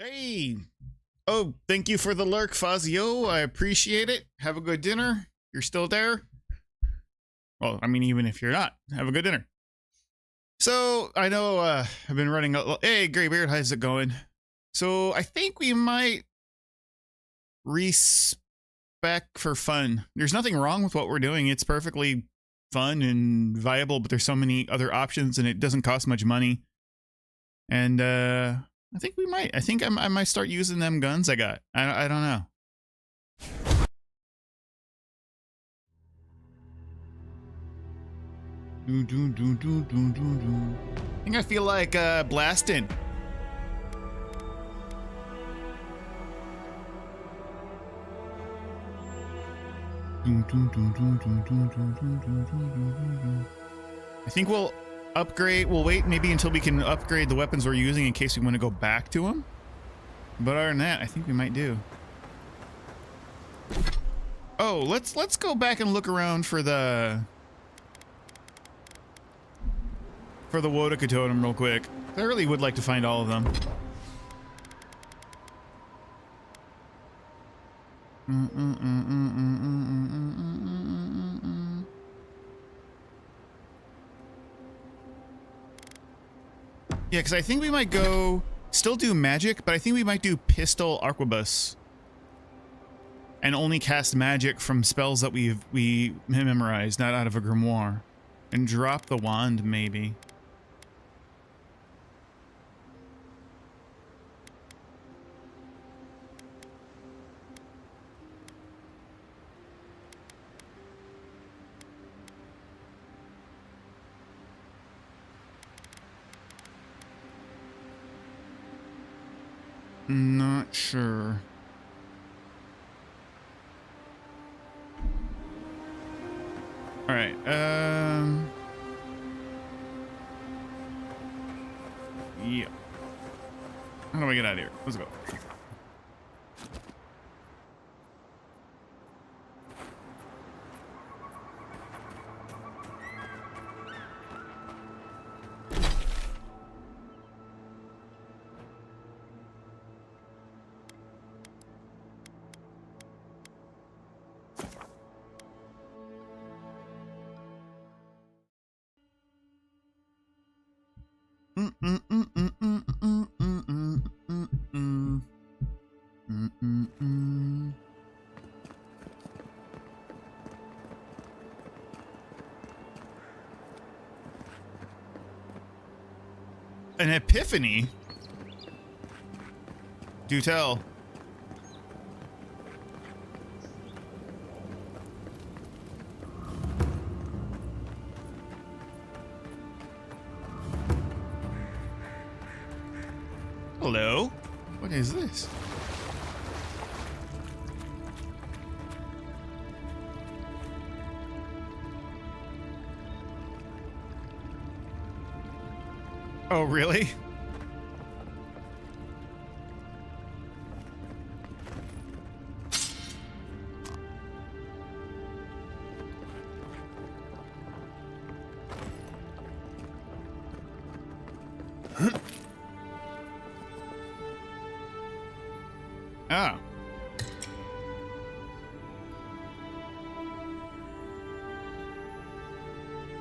Hey! Oh, thank you for the lurk, Fazio. I appreciate it. Have a good dinner. You're still there? Well, I mean, even if you're not, have a good dinner. So, I know I've been running a... Hey, Greybeard, how's it going? So, I think we might respec for fun. There's nothing wrong with what we're doing. It's perfectly fun and viable, but there's so many other options and it doesn't cost much money. And, I think we might. I think I might start using them guns I got. I don't know. I think I feel like blasting. I think we'll upgrade. We'll wait maybe until we can upgrade the weapons we're using in case we want to go back to them. But other than that, I think we might do. Oh, let's go back and look around for the Wodaka totem real quick. I really would like to find all of them. Yeah, because I think we might go still do magic, but I think we might do pistol arquebus and only cast magic from spells that we memorized, not out of a grimoire, and drop the wand maybe. Not sure. All right. Yeah. How do I get out of here? Let's go. An epiphany? Do tell. Hello? What is this? Oh, really? Ah.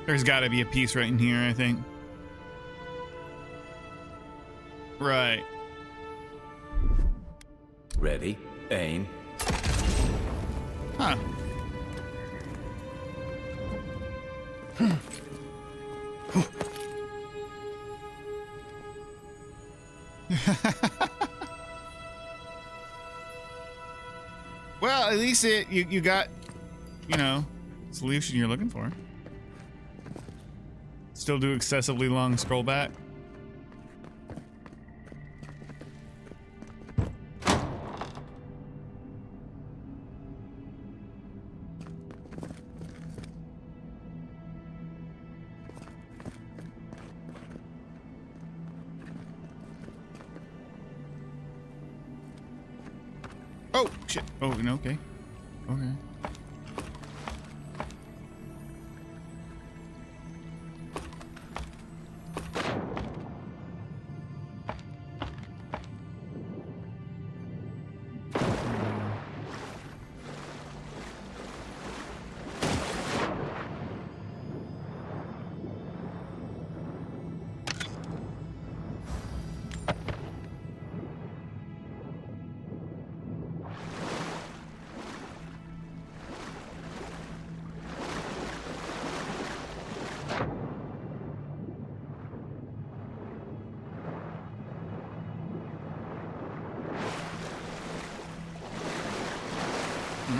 There's got to be a piece right in here, I think. Right. Ready, aim. Huh. Well, at least you got, you know, solution you're looking for. Still do excessively long scroll back. Oh, shit. Oh, no, okay. Okay.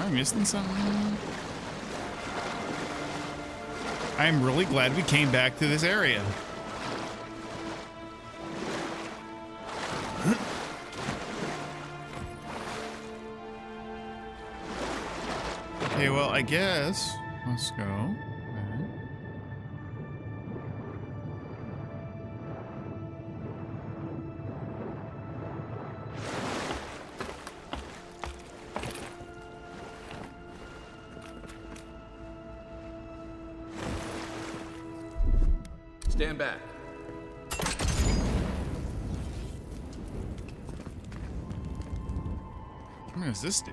I missing something? I'm really glad we came back to this area. Okay, well, I guess let's go. Stand back. What does this do?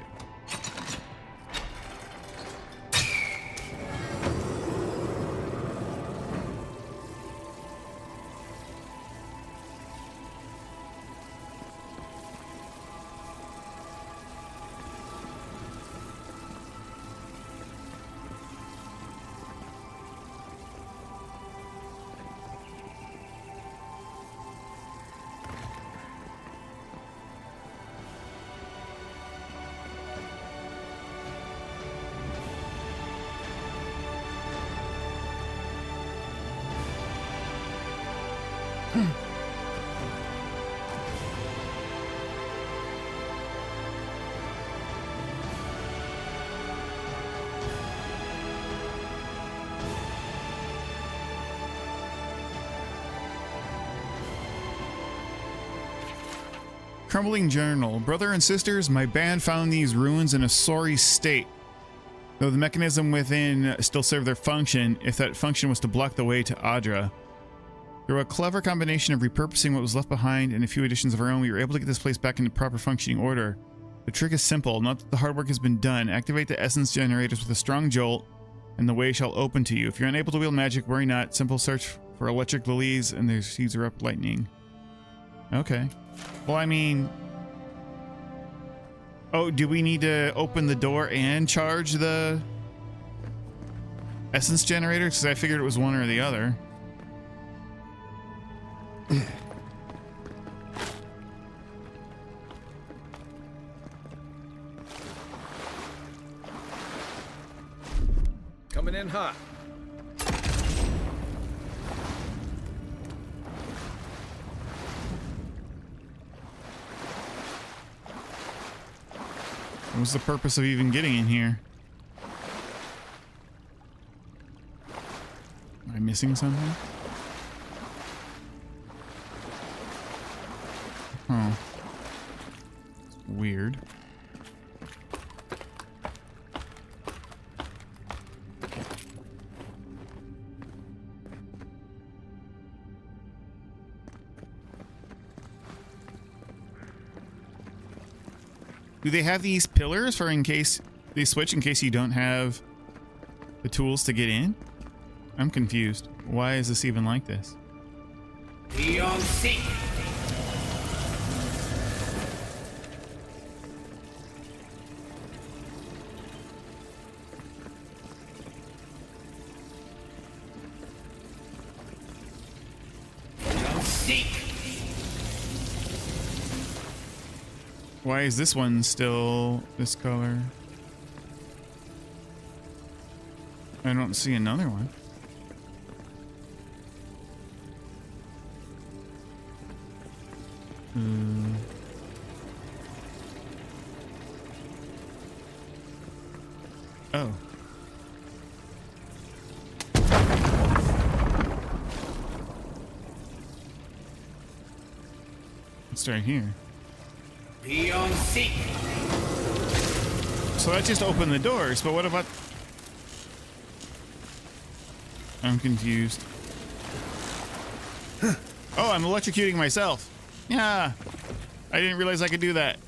Crumbling journal. Brother and sisters, my band found these ruins in a sorry state. Though the mechanism within still served their function, if that function was to block the way to Adra. Through a clever combination of repurposing what was left behind and a few additions of our own, we were able to get this place back into proper functioning order. The trick is simple. Now that the hard work has been done, activate the essence generators with a strong jolt, and the way shall open to you. If you're unable to wield magic, worry not. Simple search for electric lilies, and their seeds are up lightning. Okay. Well, I mean... Oh, do we need to open the door and charge the essence generator? Because I figured it was one or the other. Coming in hot. What was the purpose of even getting in here? Am I missing something? Huh. It's weird. Do they have these pillars for in case they switch in case you don't have the tools to get in? I'm confused. Why is this even like this? Beyond seek. Beyond seek. Why is this one still this color? I don't see another one. Oh. Let's start here. Beyond seek. So that just opened the doors, but what about... I'm confused. Oh, I'm electrocuting myself. Yeah. I didn't realize I could do that.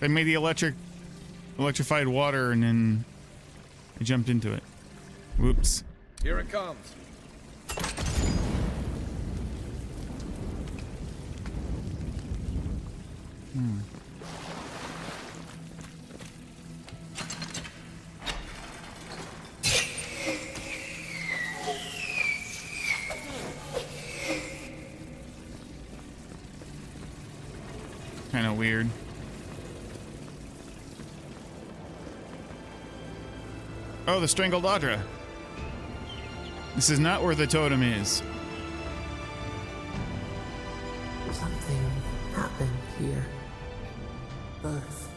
I made the electrified water and then I jumped into it. Whoops. Here it comes. Kind of weird. Oh, the strangled Audra. This is not where the totem is. Something happened here. Birth.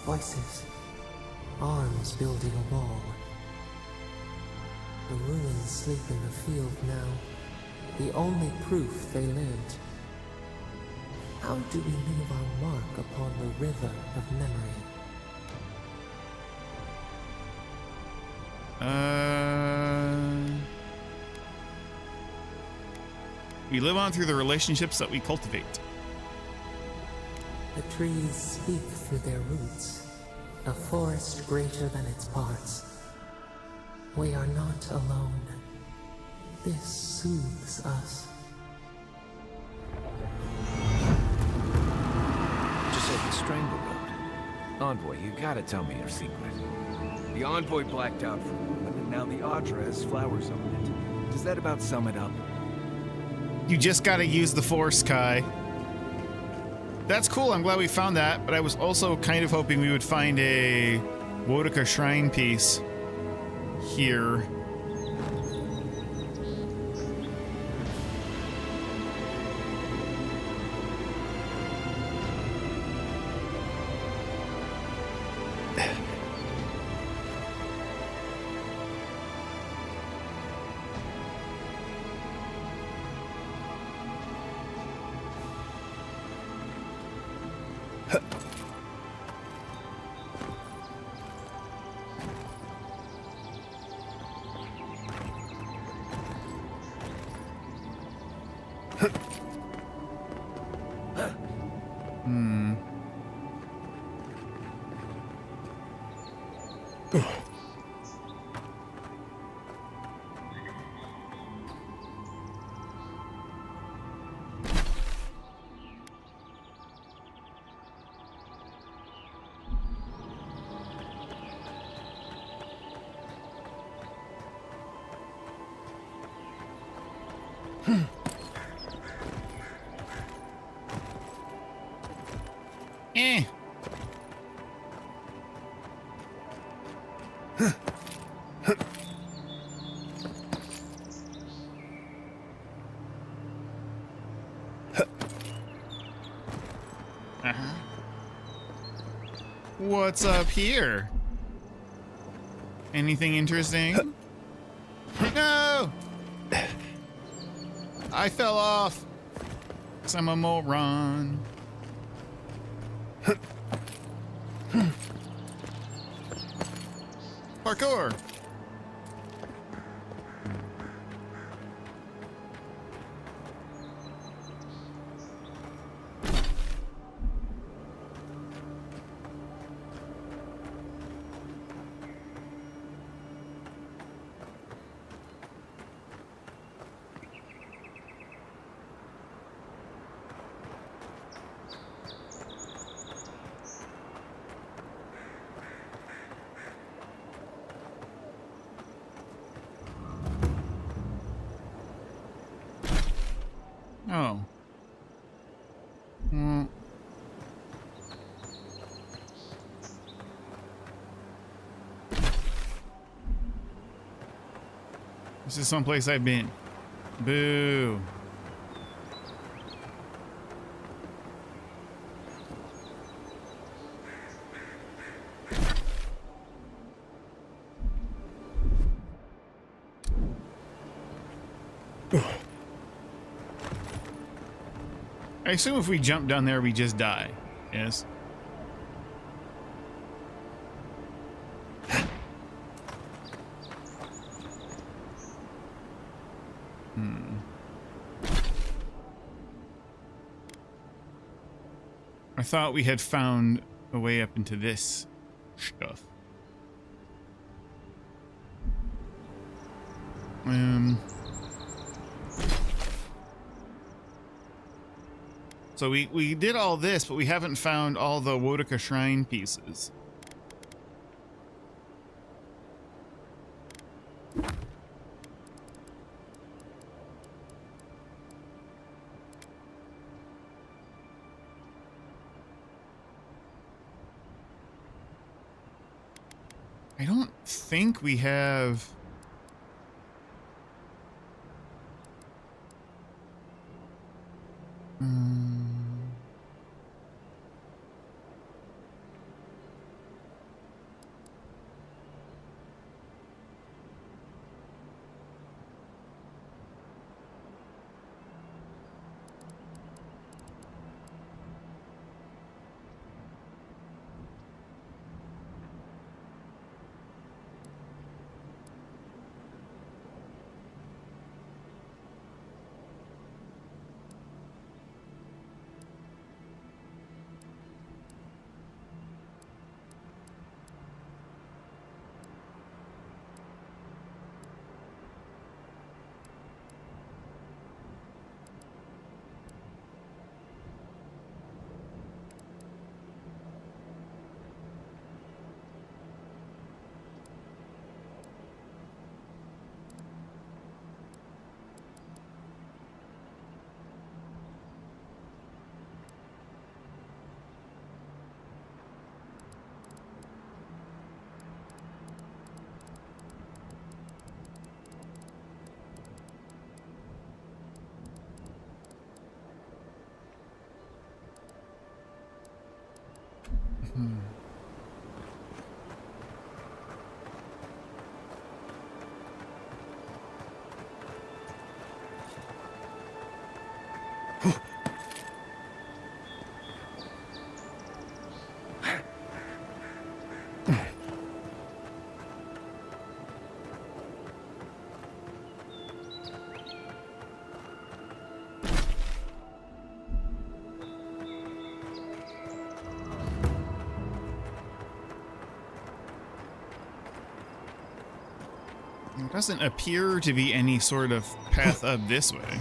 Voices. Arms building a wall. The ruins sleep in the field now. The only proof they lived. How do we leave our mark upon the river of memory? We live on through the relationships that we cultivate. The trees speak through their roots, a forest greater than its parts. We are not alone. This soothes us. Just like the Stranglehold. Envoy, you gotta tell me your secret. The Envoy blacked out for a moment, and now the Audra has flowers on it. Does that about sum it up? You just gotta use the Force, Kai. That's cool, I'm glad we found that, but I was also kind of hoping we would find a Wodaka shrine piece here. Eh. What's up here? Anything interesting? No! I fell off. 'Cause I'm a moron. Parkour! Oh. Well. This is someplace I've been. Boo. I assume if we jump down there, we just die. Yes. I thought we had found a way up into this stuff. So we did all this, but we haven't found all the Wodaka shrine pieces. I don't think we have... There doesn't appear to be any sort of path up this way.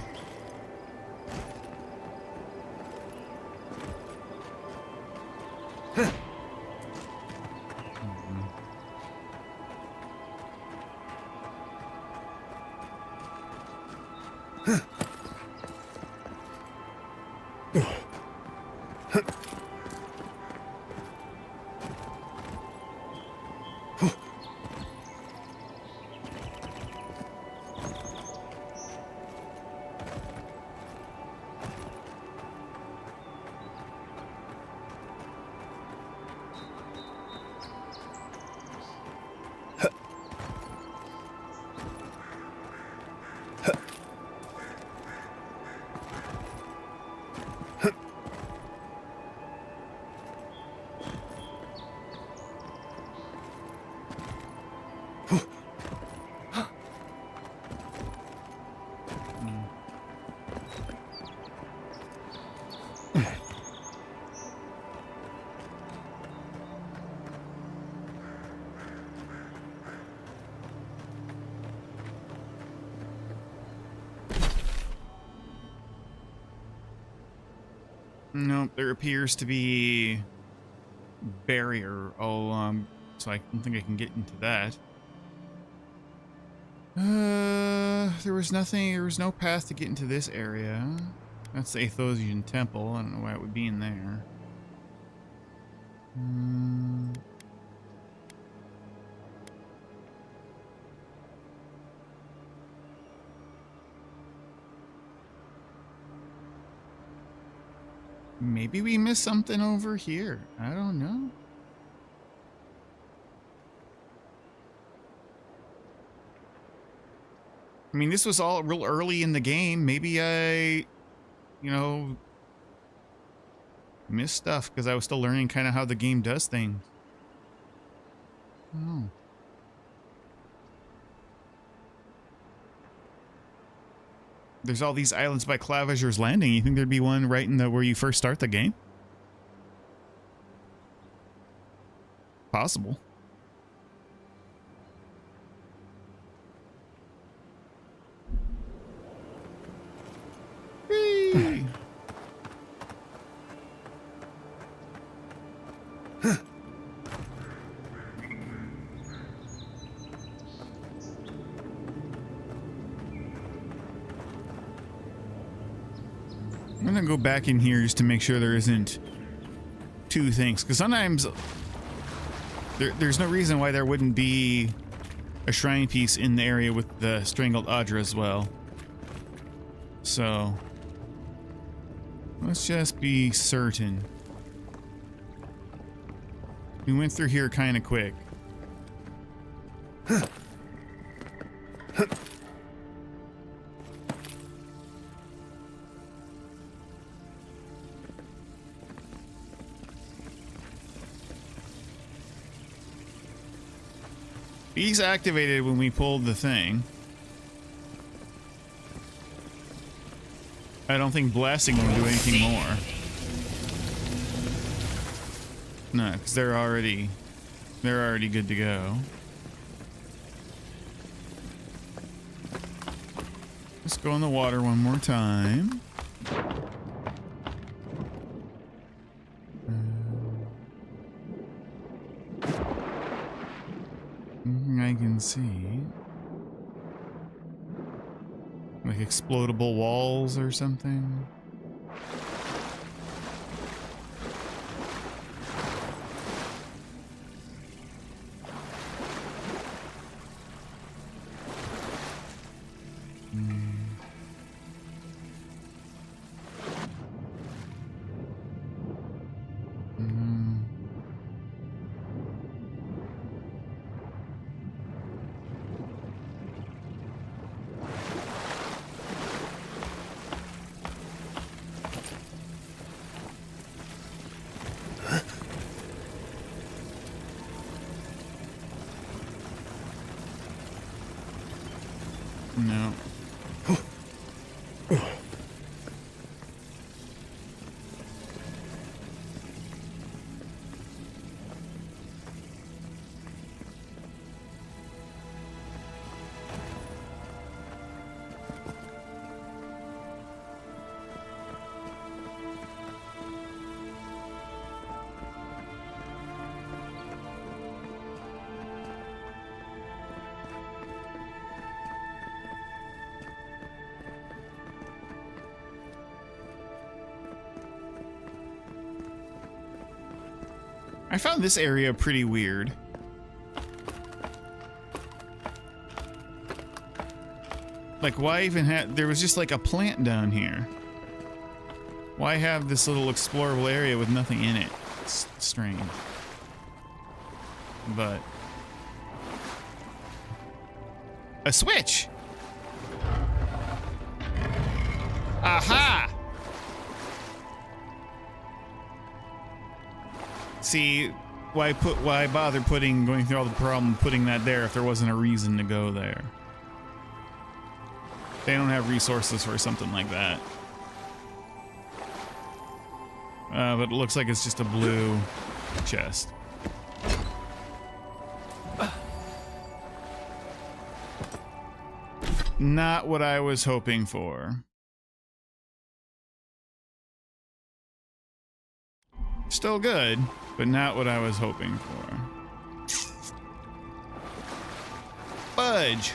Nope, there appears to be barrier. So I don't think I can get into that. There was nothing. There was no path to get into this area. That's the Athosian Temple. I don't know why it would be in there. Maybe we missed something over here. I don't know. I mean, this was all real early in the game. Maybe I, missed stuff because I was still learning kind of how the game does things. I don't know. There's all these islands by Claviger's Landing. You think there'd be one right in the where you first start the game? Possible. Whee! I'm gonna go back in here just to make sure there isn't two things, because sometimes There's no reason why there wouldn't be a shrine piece in the area with the strangled Audra as well. So let's just be certain. We went through here kind of quick. He's activated when we pulled the thing. I don't think blasting will do anything more. No, because they're already good to go. Let's go in the water one more time. I can see like explodable walls or something. No. I found this area pretty weird. Like, why even have... There was just like a plant down here. Why have this little explorable area with nothing in it? It's strange. But... a switch! Aha! See, why bother going through all the problem putting that there if there wasn't a reason to go there? They don't have resources for something like that. But it looks like it's just a blue chest. Not what I was hoping for. Still good, but not what I was hoping for. Fudge!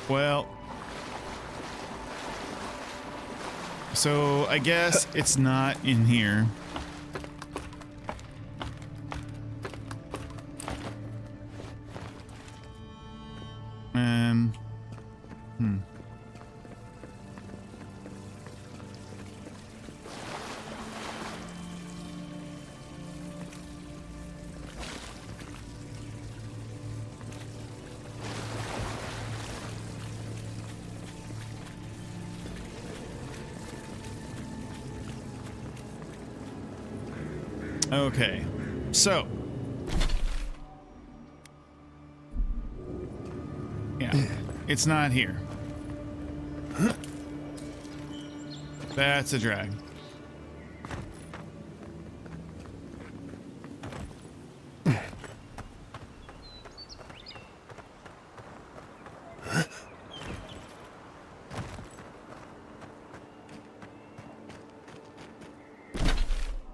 Well, so I guess it's not in here. Okay, so yeah, it's not here. That's a drag.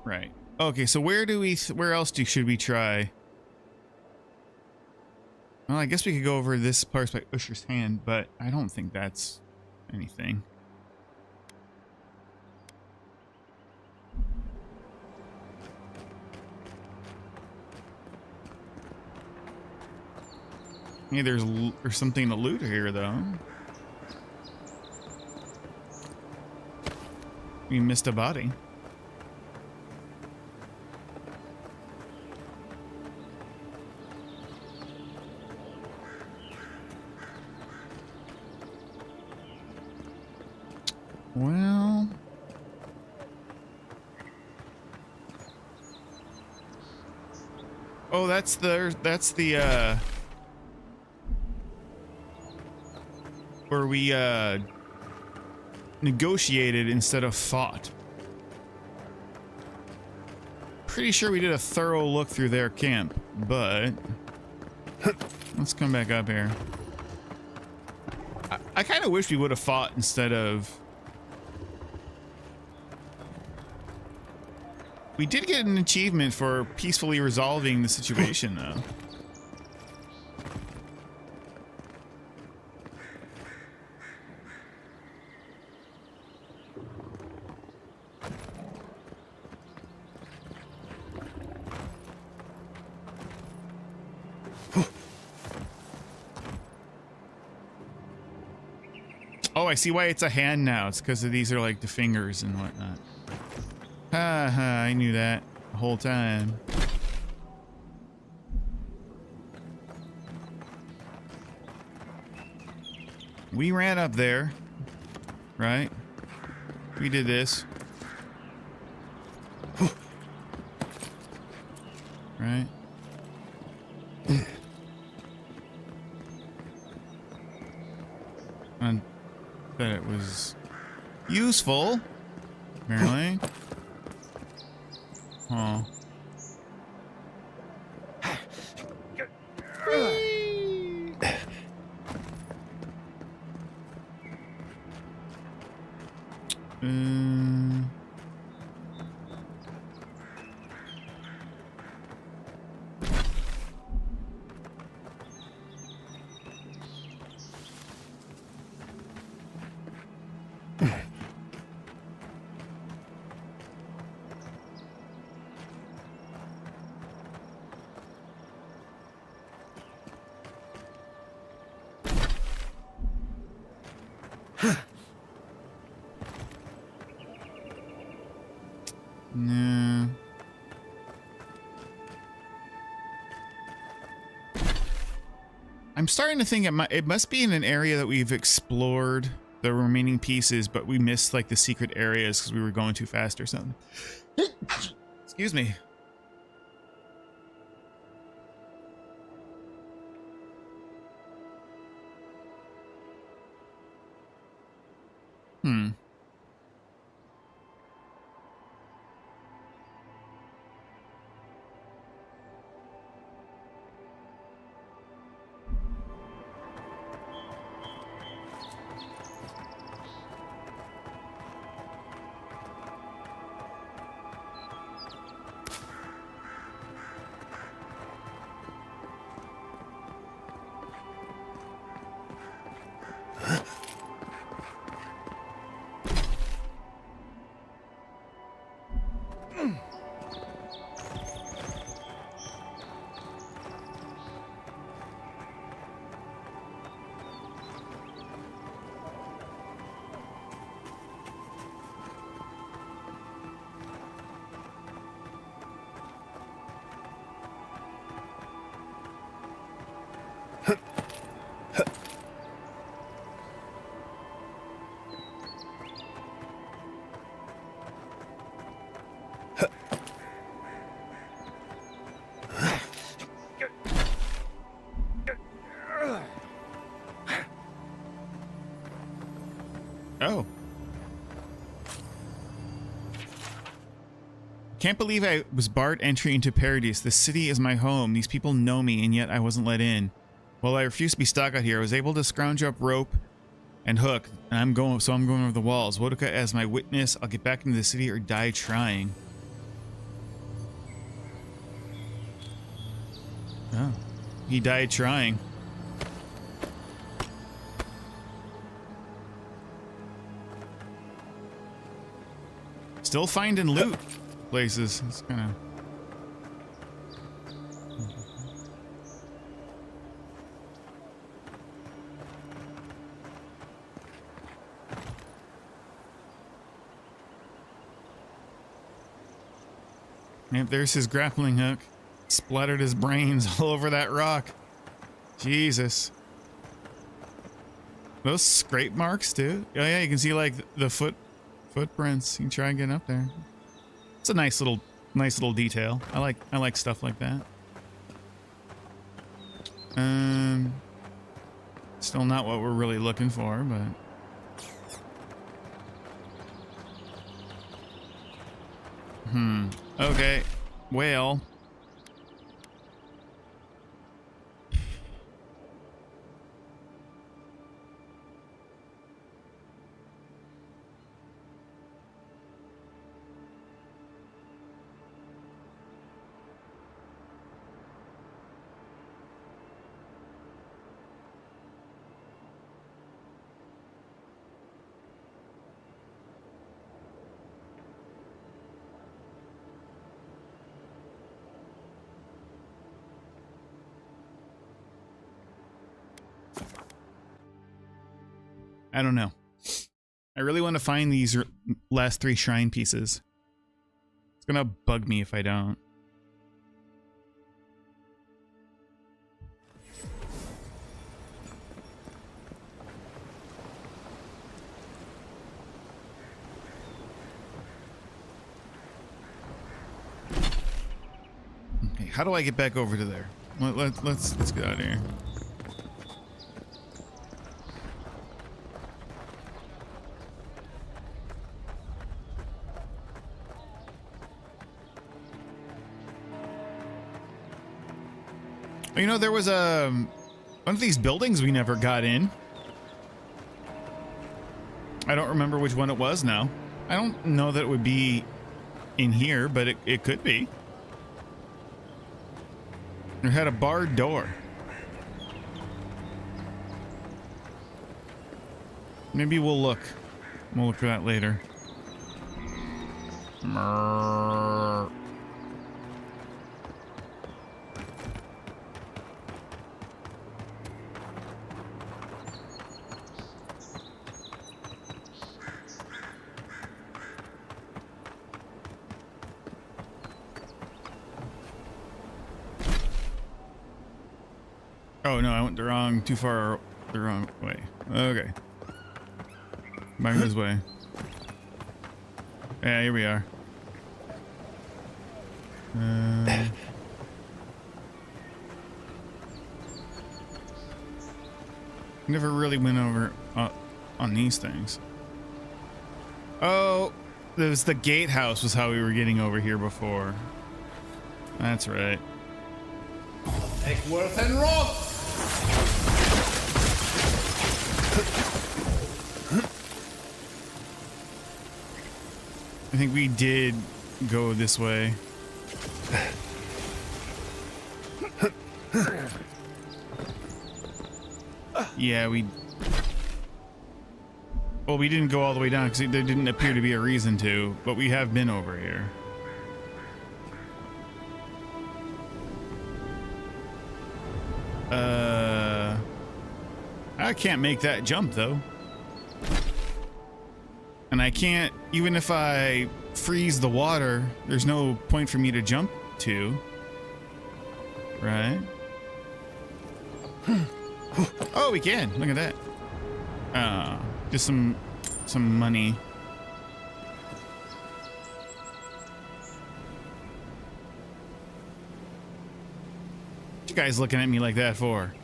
Right. Okay, so where else should we try I guess we could go over this part by Usher's hand, but I don't think that's anything. Yeah, there's something to loot here, though. We missed a body. Well, oh, that's the where we negotiated instead of fought. Pretty sure we did a thorough look through their camp, but let's come back up here. I kind of wish we would have fought instead of. We did get an achievement for peacefully resolving the situation, though. Oh, I see why it's a hand now. It's because these are like the fingers and whatnot. Ha ha, I knew that the whole time. We ran up there, right? We did this. Right? And that it was useful, apparently. Oh. No. I'm starting to think it must be in an area that we've explored the remaining pieces, but we missed like the secret areas because we were going too fast or something. Excuse me. Oh. Can't believe I was barred entry into Paradise. The city is my home. These people know me, and yet I wasn't let in. Well, I refuse to be stuck out here. I was able to scrounge up rope and hook, and I'm going over the walls. Wodaka as my witness. I'll get back into the city or die trying. Oh. He died trying. Still finding loot places. It's kind of... Yep, there's his grappling hook. Splattered his brains all over that rock. Jesus. Those scrape marks too. Oh yeah, you can see like the footprints. You can try and get up there. It's a nice little detail. I like stuff like that. Still not what we're really looking for, but okay. Well, I don't know. I really want to find these last 3 shrine pieces. It's gonna bug me if I don't. Okay, how do I get back over to there? Let's get out of here. You know, there was one of these buildings we never got in. I don't remember which one it was now. I don't know that it would be in here, but it could be. It had a barred door. Maybe we'll look. We'll look for that later. Mrrr. Oh no, I went the wrong way. Okay. Back this way. Yeah, here we are. Never really went over on these things. Oh, there's the gatehouse was how we were getting over here before. That's right. Eckworth and Roth! I think we did go this way. Yeah, well, we didn't go all the way down because there didn't appear to be a reason to, but we have been over here. I can't make that jump though. And I can't, even if I freeze the water, there's no point for me to jump to. Right? Oh, we can. Look at that. Just some money. What you guys looking at me like that for?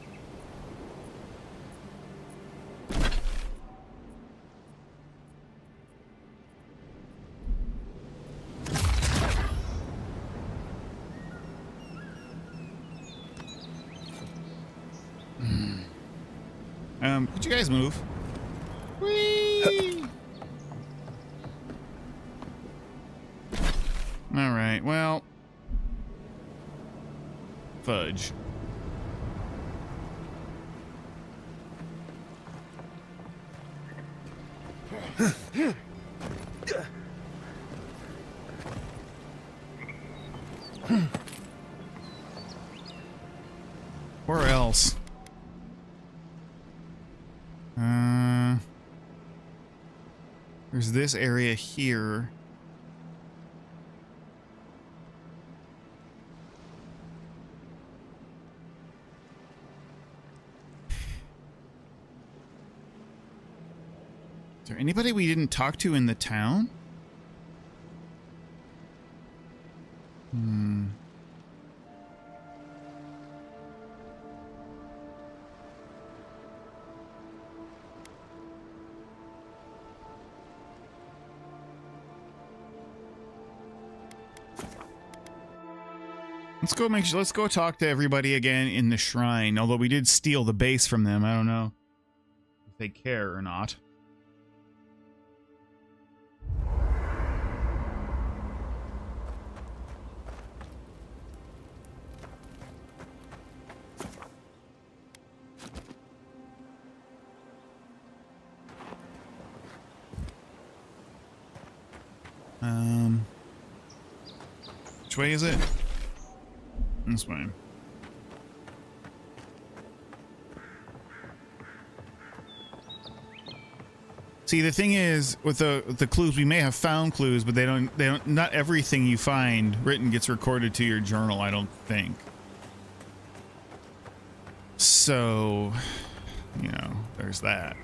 Could you guys move? Whee! All right, well, fudge. There's this area here. Is there anybody we didn't talk to in the town? Let's go talk to everybody again in the shrine. Although we did steal the base from them. I don't know if they care or not. Which way is it? This way. See, the thing is, with the clues, we may have found clues, but they don't, not everything you find written gets recorded to your journal, I don't think. So, you know, there's that.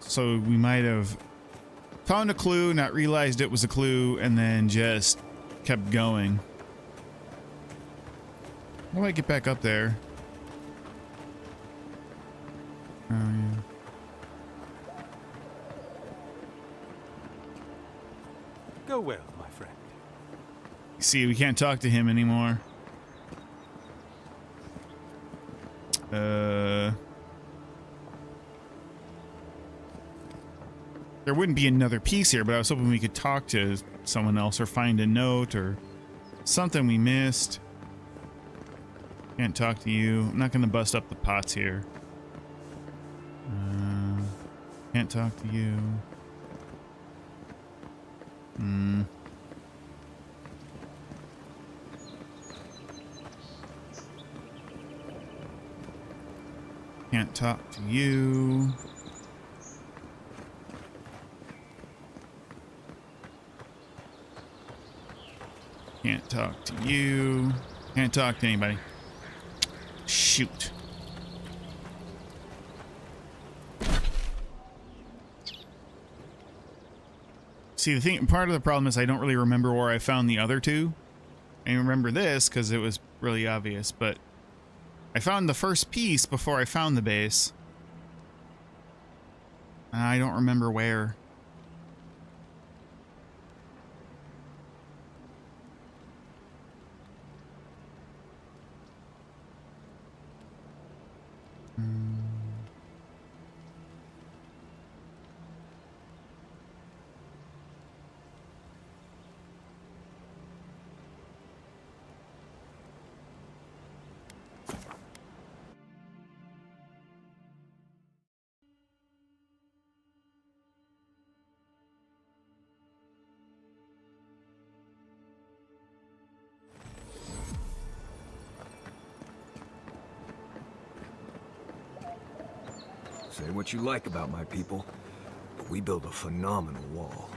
So we might have found a clue, not realized it was a clue, and then just kept going. How do I get back up there? Oh, yeah. Go well, my friend. See, we can't talk to him anymore. There wouldn't be another piece here, but I was hoping we could talk to someone else or find a note or something we missed. Can't talk to you. I'm not going to bust up the pots here. Can't talk to you. Can't talk to you. Can't talk to you. Can't talk to anybody. Shoot. See, the thing, part of the problem is I don't really remember where I found the other two. I remember this because it was really obvious, but I found the first piece before I found the base. And I don't remember where. Say what you like about my people, but we built a phenomenal wall.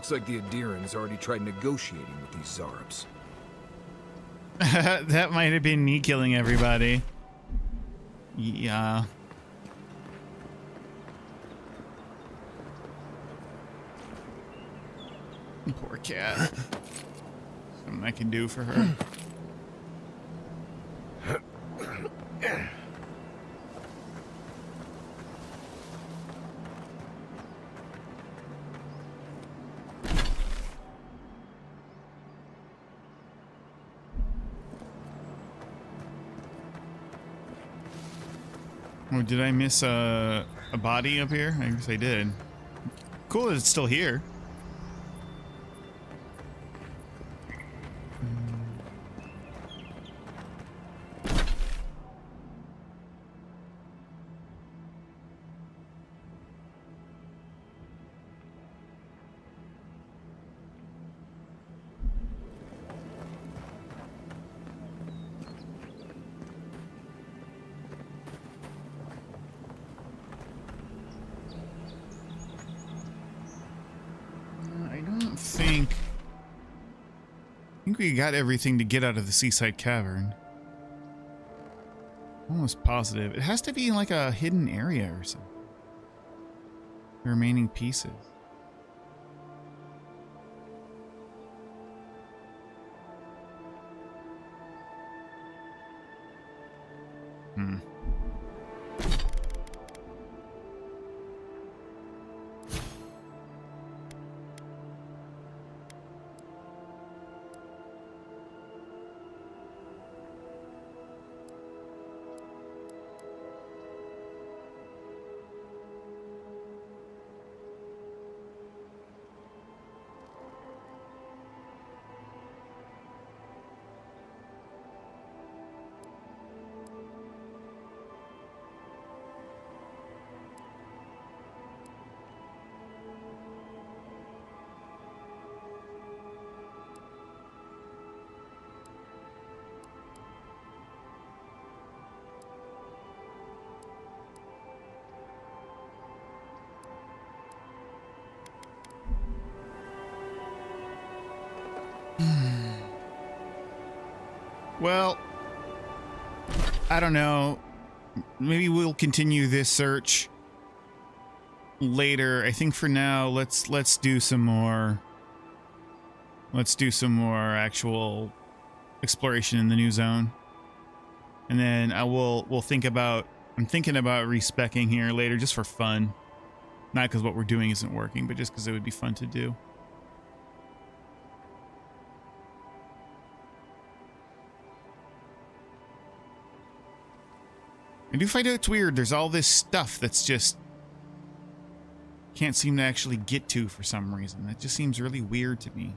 Looks like the Adirans already tried negotiating with these Zarabs. That might have been me killing everybody. Yeah. Poor cat. Something I can do for her. Oh, did I miss a body up here? I guess I did. Cool that it's still here. I think we got everything to get out of the seaside cavern. Almost positive. It has to be in like a hidden area or something. The remaining pieces. Well, I don't know. Maybe we'll continue this search later. I think for now, let's do some more. Let's do some more actual exploration in the new zone, and then we'll think about. I'm thinking about respecing here later, just for fun, not because what we're doing isn't working, but just because it would be fun to do. I do find it's weird. There's all this stuff that's just can't seem to actually get to for some reason. That just seems really weird to me.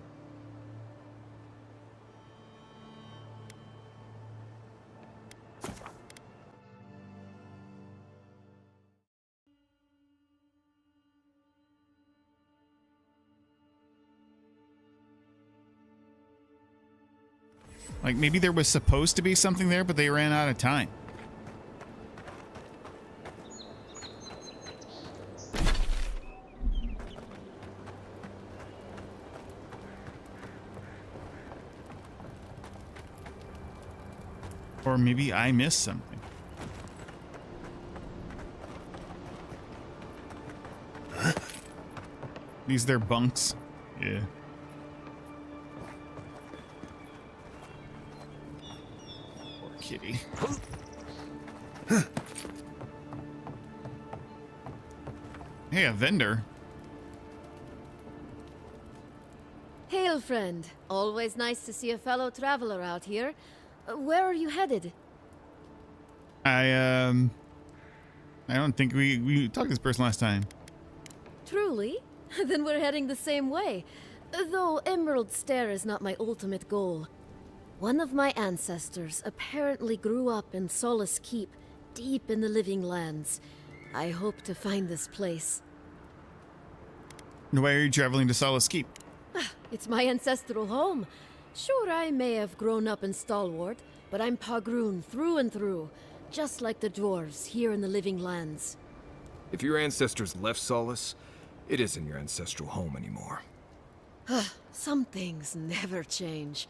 Like maybe there was supposed to be something there, but they ran out of time. Or maybe I missed something. These their bunks? Yeah. Poor kitty. Hey, a vendor. Hail, friend. Always nice to see a fellow traveler out here. Where are you headed? I don't think we talked to this person last time. Truly? Then we're heading the same way. Though Emerald Stair is not my ultimate goal. One of my ancestors apparently grew up in Solace Keep, deep in the Living Lands. I hope to find this place. Why are you traveling to Solace Keep? It's my ancestral home. Sure, I may have grown up in Stalwart, but I'm Pagroon through and through, just like the dwarves here in the Living Lands. If your ancestors left Solace, it isn't your ancestral home anymore. Some things never change.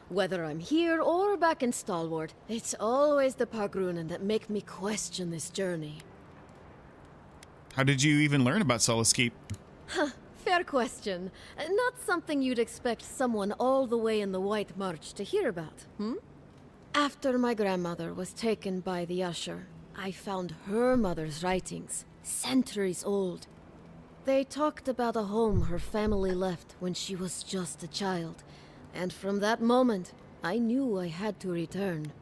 Whether I'm here or back in Stalwart, it's always the Pargrunen that make me question this journey. How did you even learn about Solace Keep? Fair question. Not something you'd expect someone all the way in the White March to hear about, hmm? After my grandmother was taken by the Usher, I found her mother's writings, centuries old. They talked about a home her family left when she was just a child, and from that moment, I knew I had to return.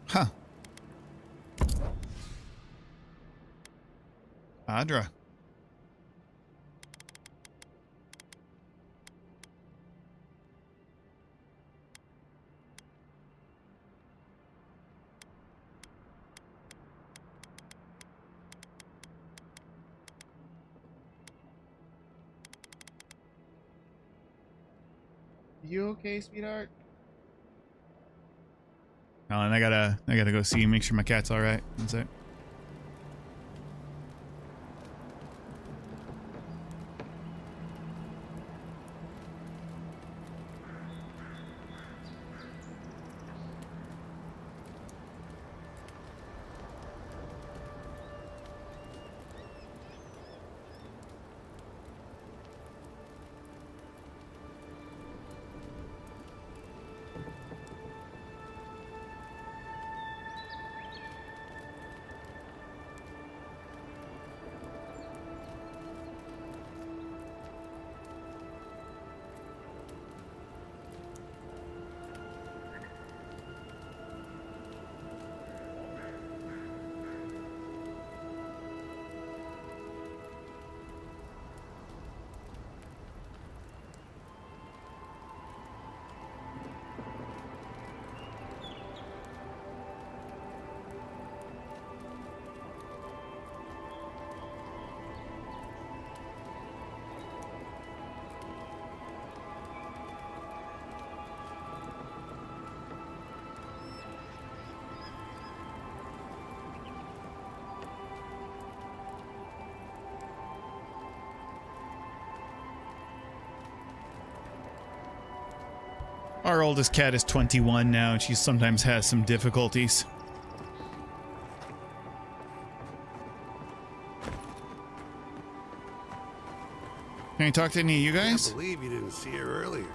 Huh. Adra. You okay, sweetheart? Oh, and I gotta go see, make sure my cat's all right. That's it. Our oldest cat is 21 now, and she sometimes has some difficulties. Can I talk to any of you I guys? can't believe you didn't see her earlier.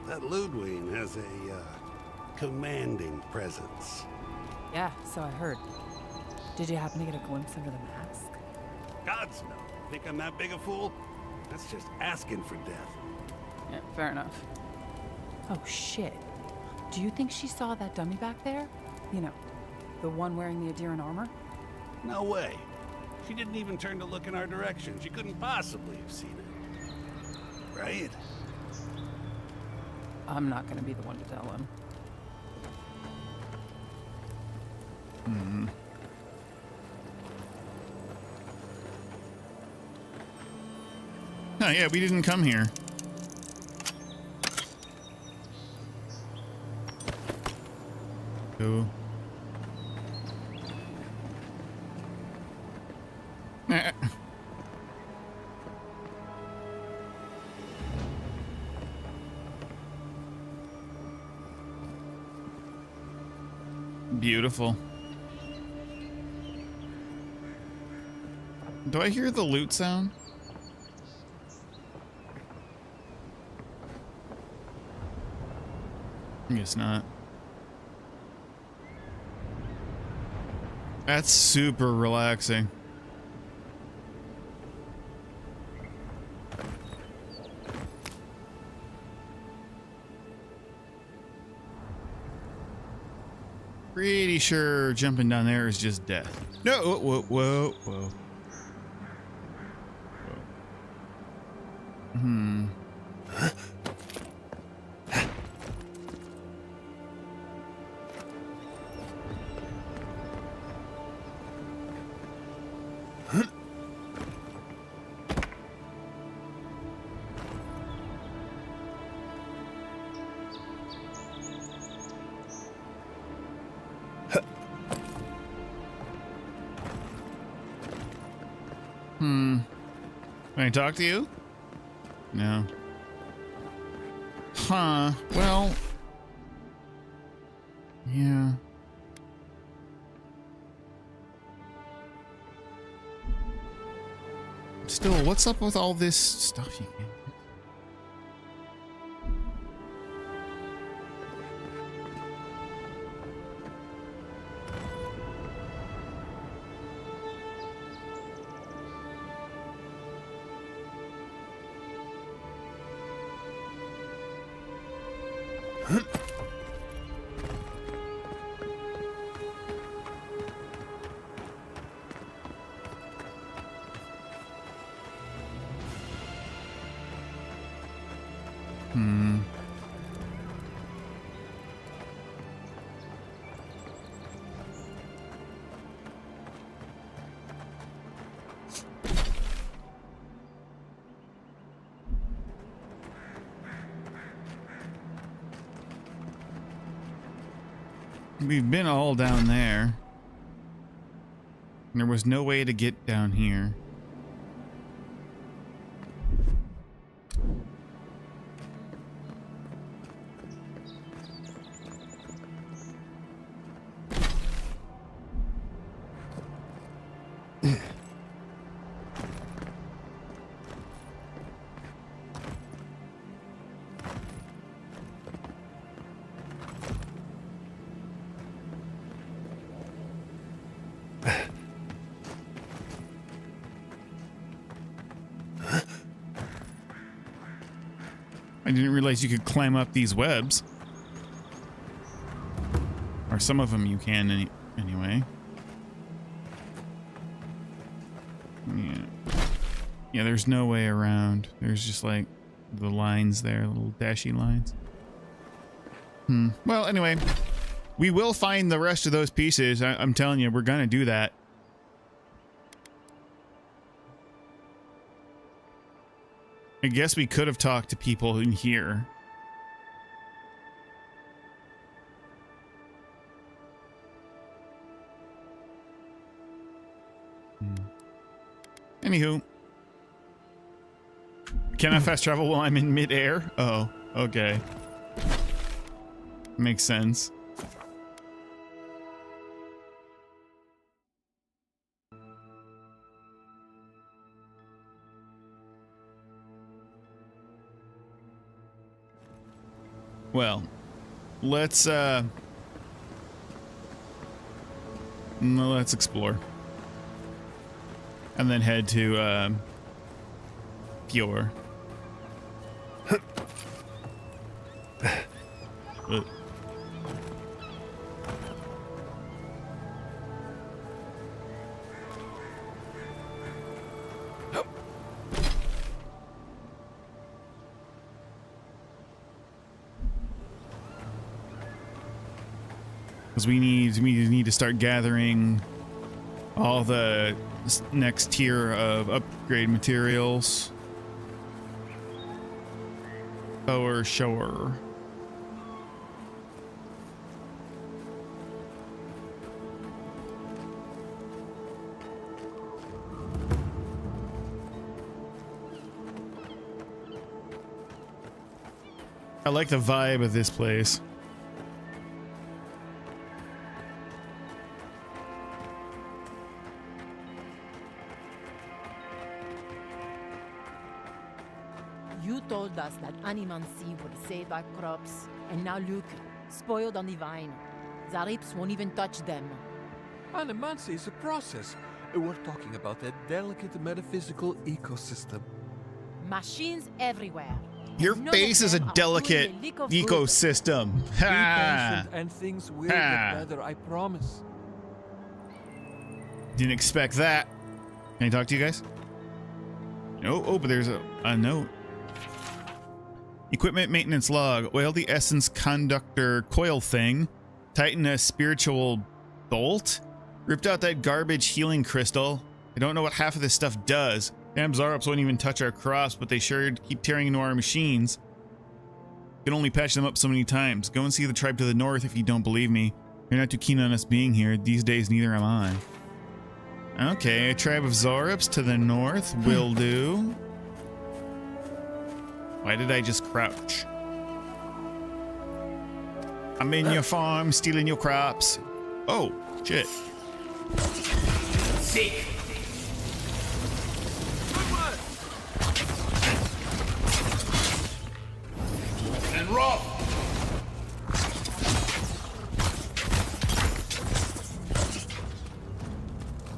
That Ludwig has a commanding presence. Yeah, so I heard. Did you happen to get a glimpse under the mask? Gods no. Think I'm that big a fool? That's just asking for death. Yeah, fair enough. Oh, shit. Do you think she saw that dummy back there? You know, the one wearing the Adiran armor? No way. She didn't even turn to look in our direction. She couldn't possibly have seen it. Right? I'm not gonna be the one to tell him. Oh yeah, we didn't come here. Cool. Beautiful. Do I hear the loot sound? I guess not. That's super relaxing. Pretty sure jumping down there is just death. No, whoa, whoa, whoa. Hmm. Can I talk to you? No. Huh. Well. Yeah. Still, what's up with all this stuff you can? We've been all down there. There was no way to get down here. I didn't realize you could climb up these webs. Or some of them you can anyway. Yeah. Yeah, there's no way around. There's just like the lines there, little dashy lines. Well, anyway, we will find the rest of those pieces. I'm telling you, we're gonna do that. I guess we could have talked to people in here. Anywho. Can I fast travel while I'm in midair? Oh, okay. Makes sense. Well, let's explore. And then head to Eora. Because we need to start gathering all the next tier of upgrade materials. Sure. I like the vibe of this place. You told us that animancy would save our crops, and now look, spoiled on the vine. Zarips won't even touch them. Animancy is a process. We're talking about a delicate metaphysical ecosystem. Machines everywhere. Your None face of is a them are delicate doing a lick of good. ecosystem. Be Ha! patient and things will Ha. get better, I promise. Didn't expect that. Can I talk to you guys? Oh, but there's a note. Equipment maintenance log. Oil the essence conductor coil thing. Tighten a spiritual bolt. Ripped out that garbage healing crystal. I don't know what half of this stuff does. Damn Zarops won't even touch our crops, but they sure keep tearing into our machines. Can only patch them up so many times. Go and see the tribe to the north if you don't believe me. You're not too keen on us being here. These days, neither am I. Okay, a tribe of Zarops to the north will do. Why did I just crouch? I'm in your farm, stealing your crops. Oh, shit. Seek. And roll.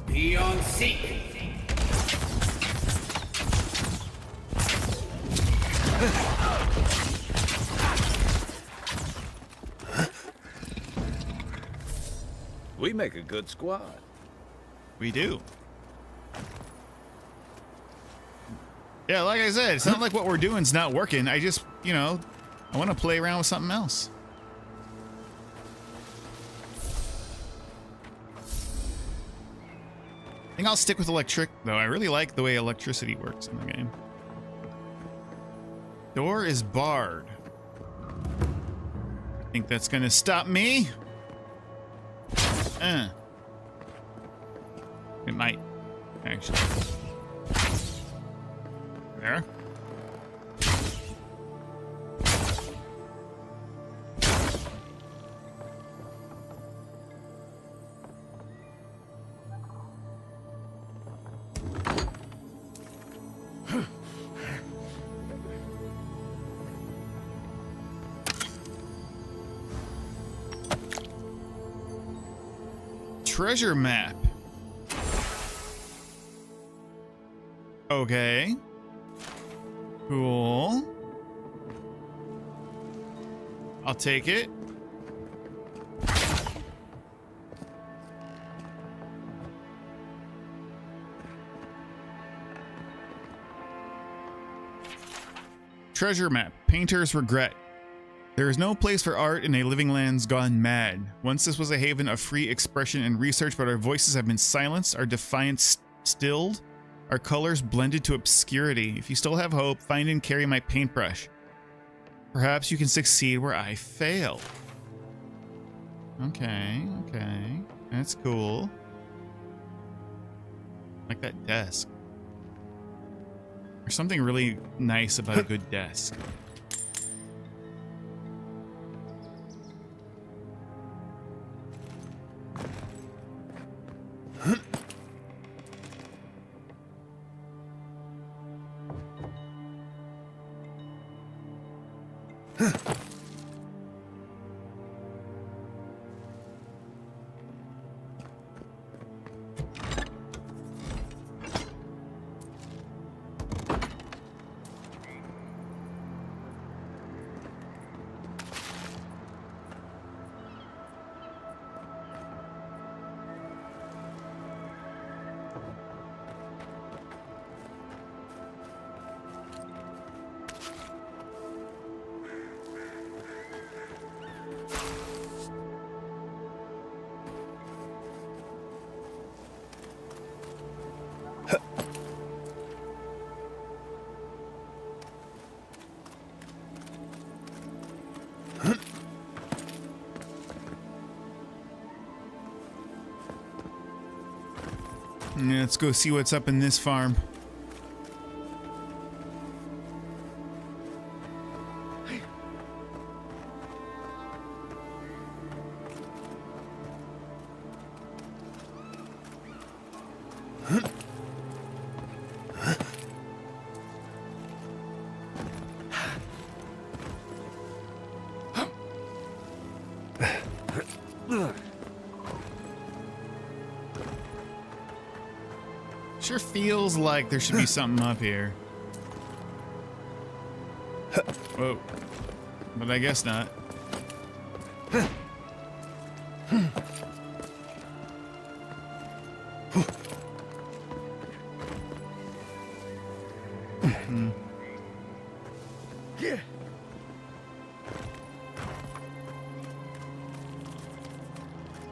Be on seek. We make a good squad. We do. Yeah, like I said, it's not like what we're doing is not working. I just, you know, I want to play around with something else. I think I'll stick with electric, though. I really like the way electricity works in the game. Door is barred. I think that's gonna stop me. It might, actually. There. Treasure map. Okay. Cool. I'll take it. Treasure map. Painter's regret. There is no place for art in a living lands gone mad. Once this was a haven of free expression and research, but our voices have been silenced, our defiance stilled, our colors blended to obscurity. If you still have hope, find and carry my paintbrush. Perhaps you can succeed where I fail. Okay, okay. That's cool. Like that desk. There's something really nice about a good desk. Yeah, let's go see what's up in this farm. Sure feels like there should be something up here. Whoa. But I guess not.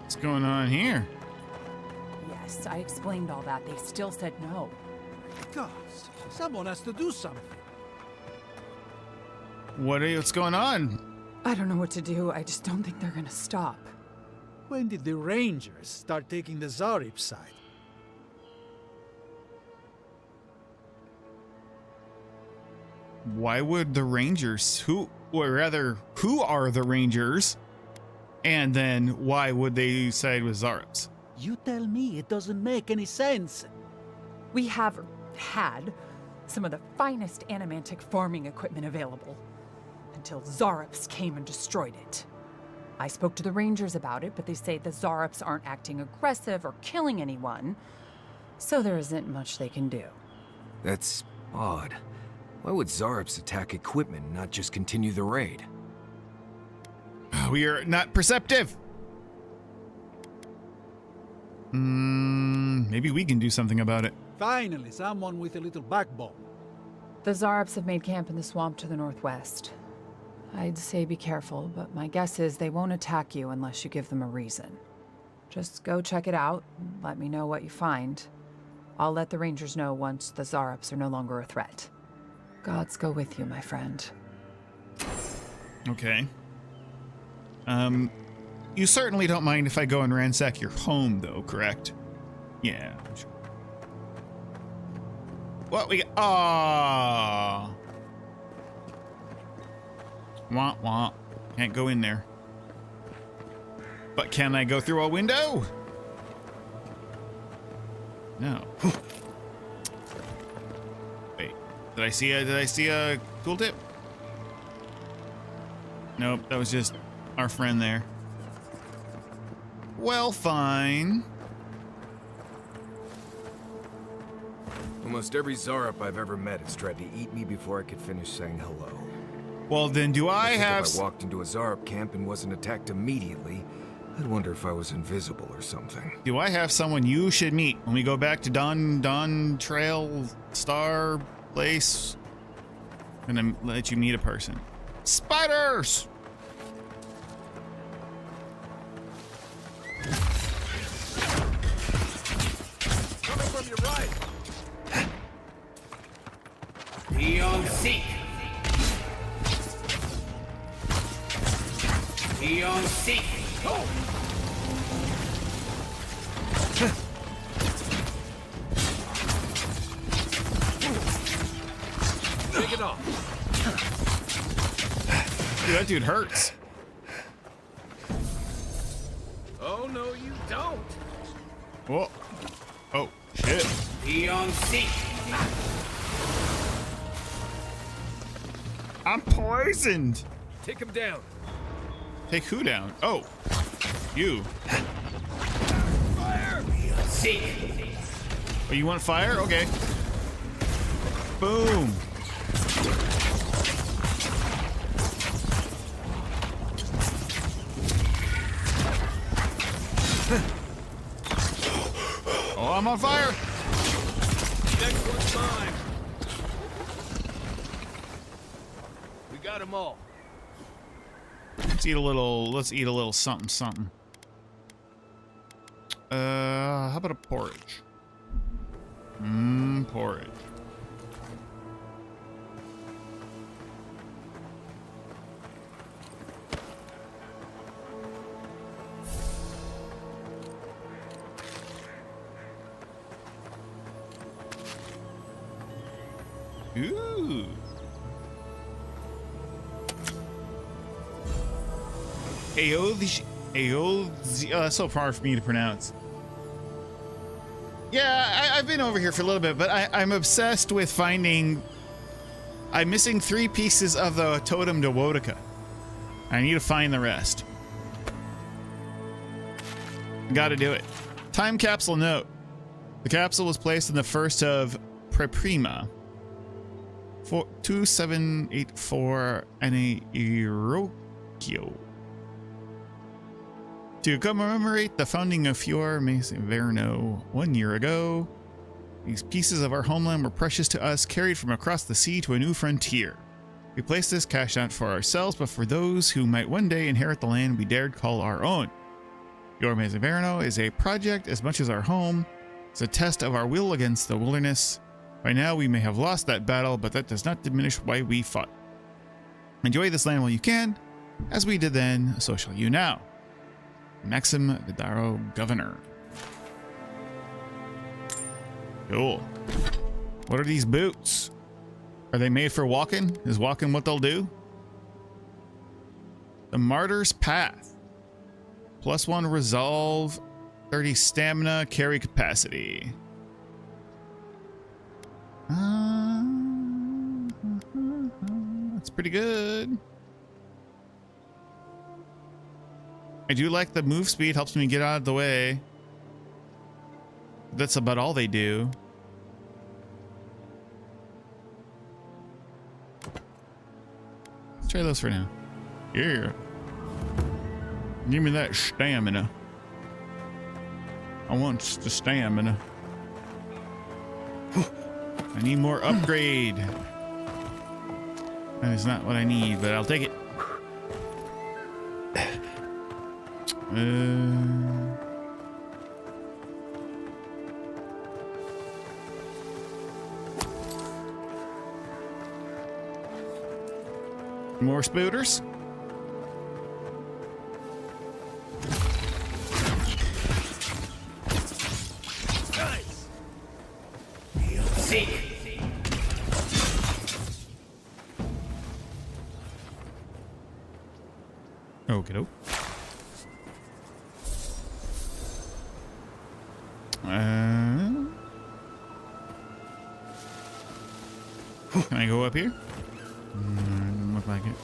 What's going on here? Yes, I explained all that. They still said no. Gods, someone has to do something. What's going on? I don't know what to do. I just don't think they're gonna stop. When did the Rangers start taking the Zarib side? why would the Rangers, who are the Rangers? And then why would they side with Zarops? You tell me, it doesn't make any sense. We have had some of the finest animantic farming equipment available until Zarops came and destroyed it. I spoke to the Rangers about it, but they say the Zarops aren't acting aggressive or killing anyone, so there isn't much they can do. That's odd. Why would Zarops attack equipment and not just continue the raid? We are not perceptive. Maybe we can do something about it. Finally, someone with a little backbone. The Zarops have made camp in the swamp to the northwest. I'd say be careful, but my guess is they won't attack you unless you give them a reason. Just go check it out and let me know what you find. I'll let the Rangers know once the Zarops are no longer a threat. Gods go with you, my friend. Okay. You certainly don't mind if I go and ransack your home, though, correct? Yeah, I'm sure. What we got? Aww. Wah, wah. Can't go in there. But can I go through a window? No. Wait. Did I see a tooltip? Nope, that was just our friend there. Well, fine. Almost every Zarop I've ever met has tried to eat me before I could finish saying hello. Well, then do I have... If I walked into a Zarop camp and wasn't attacked immediately, I'd wonder if I was invisible or something. Do I have someone you should meet when we go back to Dawn Trail Star Place? I'm gonna let you meet a person. Spiders! Coming from your right. Be on seek. Be on seek. Oh! Take it off. Dude, that dude hurts. Oh, no, you don't. Whoa. Oh, shit. Be on seek. I'm poisoned. Take him down. Take who down? Oh, you. Fire. Be on seek. Oh, you want fire? Okay. Boom. Oh, I'm on fire. Next one's mine. We got them all. Let's eat a little something something. How about a porridge? Porridge. Ooh. That's so hard for me to pronounce. Yeah, I've been over here for a little bit, but I'm obsessed with finding... I'm missing 3 pieces of the Totem de Wodica. I need to find the rest. Gotta do it. Time capsule note. The capsule was placed on the 1st of Preprima. 2784 Aneirokyo. To commemorate the founding of Fior Verno 1 year ago, these pieces of our homeland were precious to us, carried from across the sea to a new frontier. We placed this cash not for ourselves, but for those who might one day inherit the land we dared call our own. Fior Verno is a project as much as our home. It's a test of our will against the wilderness. By now we may have lost that battle, but that does not diminish why we fought. Enjoy this land while you can. As we did then, so shall you now. Maxim Vidaro, Governor. Cool. What are these boots? Are they made for walking? Is walking what they'll do? The Martyr's Path. +1 resolve, 30 stamina, carry capacity. That's pretty good. I do like the move speed, helps me get out of the way. That's about all they do. Let's try those for now. Yeah. Give me that stamina. I want the stamina. I need more upgrade. That is not what I need, but I'll take it. More spooters. Nice. Seek. Okay, doke. Can I go up here? Doesn't look like it.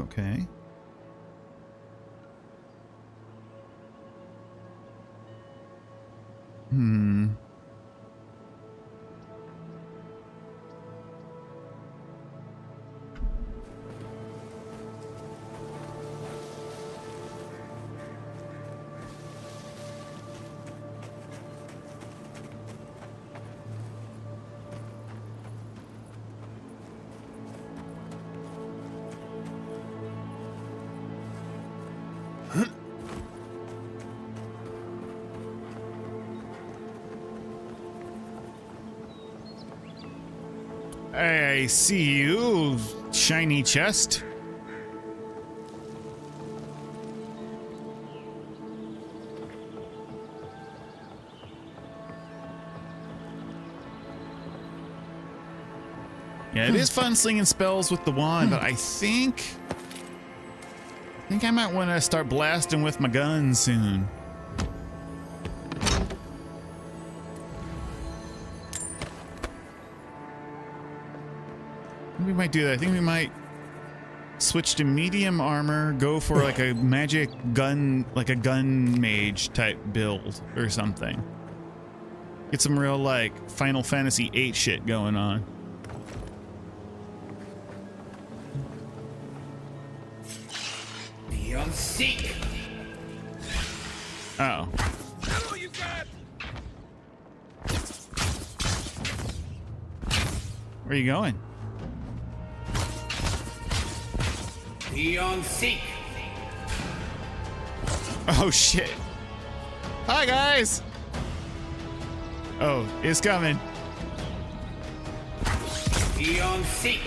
Okay. I see you, shiny chest. Yeah, it is fun slinging spells with the wand, but I think I might want to start blasting with my gun soon. We might do that. I think we might switch to medium armor, go for like a magic gun, like a gun mage type build or something. Get some real like Final Fantasy VIII shit going on. Beyond seek. Oh. Hello, you got. Where are you going? Beyond seek. Oh shit. Hi guys. Oh, it's coming. Beyond seek.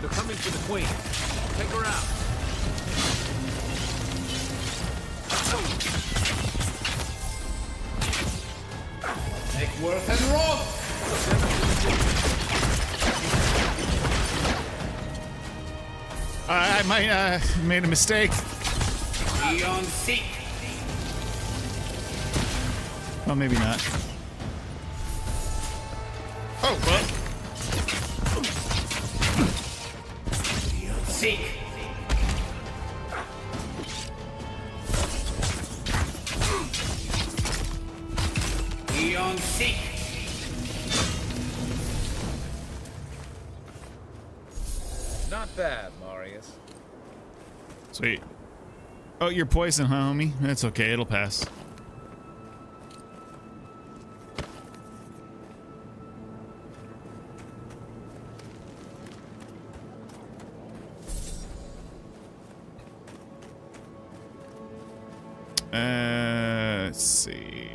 They're coming for the queen. Take her out. Make worth and roll. I might made a mistake. Beyond seek. Well, maybe not. Oh, well. Beyond seek. Beyond seek. Not bad, Marius. Sweet. Oh, you're poisoned, huh, homie? That's okay. It'll pass. Let's see.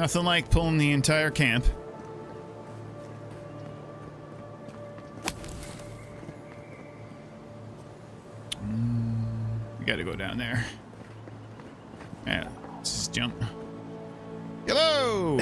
Nothing like pulling the entire camp. We gotta go down there. Yeah, let's just jump. Hello!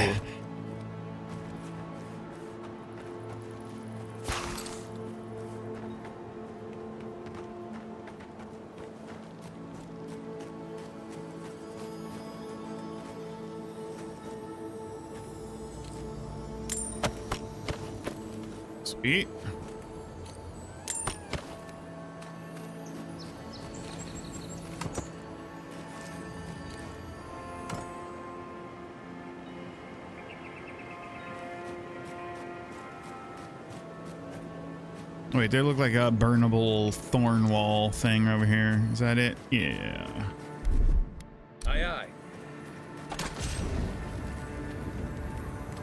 Sweet. Wait, they look like a burnable thorn wall thing over here. Is that it? Yeah. Aye, aye.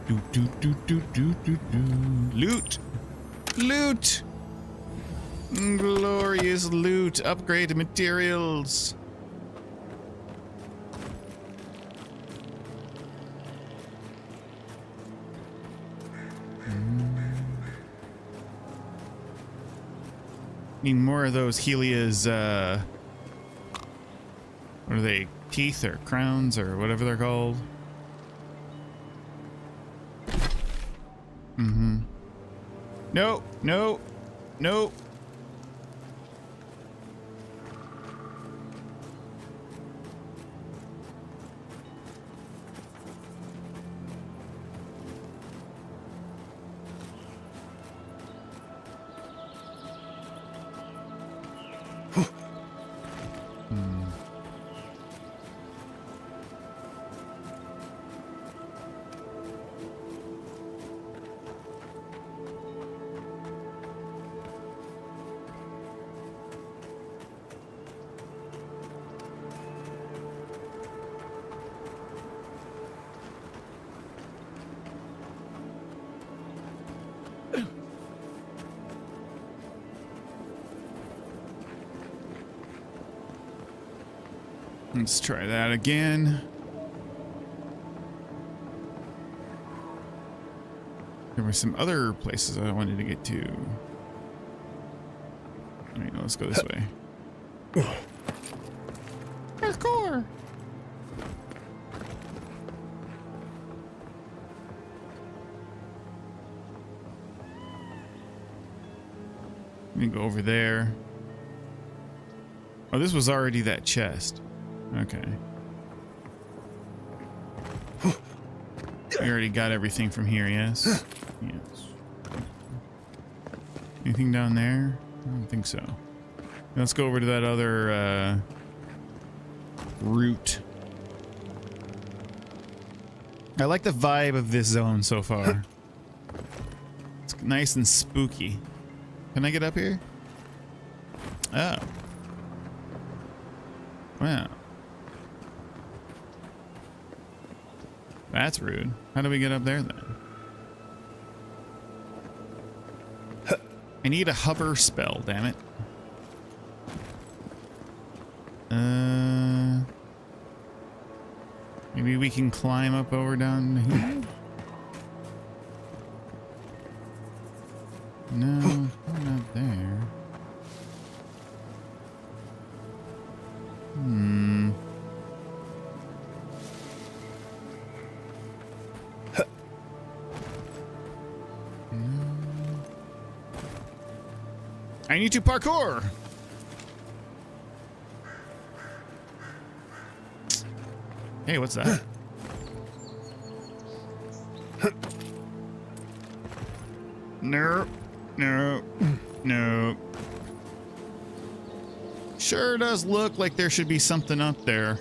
Do do do do do do do. Loot! Loot! Glorious loot! Upgrade materials! Need more of those Helia's, what are they? Teeth or crowns or whatever they're called? Mm-hmm. No, no, no. Let's try that again. There were some other places I wanted to get to. All right, let's go this way. Parkour! Let me go over there. Oh, this was already that chest. Okay. We already got everything from here, yes? Yes. Anything down there? I don't think so. Let's go over to that other route. I like the vibe of this zone so far. It's nice and spooky. Can I get up here? Oh. Wow. That's rude. How do we get up there then? I need a hover spell, damn it. Maybe we can climb up over down here? No, not there. I need to parkour. Hey, what's that? No, no, no. Sure does look like there should be something up there.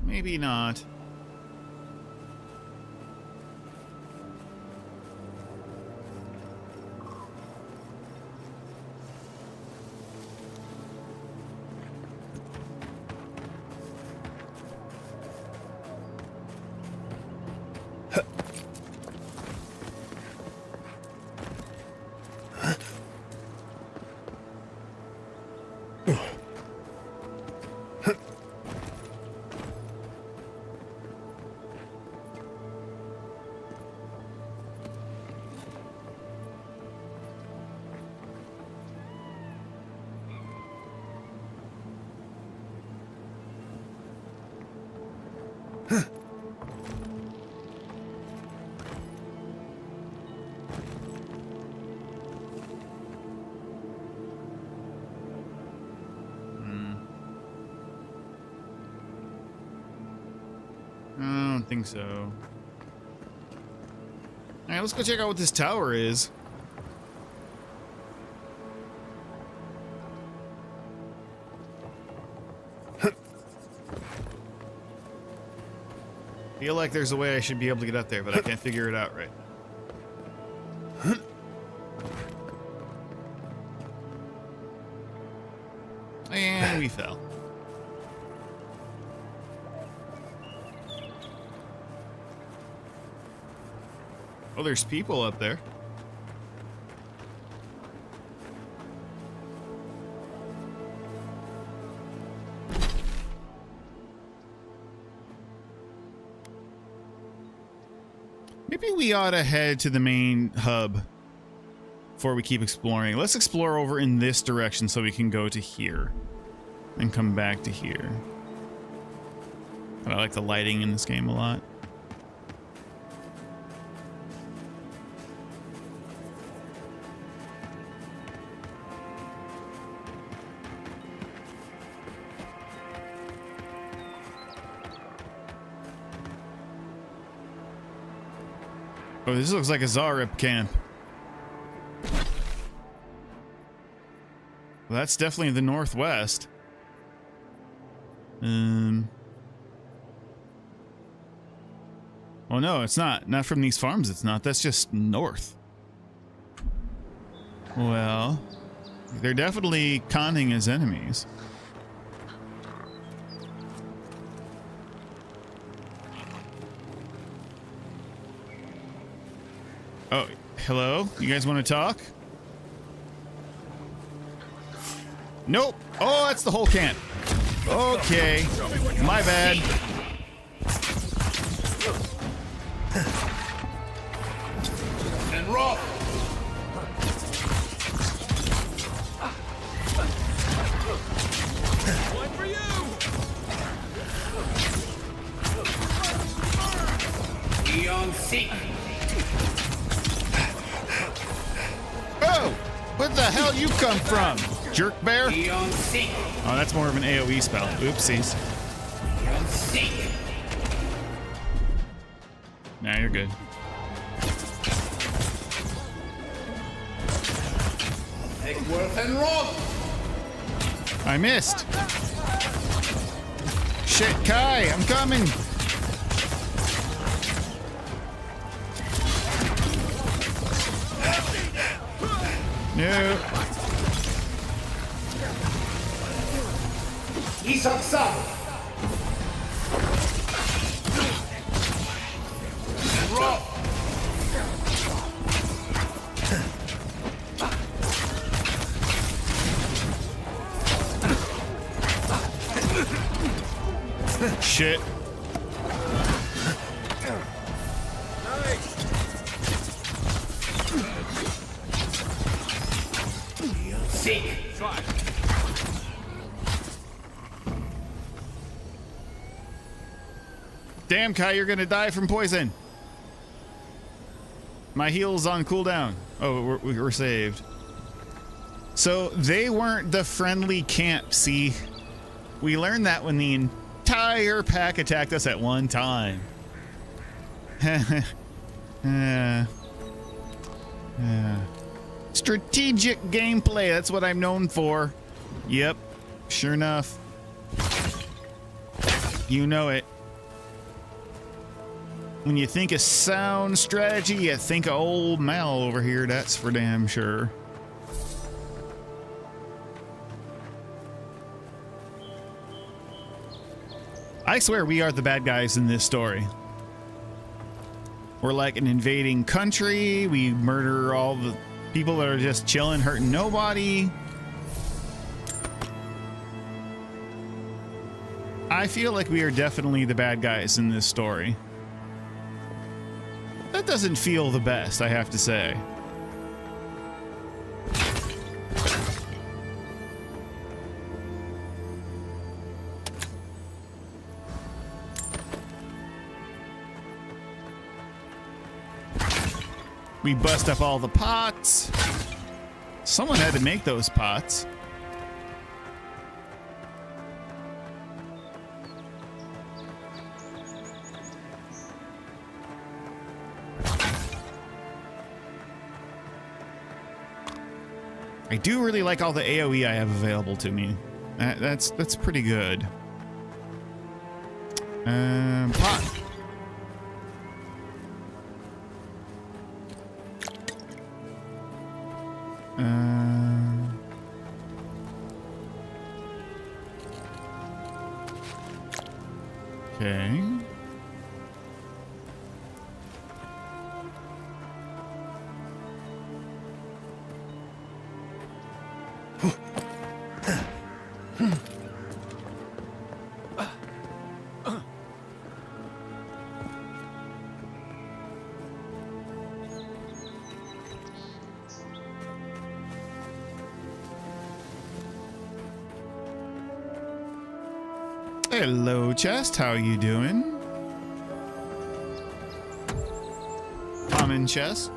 Maybe not. I don't think so. All right, let's go check out what this tower is. Feel like there's a way I should be able to get up there, but I can't figure it out right. And we fell. Oh, there's people up there. Maybe we ought to head to the main hub before we keep exploring. Let's explore over in this direction so we can go to here and come back to here. I like the lighting in this game a lot. Oh, this looks like a Zarip camp. Well, that's definitely the northwest. Well, no, it's not. Not from these farms, it's not. That's just north. Well, they're definitely conning as enemies. Oh, hello? You guys want to talk? Nope. Oh, that's the whole camp. Okay. My bad. And rock. One for you! Eon seek. Oh! Where the hell you come from? Jerk bear? Eon seek. Oh, that's more of an AoE spell. Oopsies. Eon seek. Nah, you're good. Eckworth and rock. I missed. Shit, Kai, I'm coming. No. Isak Sam. And rock. Shit. Seek. Damn, Kai, you're gonna die from poison. My heal's on cooldown. Oh, we're saved. So they weren't the friendly camp, see? We learned that when the entire pack attacked us at one time. Strategic gameplay, that's what I'm known for. Yep, sure enough. You know it. When you think of sound strategy, you think of old Mal over here, that's for damn sure. I swear we are the bad guys in this story. We're like an invading country, we murder all the people that are just chilling, hurting nobody. I feel like we are definitely the bad guys in this story. That doesn't feel the best, I have to say. We bust up all the pots. Someone had to make those pots. I do really like all the AoE I have available to me. That's pretty good. Pot. Okay. Hello, chest. How you doing? Common chest.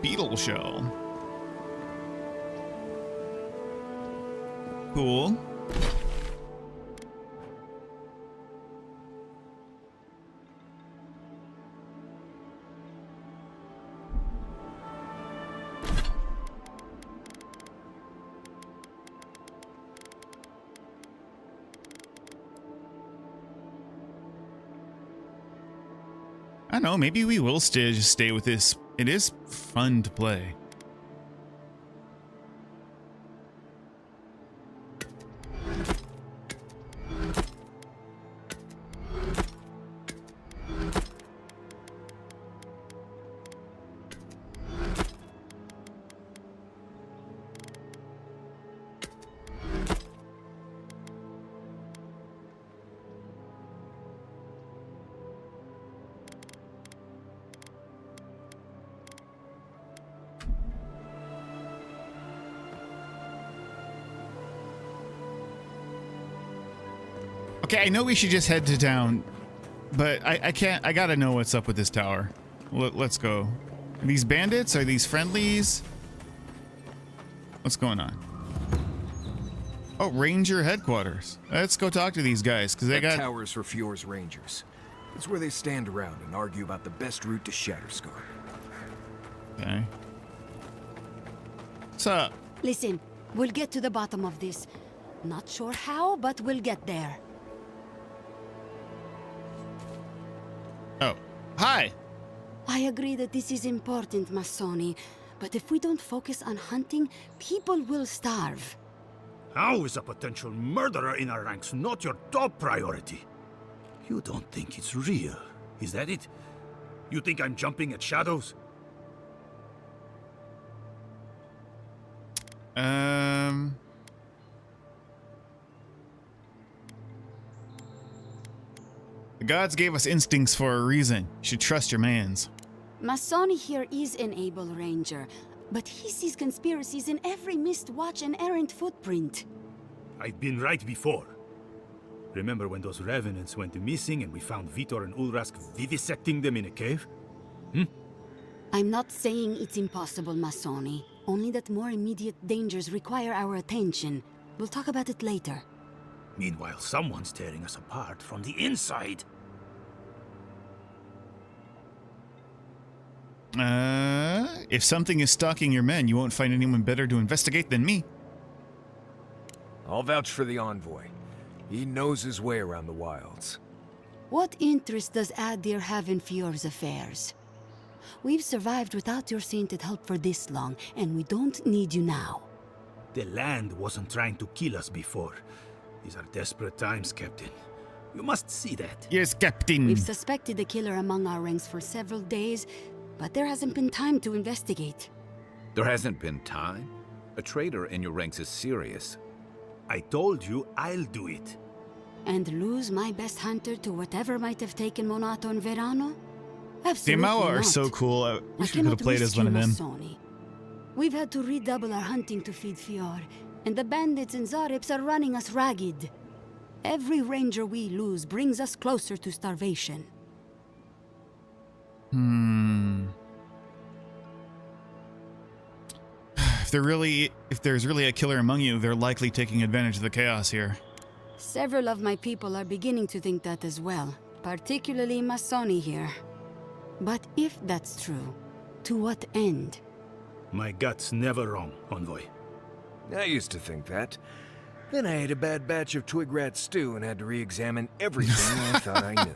Beetle shell. Cool. I don't know, maybe we will just stay with this. It is fun to play. Okay, I know we should just head to town, but I can't. I gotta know what's up with this tower. Let's go. Are these bandits? Are these friendlies? What's going on? Oh, Ranger headquarters. Let's go talk to these guys because they got towers for Fjord's Rangers. It's where they stand around and argue about the best route to Shatterscar. Okay. What's up? Listen, we'll get to the bottom of this. Not sure how, but we'll get there. Oh, hi. I agree that this is important, Masoni. But if we don't focus on hunting, people will starve. How is a potential murderer in our ranks not your top priority? You don't think it's real, is that it? You think I'm jumping at shadows? The gods gave us instincts for a reason. You should trust your mans. Masoni here is an able ranger, but he sees conspiracies in every missed watch and errant footprint. I've been right before. Remember when those revenants went missing and we found Vitor and Ulrask vivisecting them in a cave? I'm not saying it's impossible, Masoni. Only that more immediate dangers require our attention. We'll talk about it later. Meanwhile, someone's tearing us apart from the inside. If something is stalking your men, you won't find anyone better to investigate than me. I'll vouch for the envoy. He knows his way around the wilds. What interest does Adir have in Fjord's affairs? We've survived without your sainted help for this long, and we don't need you now. The land wasn't trying to kill us before. These are desperate times, Captain. You must see that. Yes, Captain. We've suspected a killer among our ranks for several days, but there hasn't been time to investigate. There hasn't been time? A traitor in your ranks is serious. I told you I'll do it. And lose my best hunter to whatever might have taken Monato and Verano? Absolutely the Mawa are not. so cool. I wish we could cannot have played as one of them. Masoni. We've had to redouble our hunting to feed Fjord, and the bandits and Zarips are running us ragged. Every ranger we lose brings us closer to starvation. If there's really a killer among you, they're likely taking advantage of the chaos here. Several of my people are beginning to think that as well, particularly Masoni here. But if that's true, to what end? My gut's never wrong, Envoy. I used to think that. Then I ate a bad batch of twig rat stew and had to re-examine everything I thought I knew.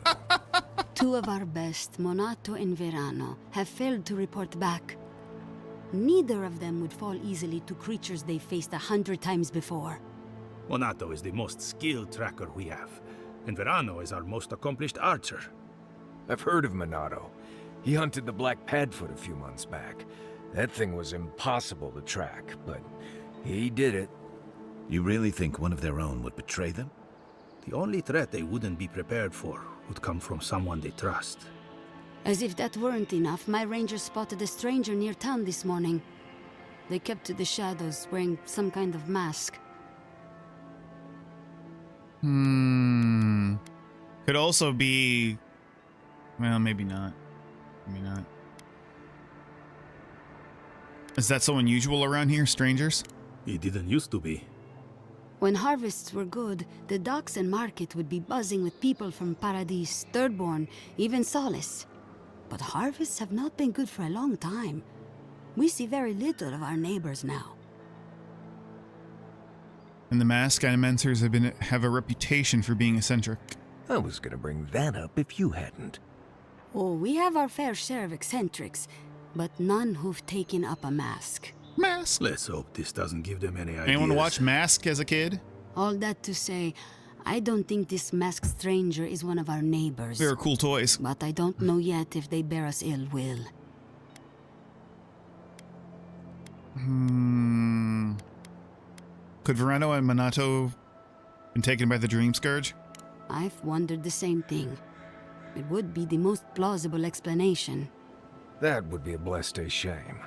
Two of our best, Monato and Verano, have failed to report back. Neither of them would fall easily to creatures they faced 100 times before. Monato is the most skilled tracker we have, and Verano is our most accomplished archer. I've heard of Monato. He hunted the Black Padfoot a few months back. That thing was impossible to track, but he did it. You really think one of their own would betray them? The only threat they wouldn't be prepared for would come from someone they trust. As if that weren't enough, my rangers spotted a stranger near town this morning. They kept to the shadows, wearing some kind of mask. Could also be... Well, maybe not. Maybe not. Is that so unusual around here, strangers? It didn't used to be. When harvests were good, the docks and market would be buzzing with people from Paradis, Thirdborn, even Solace. But harvests have not been good for a long time. We see very little of our neighbors now. And the mask animencers have a reputation for being eccentric. I was gonna bring that up if you hadn't. Oh, we have our fair share of eccentrics, but none who've taken up a mask. Mask? Let's hope this doesn't give them any ideas. Anyone watch Mask as a kid? All that to say, I don't think this masked stranger is one of our neighbors. They're cool toys. But I don't know yet if they bear us ill will. Could Verano and Monato been taken by the Dream Scourge? I've wondered the same thing. It would be the most plausible explanation. That would be a blessed shame.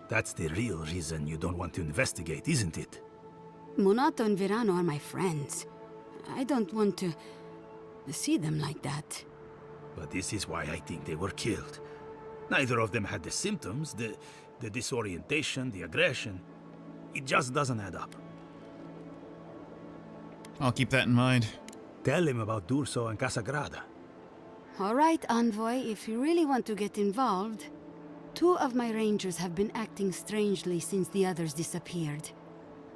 That's the real reason you don't want to investigate, isn't it? Monato and Verano are my friends. I don't want to see them like that. But this is why I think they were killed. Neither of them had the symptoms, the disorientation, the aggression. It just doesn't add up. I'll keep that in mind. Tell him about Durso and Casagrada. All right, Envoy, if you really want to get involved. Two of my rangers have been acting strangely since the others disappeared.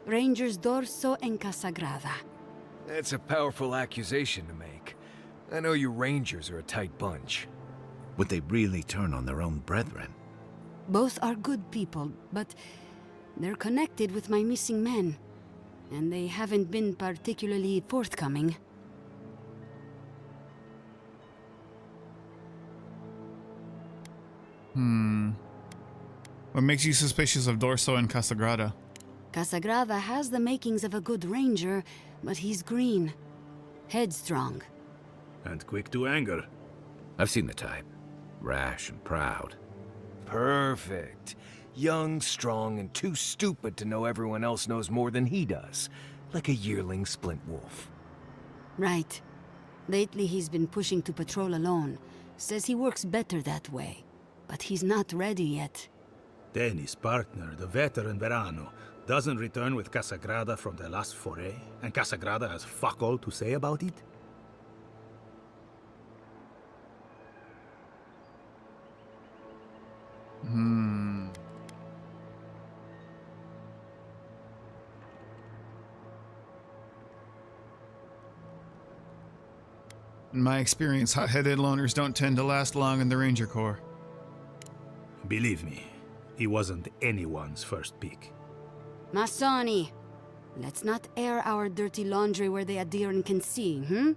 Rangers Dorso and Casagrada. That's a powerful accusation to make. I know you rangers are a tight bunch. Would they really turn on their own brethren? Both are good people, but they're connected with my missing men. And they haven't been particularly forthcoming. What makes you suspicious of Dorso and Casagrada? Casagrada has the makings of a good ranger, but he's green. Headstrong. And quick to anger. I've seen the type. Rash and proud. Perfect. Young, strong, and too stupid to know everyone else knows more than he does. Like a yearling splint wolf. Right. Lately he's been pushing to patrol alone. Says he works better that way. But he's not ready yet. Then his partner, the veteran Verano, doesn't return with Casagrada from their last foray, and Casagrada has fuck all to say about it? In my experience, hot-headed loners don't tend to last long in the Ranger Corps. Believe me, he wasn't anyone's first pick. Masoni, let's not air our dirty laundry where the Adiran can see, hmm?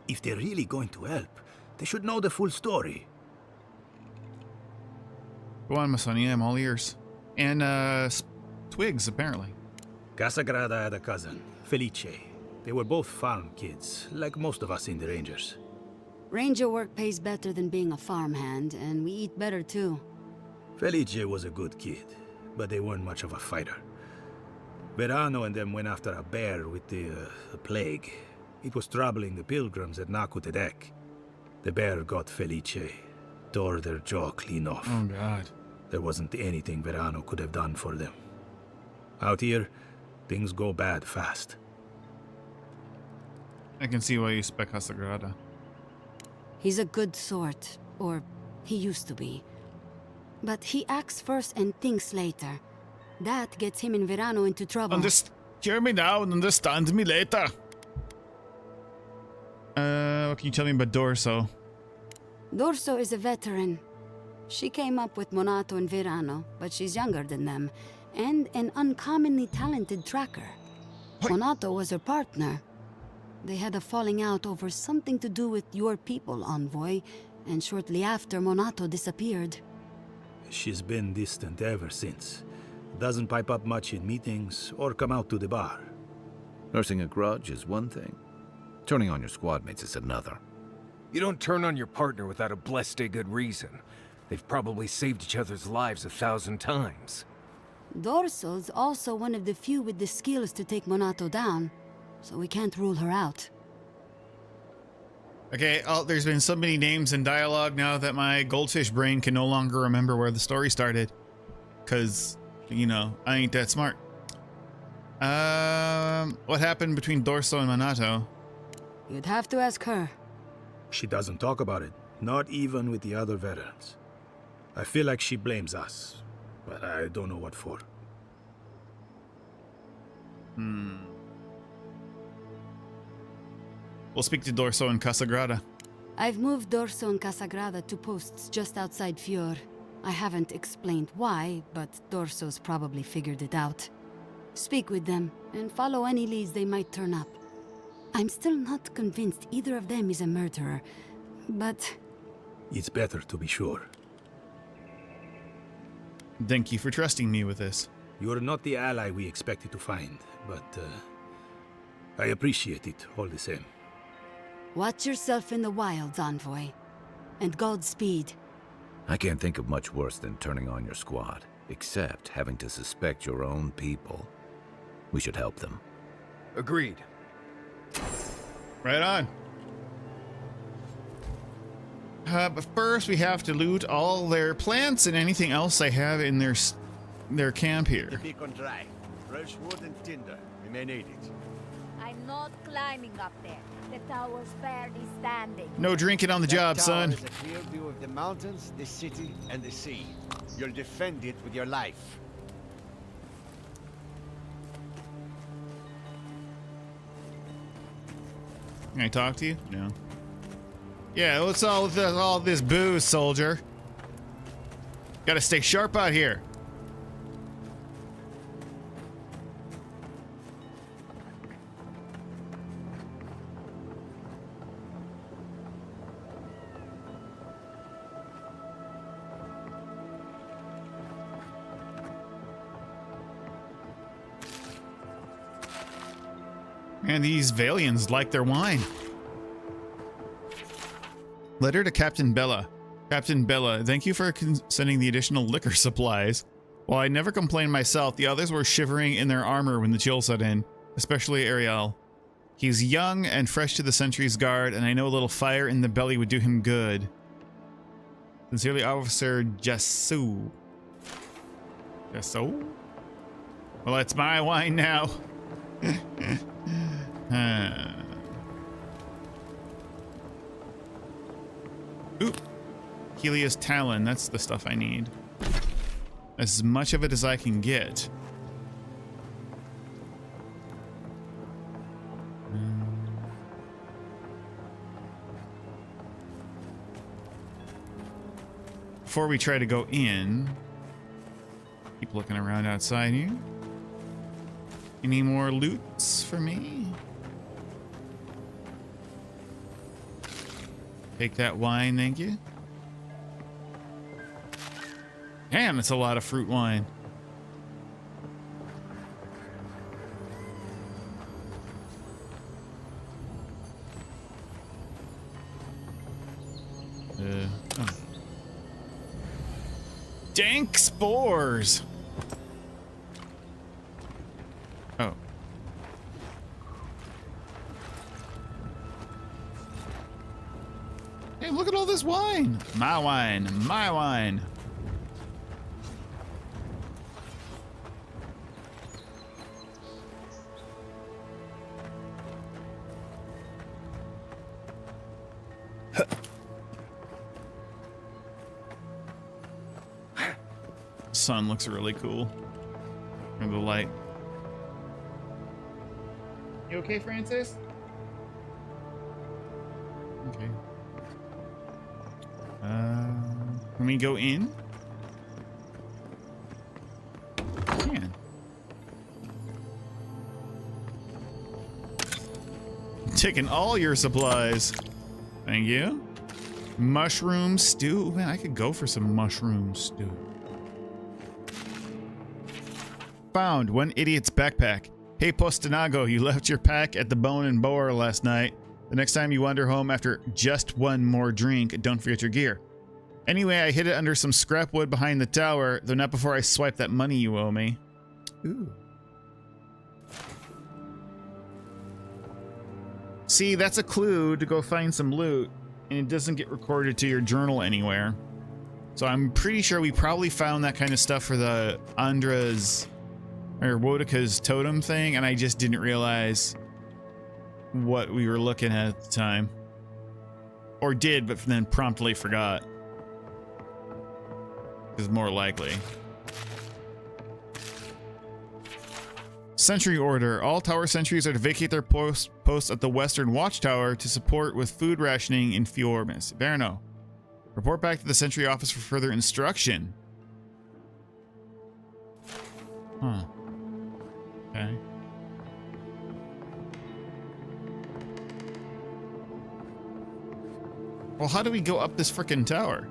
If they're really going to help, they should know the full story. Go on, Masoni, I'm all ears. And, twigs, apparently. Casagrada had a cousin, Felice. They were both farm kids, like most of us in the Rangers. Ranger work pays better than being a farmhand, and we eat better too. Felice was a good kid, but they weren't much of a fighter. Verano and them went after a bear with the plague. It was troubling the pilgrims at Nakutedek. The bear got Felice, tore their jaw clean off. Oh, God. There wasn't anything Verano could have done for them. Out here, things go bad fast. I can see why you spec Casagrada. He's a good sort, or he used to be. But he acts first and thinks later. That gets him and Verano into trouble. Hear me now and understand me later. What can you tell me about Dorso? Dorso is a veteran. She came up with Monato and Verano, but she's younger than them, and an uncommonly talented tracker. Monato was her partner. They had a falling out over something to do with your people, Envoy, and shortly after, Monato disappeared. She's been distant ever since. Doesn't pipe up much in meetings or come out to the bar. Nursing a grudge is one thing. Turning on your squad mates is another. You don't turn on your partner without a blessed good reason. They've probably saved each other's lives 1,000 times. Dorso's also one of the few with the skills to take Monato down, so we can't rule her out. Okay, there's been so many names and dialogue now that my goldfish brain can no longer remember where the story started. Cause, you know, I ain't that smart. What happened between Dorso and Monato? You'd have to ask her. She doesn't talk about it, not even with the other veterans. I feel like she blames us, but I don't know what for. We'll speak to Dorso and Casagrada. I've moved Dorso and Casagrada to posts just outside Fior. I haven't explained why, but Dorso's probably figured it out. Speak with them, and follow any leads they might turn up. I'm still not convinced either of them is a murderer, but... It's better to be sure. Thank you for trusting me with this. You're not the ally we expected to find, but I appreciate it all the same. Watch yourself in the wilds, Envoy. And Godspeed. I can't think of much worse than turning on your squad, except having to suspect your own people. We should help them. Agreed. Right on. But first we have to loot all their plants and anything else they have in their camp here. The beacon dry. Fresh wood and tinder. We may need it. I'm not climbing up there. The tower's barely standing. No drinking on the job, son. That tower is a clear view of the mountains, the city, and the sea. You'll defend it with your life. Can I talk to you? No. Yeah, what's all this booze, soldier? Gotta stay sharp out here. Man, these Valians like their wine. Letter to Captain Bella. Captain Bella, thank you for sending the additional liquor supplies. While I never complained myself, the others were shivering in their armor when the chill set in, especially Ariel. He's young and fresh to the Sentry's Guard, and I know a little fire in the belly would do him good. Sincerely, Officer Jassou. Jassou? Well, it's my wine now. Oop. Helios Talon, that's the stuff I need. As much of it as I can get. Before we try to go in, keep looking around outside here. Any more loots for me? Take that wine, thank you. Damn, that's a lot of fruit wine. Oh. Dank spores. Oh. Hey, look at all this wine. My wine. My wine. Sun looks really cool. Or the light. You okay, Francis? Okay. Can we go in? Can. Taking all your supplies. Thank you. Mushroom stew. Man, I could go for some mushroom stew. Found one idiot's backpack. Hey, Postanago, you left your pack at the Bone and Boar last night. The next time you wander home after just one more drink, don't forget your gear. Anyway, I hid it under some scrap wood behind the tower, though not before I swipe that money you owe me. Ooh. See, that's a clue to go find some loot, and it doesn't get recorded to your journal anywhere. So I'm pretty sure we probably found that kind of stuff for the Andra's or Wodika's totem thing, and I just didn't realize what we were looking at the time. Or did, but then promptly forgot. Is more likely. Sentry order. All tower sentries are to vacate their posts at the western watchtower to support with food rationing in Fjormis. Verno. Report back to the sentry office for further instruction. Huh. Okay. Well, how do we go up this frickin' tower?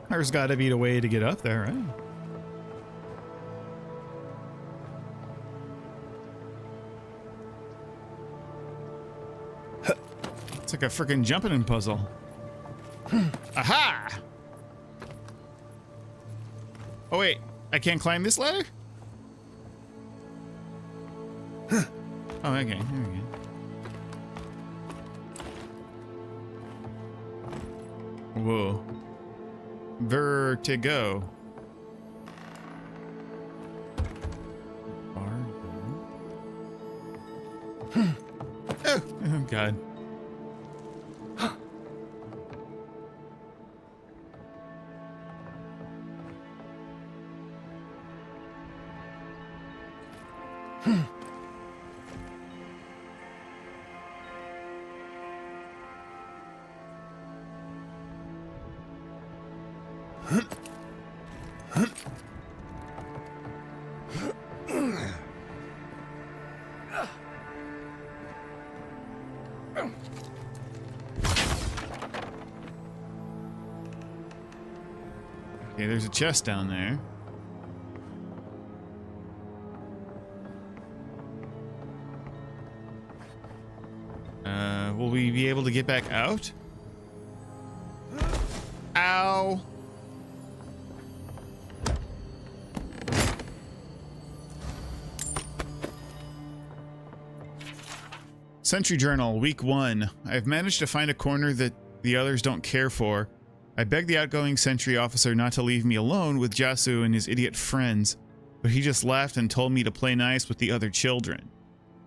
There's got to be a way to get up there, right? It's like a freaking jumping puzzle. Aha! Oh wait, I can't climb this ladder? Oh, okay, here we go. Whoa. Vertigo. Oh God. Okay, there's a chest down there. Will we be able to get back out? Ow! Sentry Journal, Week 1. I've managed to find a corner that the others don't care for. I begged the outgoing sentry officer not to leave me alone with Jasu and his idiot friends, but he just laughed and told me to play nice with the other children.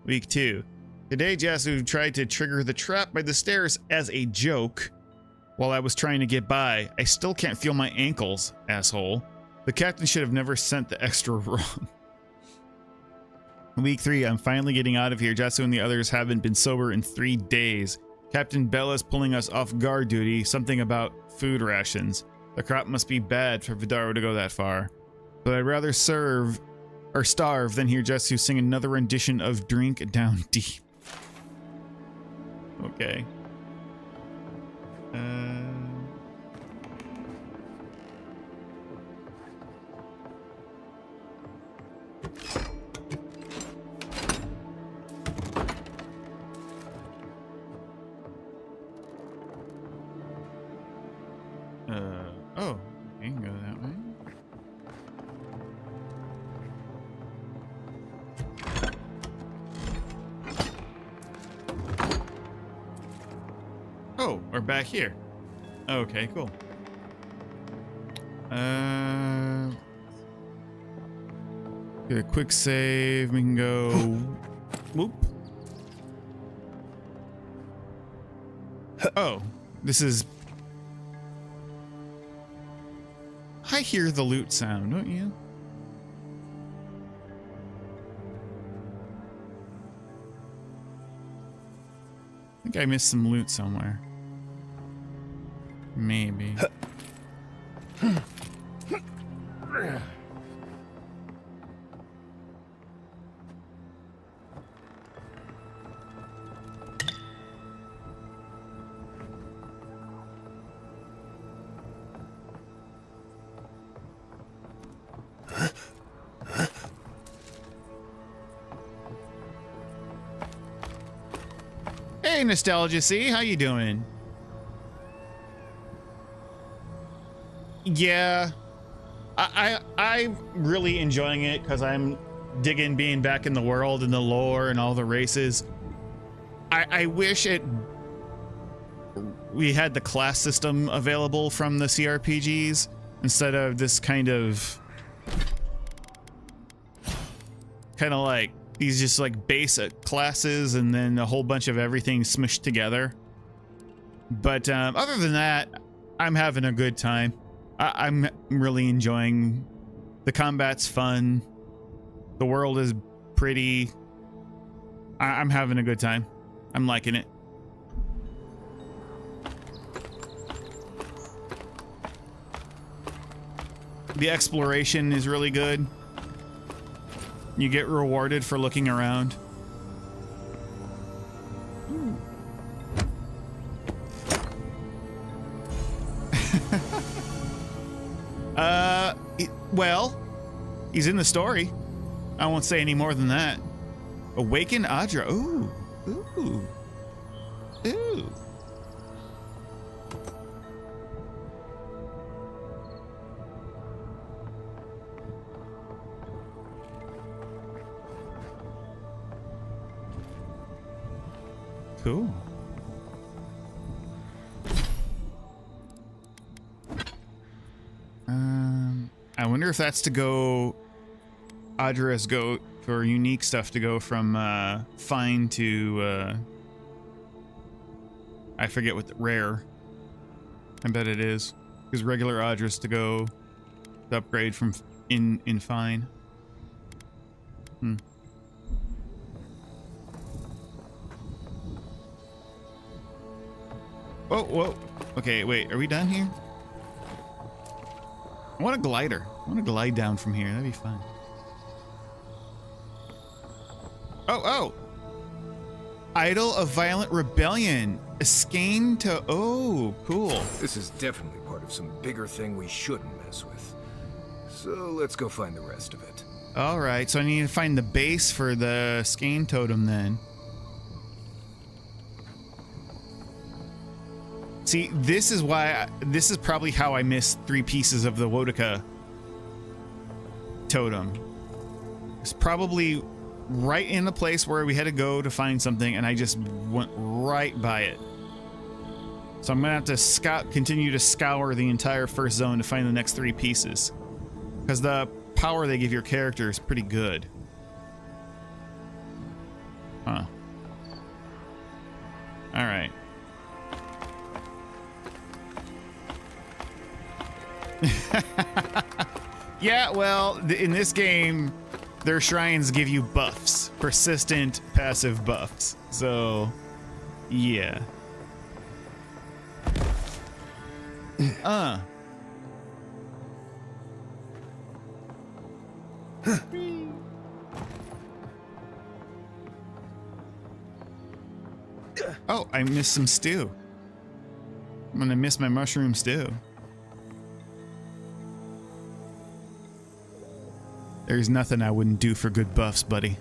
Week 2. Today, Jasu tried to trigger the trap by the stairs as a joke while I was trying to get by. I still can't feel my ankles, asshole. The captain should have never sent the extra rung. Week 3, I'm finally getting out of here. Jasu and the others haven't been sober in 3 days. Captain Bella's pulling us off guard duty, something about food rations. The crop must be bad for Vidaro to go that far. But I'd rather starve than hear Jasu sing another rendition of Drink Down Deep. Okay. Oh, we're back here. Okay, cool. Do a quick save. We can go. Whoop. Oh, this is. I hear the loot sound, don't you? I think I missed some loot somewhere. Maybe. Hey, Nostalgia C, how you doing? Yeah, I'm really enjoying it because I'm digging being back in the world and the lore and all the races. I wish we had the class system available from the CRPGs instead of this kind of like these just like basic classes and then a whole bunch of everything smushed together. But other than that, I'm having a good time. I'm really enjoying the combat's fun. The world is pretty. I'm having a good time. I'm liking it. The exploration is really good. You get rewarded for looking around. Well, he's in the story. I won't say any more than that. Awaken Adra. Ooh. Ooh. Ooh. Cool. I wonder if that's to go Adra's goat for unique stuff to go from fine to I forget what the rare. I bet it is because regular Adra's to go to upgrade from in fine. Whoa, whoa. Okay, wait, are we done here? I want a glider. I want to glide down from here. That'd be fun. Oh, oh! Idol of Violent Rebellion. Escape to... Oh, cool. This is definitely part of some bigger thing we shouldn't mess with. So let's go find the rest of it. Alright, so I need to find the base for the Skane totem then. See, this is why, this is probably how I missed 3 pieces of the Wodaka totem. It's probably right in the place where we had to go to find something, and I just went right by it. So I'm gonna have to continue to scour the entire first zone to find the next 3 pieces. Because the power they give your character is pretty good. Huh. Alright. Yeah, well, in this game, their shrines give you buffs. Persistent, passive buffs. So, yeah. Oh, I missed some stew. I'm gonna miss my mushroom stew. There's nothing I wouldn't do for good buffs, buddy.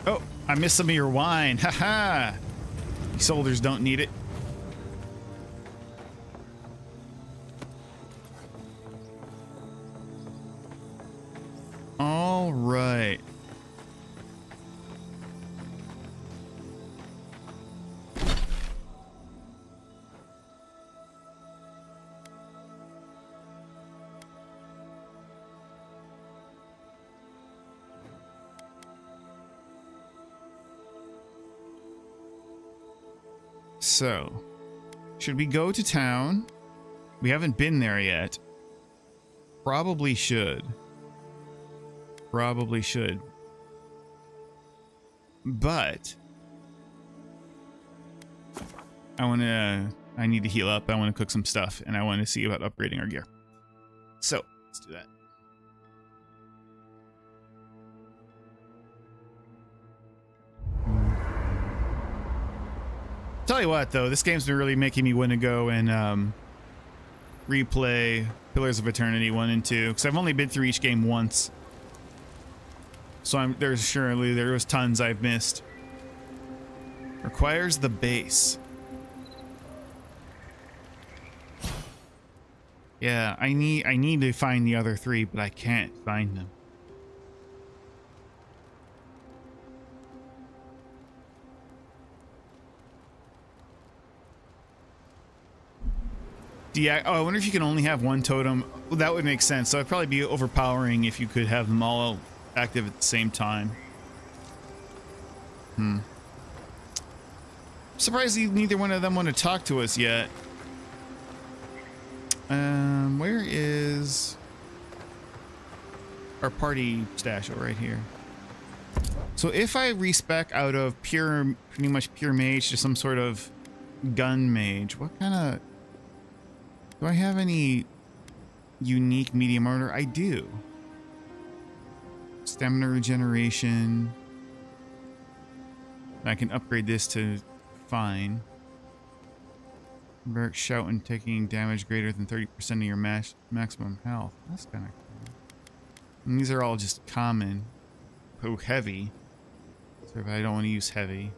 Oh, I missed some of your wine. Haha. You soldiers don't need it. All right. So, should we go to town? We haven't been there yet. Probably should. Probably should. But I need to heal up. I want to cook some stuff, and I want to see about upgrading our gear. So, let's do that. Tell you what, though, this game's been really making me want to go and replay Pillars of Eternity 1 and 2, because I've only been through each game once. So there was tons I've missed. Requires the base. Yeah, I need to find the other 3, but I can't find them. Yeah, I wonder if you can only have one totem. Well, that would make sense. So it'd probably be overpowering if you could have them all active at the same time. I'm surprised neither one of them want to talk to us yet. Where is our party stash? Oh, right here. So if I respec out of pretty much pure mage to some sort of gun mage, what kind of... Do I have any unique medium armor? I do. Stamina regeneration. I can upgrade this to fine. Barrack shout when taking damage greater than 30% of your maximum health. That's kind of cool. And these are all just common. Oh, heavy. So if I don't want to use heavy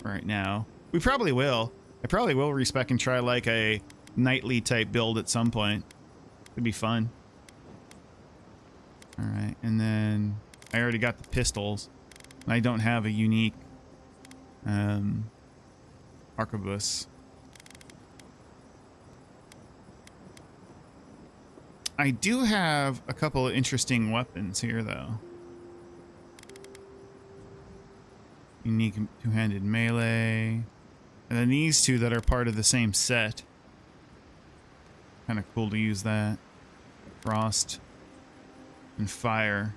right now. We probably will. I probably will respec and try like a knightly type build at some point. Could be fun. Alright, and then I already got the pistols. I don't have a unique arquebus. I do have a couple of interesting weapons here though. Unique two-handed melee. And then these two that are part of the same set. Kind of cool to use that. Frost and fire.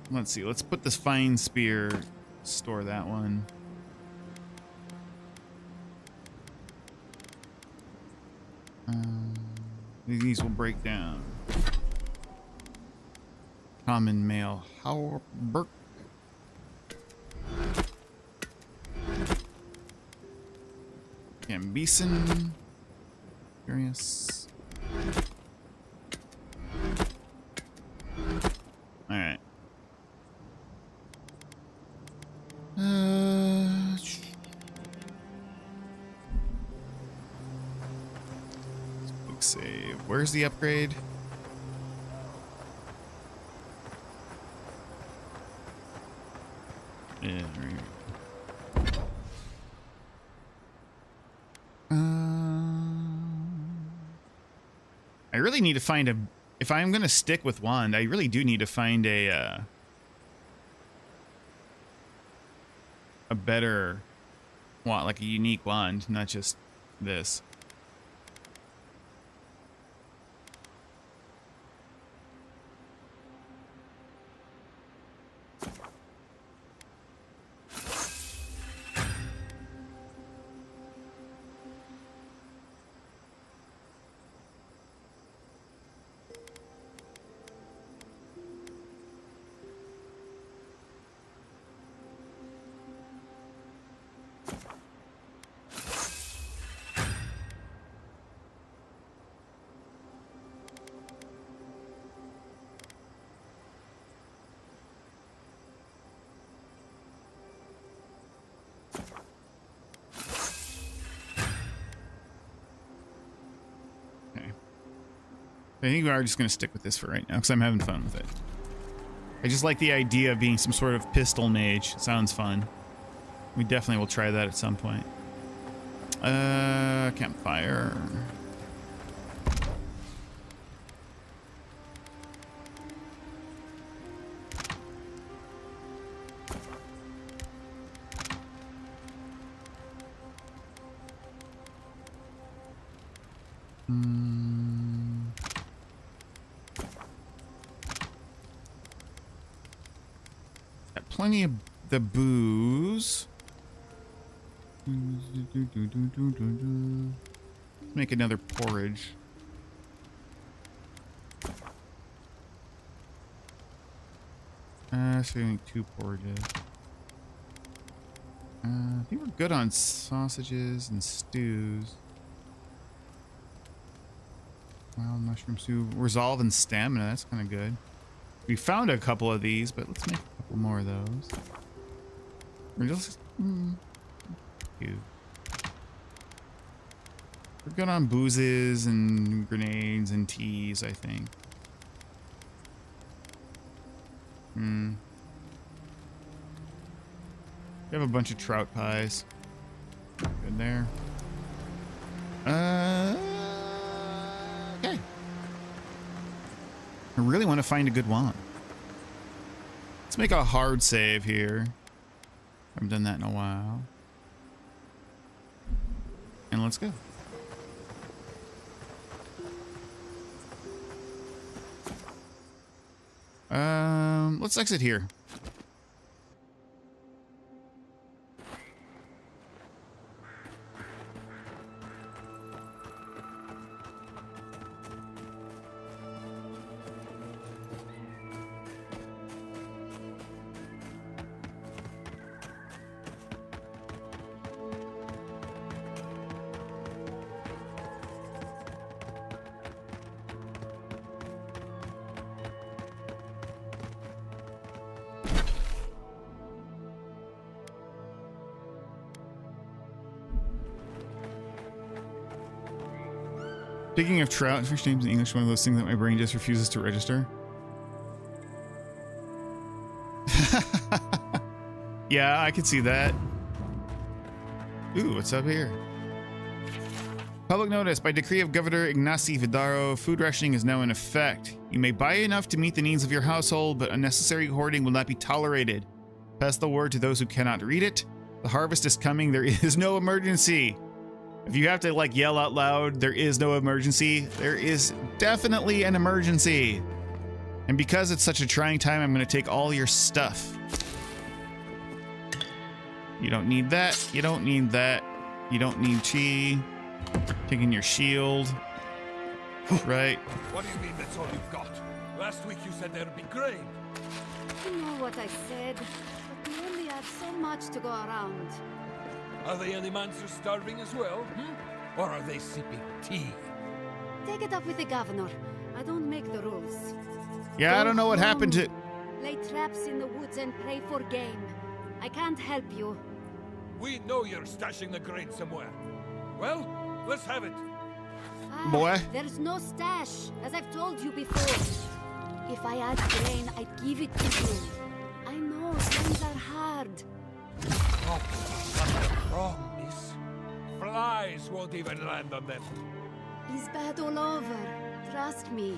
Let's see. Let's put this fine spear. Store that one. These will break down. Common mail. Hauberk. Bison. Curious. Alright. Quick save. Where's the upgrade? Yeah, right here. I really need to find a... If I'm going to stick with wand, I really do need to find a better wand, like a unique wand, not just this. I think we are just going to stick with this for right now because I'm having fun with it. I just like the idea of being some sort of pistol mage. It sounds fun. We definitely will try that at some point. Campfire. plenty of the booze. Make another porridge. So we need 2 porridges. I think we're good on sausages and stews. Wild mushroom soup. Resolve and stamina, that's kind of good. We found a couple of these, but let's make a couple more of those. We're just... We're good on boozes and grenades and teas, I think. We have a bunch of trout pies. Good there. Okay. I really want to find a good one. Let's make a hard save here. I haven't done that in a while. And let's go. Let's exit here. Speaking of trout, fish names in English, one of those things that my brain just refuses to register. Yeah, I could see that. Ooh, what's up here? Public notice. By decree of Governor Ignacy Vidaro, food rationing is now in effect. You may buy enough to meet the needs of your household, but unnecessary hoarding will not be tolerated. Pass the word to those who cannot read it. The harvest is coming. There is no emergency. If you have to like yell out loud, there is no emergency. There is definitely an emergency. And because it's such a trying time, I'm going to take all your stuff. You don't need that. You don't need that. You don't need chi. Taking your shield. Right. What do you mean that's all you've got? Last week you said there'd be grain. You know what I said, but we only have so much to go around. Are the Animancers starving as well? Or are they sipping tea? Take it up with the governor. I don't make the rules. Yeah, I don't know what happened to... Lay traps in the woods and pray for game. I can't help you. We know you're stashing the grain somewhere. Well, let's have it. Boy. There's no stash, as I've told you before. If I had grain, I'd give it to you. I know, times are hard. Oh, promise. Flies won't even land on them. It's bad all over. Trust me.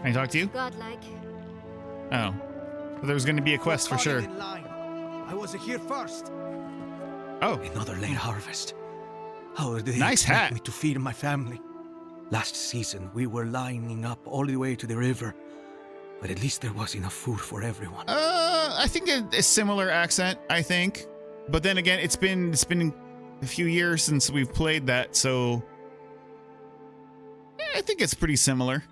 Can I talk to you? Godlike. Oh. Well, there was going to be a quest for sure. I was here first. Oh. Another late harvest. How did they nice expect hat. me to feed my family? Last season, we were lining up all the way to the river. But at least there was enough food for everyone. I think a similar accent, I think. But then again, it's been a few years since we've played that, so... Yeah, I think it's pretty similar.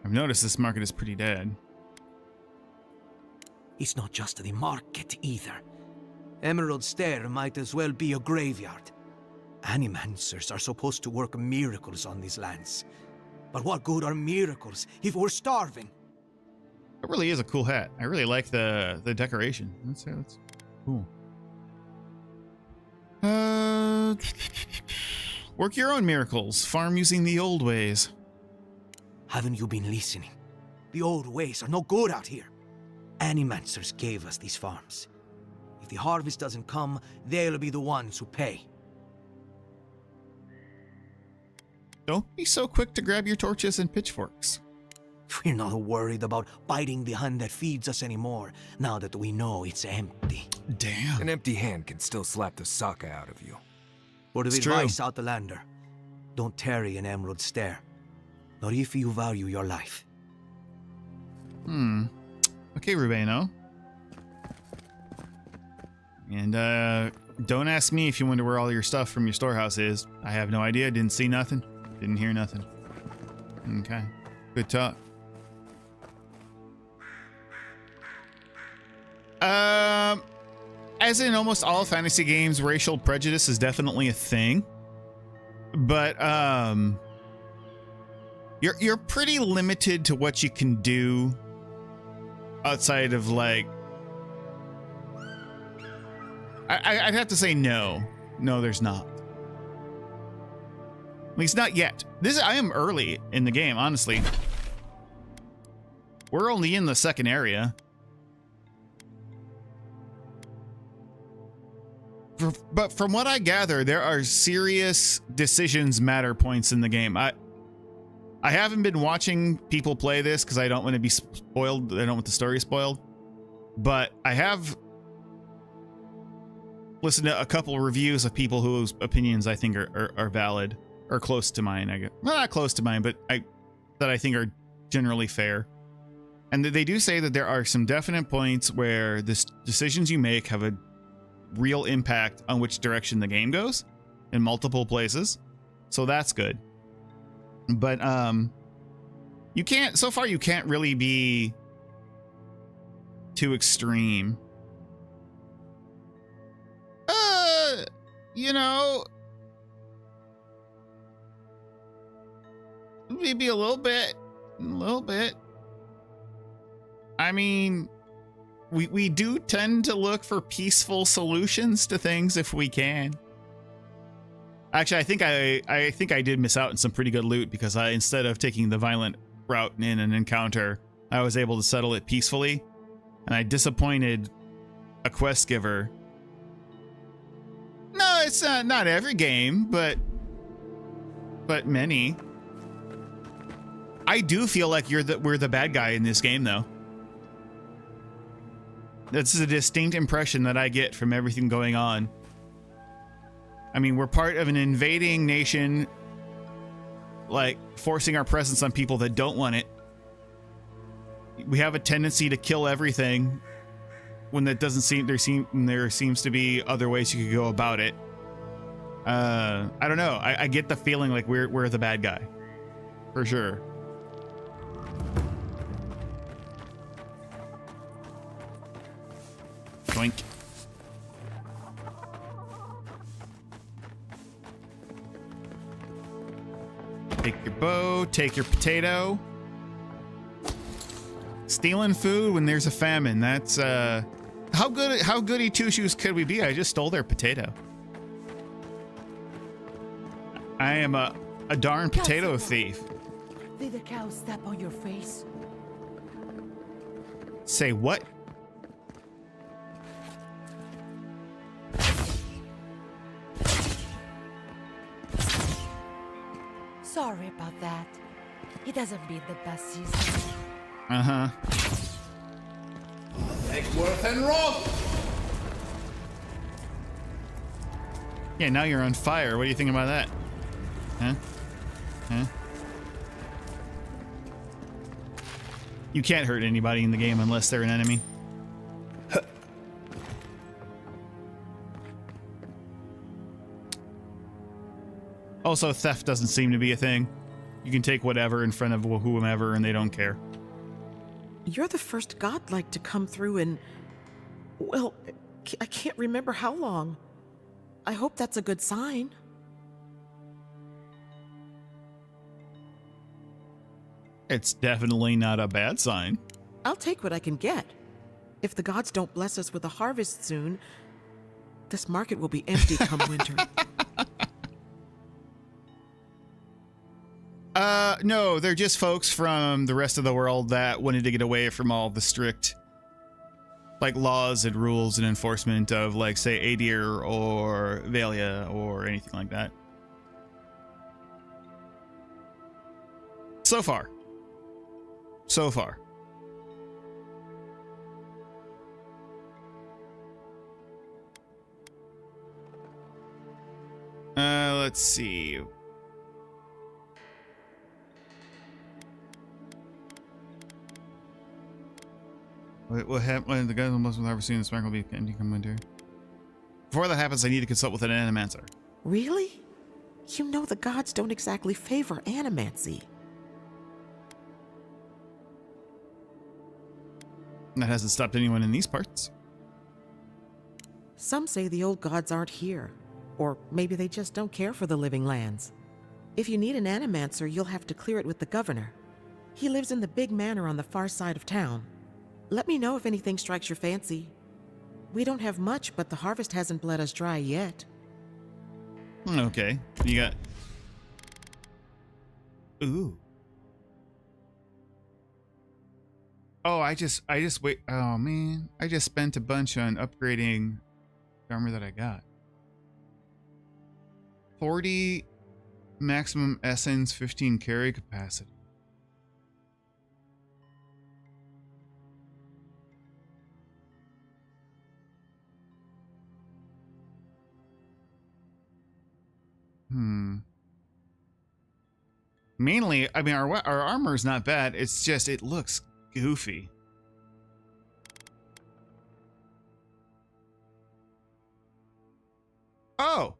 I've noticed this market is pretty dead. It's not just the market either. Emerald Stair might as well be a graveyard. Animancers are supposed to work miracles on these lands. But what good are miracles if we're starving? It really is a cool hat. I really like the decoration. That's cool. Work your own miracles. Farm using the old ways. Haven't you been listening? The old ways are no good out here. Animancers gave us these farms. If the harvest doesn't come, they'll be the ones who pay. Don't be so quick to grab your torches and pitchforks. We're not worried about biting the hand that feeds us anymore, now that we know it's empty. Damn. An empty hand can still slap the sock out of you. Word of It's true. advice, Outlander. Don't tarry in Emerald Stair. Not if you value your life. Okay, Rubeno. And don't ask me if you wonder where all your stuff from your storehouse is. I have no idea. Didn't see nothing. Didn't hear nothing. Okay. Good talk. As in almost all fantasy games, racial prejudice is definitely a thing. But you're pretty limited to what you can do outside of like I'd have to say no. No, there's not. At least not yet. I am early in the game, honestly. We're only in the second area. But from what I gather, there are serious decisions matter points in the game. I haven't been watching people play this because I don't want to be spoiled. I don't want the story spoiled. But I have listened to a couple of reviews of people whose opinions I think are valid or close to mine. I guess. Well, not close to mine, but that I think are generally fair. And they do say that there are some definite points where the decisions you make have a real impact on which direction the game goes in multiple places. So that's good. But you can't really be too extreme. You know, maybe a little bit. I mean, we do tend to look for peaceful solutions to things if we can. Actually, I think I did miss out on some pretty good loot because instead of taking the violent route in an encounter, I was able to settle it peacefully, and I disappointed a quest giver. No, it's not every game, but many. I do feel like we're the bad guy in this game, though. That's a distinct impression that I get from everything going on. I mean, we're part of an invading nation, like forcing our presence on people that don't want it. We have a tendency to kill everything when that doesn't seem there seems to be other ways you could go about it. I don't know. I get the feeling like we're the bad guy, for sure. Doink. Take your bow, take your potato. Stealing food when there's a famine. That's how goody two shoes could we be? I just stole their potato. I am a darn potato thief. Did the cow step on your face? Say what? Sorry about that. It hasn't been the best season. Uh-huh. Eggworth and Rock! Yeah, now you're on fire. What do you think about that? Huh? Huh? You can't hurt anybody in the game unless they're an enemy. Also, theft doesn't seem to be a thing. You can take whatever in front of whomever and they don't care. You're the first godlike to come through in, well, I can't remember how long. I hope that's a good sign. It's definitely not a bad sign. I'll take what I can get. If the gods don't bless us with a harvest soon, this market will be empty come winter. No, they're just folks from the rest of the world that wanted to get away from all the strict, like, laws and rules and enforcement of, like, say, Adir or Valia or anything like that. so far. Let's see. What happened when the guy most will ever see in the spark will be ending come winter? Before that happens, I need to consult with an animancer. Really? You know the gods don't exactly favor animancy. That hasn't stopped anyone in these parts. Some say the old gods aren't here, or maybe they just don't care for the living lands. If you need an animancer, you'll have to clear it with the governor. He lives in the big manor on the far side of town. Let me know if anything strikes your fancy. We don't have much, but the harvest hasn't bled us dry yet. Okay. You got... Ooh. Oh, I just wait. Oh, man. I just spent a bunch on upgrading the armor that I got. 40 maximum essence, 15 carry capacity. Mainly, I mean, our armor is not bad. It's just, it looks goofy. Oh!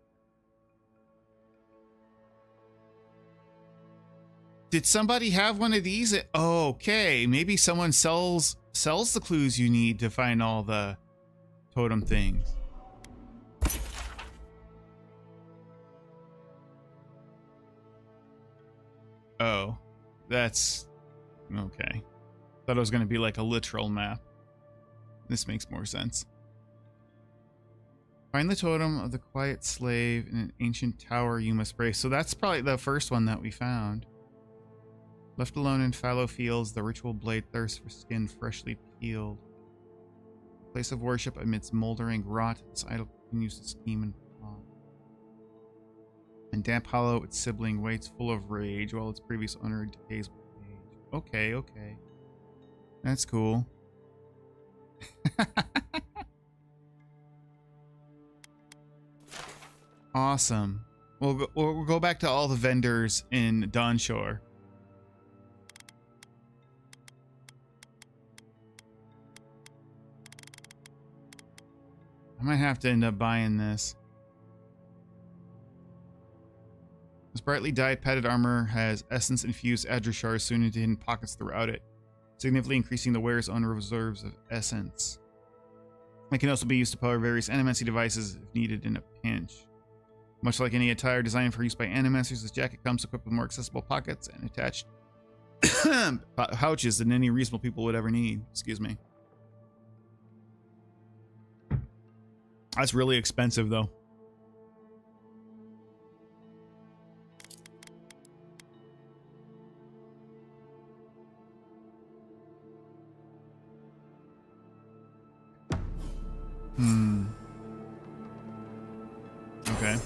Did somebody have one of these? Okay, maybe someone sells the clues you need to find all the totem things. Oh, that's okay. Thought it was going to be like a literal map. This makes more sense. Find the totem of the quiet slave in an ancient tower you must brace. So that's probably the first one that we found. Left alone in fallow fields, the ritual blade thirsts for skin freshly peeled. Place of worship amidst moldering rot, this idol continues to scheme and plot. And damp hollow, its sibling waits full of rage, while its previous owner decays with age. Okay, okay. That's cool. Awesome. We'll go back to all the vendors in Dawnshore. I might have to end up buying this. This brightly dyed padded armor has essence-infused adreshars sewn into hidden pockets throughout it, significantly increasing the wearer's own reserves of essence. It can also be used to power various animancy devices if needed in a pinch. Much like any attire designed for use by animancers, this jacket comes equipped with more accessible pockets and attached pouches than any reasonable people would ever need. Excuse me. That's really expensive, though. Okay.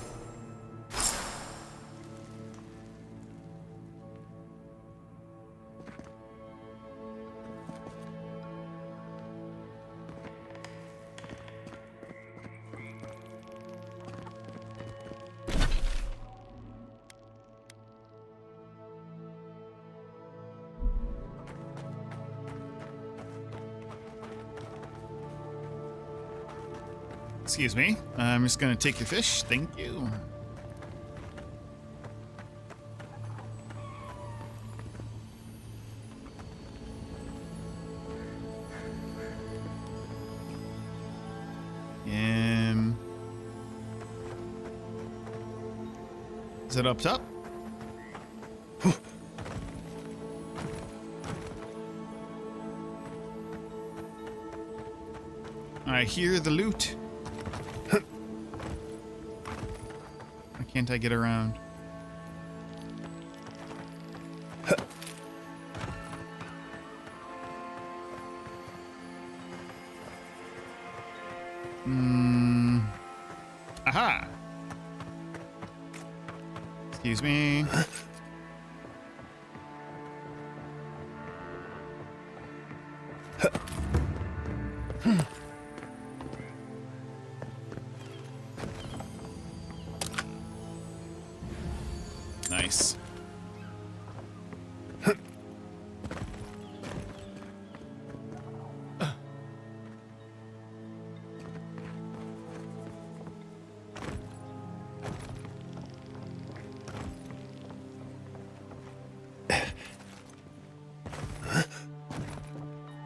Excuse me. I'm just gonna take your fish. Thank you. Is it up top? I hear the loot. Why can't I get around? Aha! Excuse me. Nice.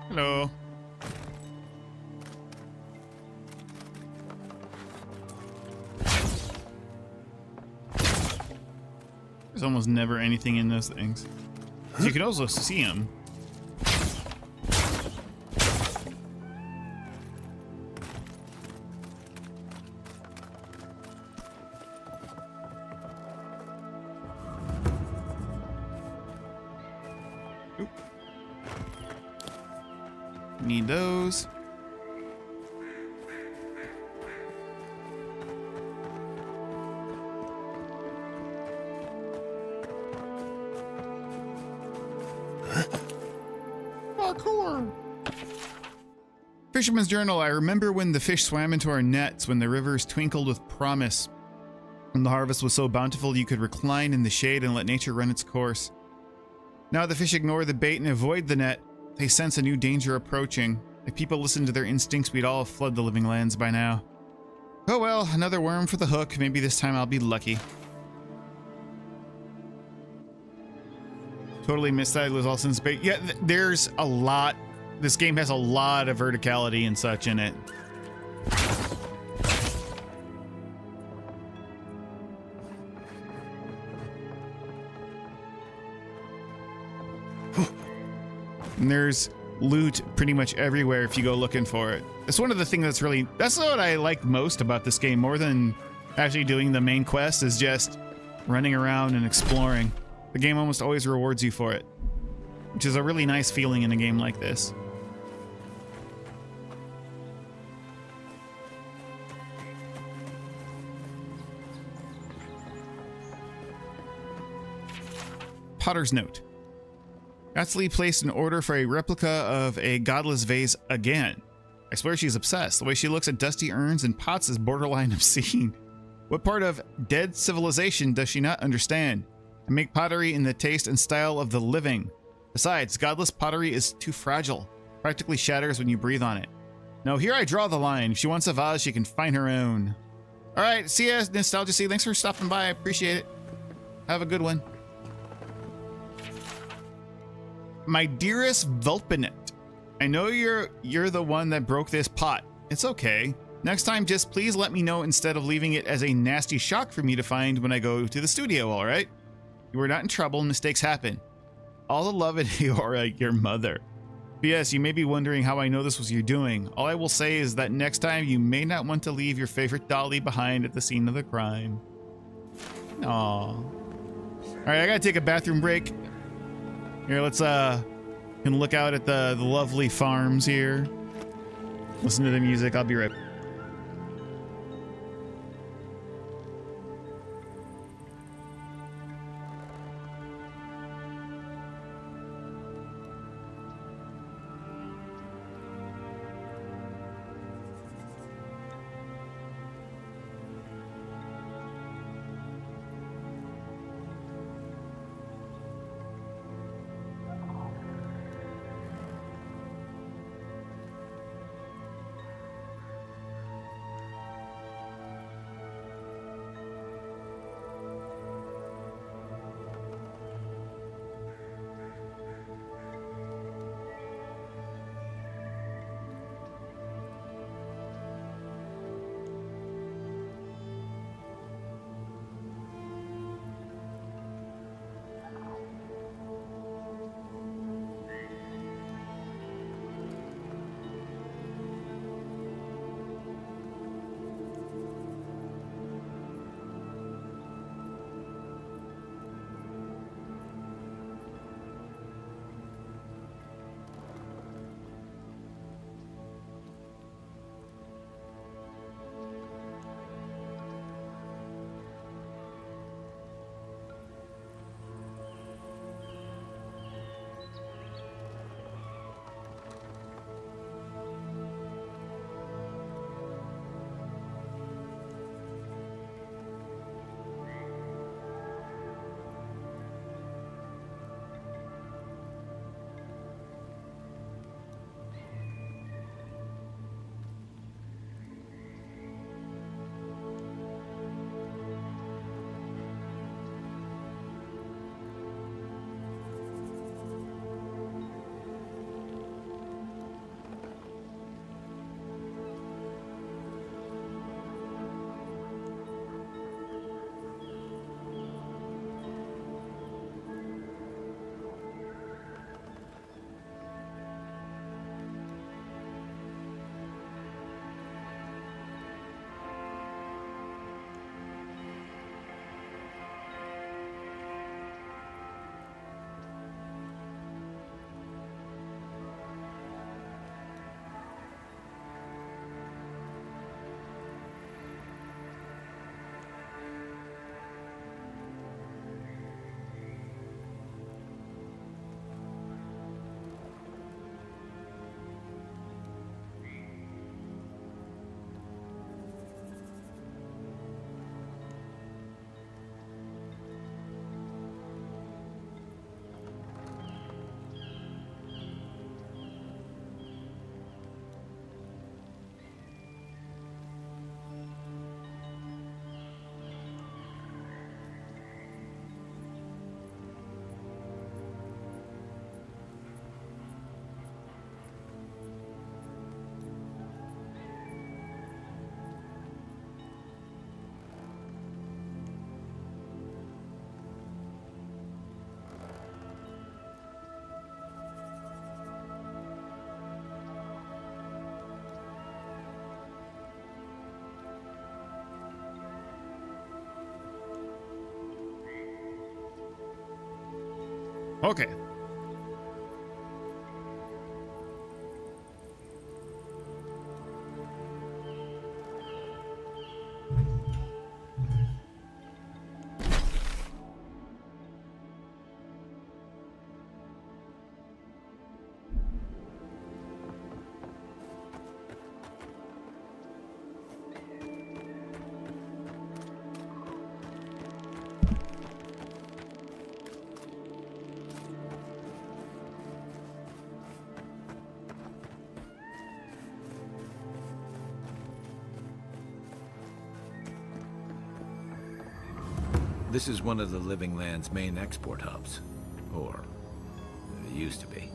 Hello. There's almost never anything in those things. So you can also see them. Oop. Need those. Parkour. Fisherman's Journal. I remember when the fish swam into our nets, when the rivers twinkled with promise, when the harvest was so bountiful you could recline in the shade and let nature run its course. Now the fish ignore the bait and avoid the net. They sense a new danger approaching. If people listened to their instincts, we'd all have fled the living lands by now. Oh well, another worm for the hook. Maybe this time I'll be lucky. Totally missed that. It was all since bait. Yeah, there's a lot. This game has a lot of verticality and such in it. And there's loot pretty much everywhere if you go looking for it. It's one of the things that's what I like most about this game, more than actually doing the main quest, is just running around and exploring. The game almost always rewards you for it, which is a really nice feeling in a game like this. Potter's Note. Gatsly placed an order for a replica of a godless vase again. I swear she's obsessed. The way she looks at dusty urns and pots is borderline obscene. What part of dead civilization does she not understand? I make pottery in the taste and style of the living. Besides, godless pottery is too fragile. Practically shatters when you breathe on it. No, here I draw the line. If she wants a vase, she can find her own. Alright, see ya, Nostalgia C. Thanks for stopping by. I appreciate it. Have a good one. My dearest Vulpinet, I know you're the one that broke this pot. It's okay. Next time, just please let me know instead of leaving it as a nasty shock for me to find when I go to the studio, alright? You are not in trouble, mistakes happen. All the love in Eora, your mother. P.S. You may be wondering how I know this was your doing. All I will say is that next time you may not want to leave your favorite dolly behind at the scene of the crime. Aww. Alright, I gotta take a bathroom break. Here, let's can look out at the lovely farms here. Listen to the music. I'll be right back. Okay. This is one of the Living Land's main export hubs. Or, it used to be.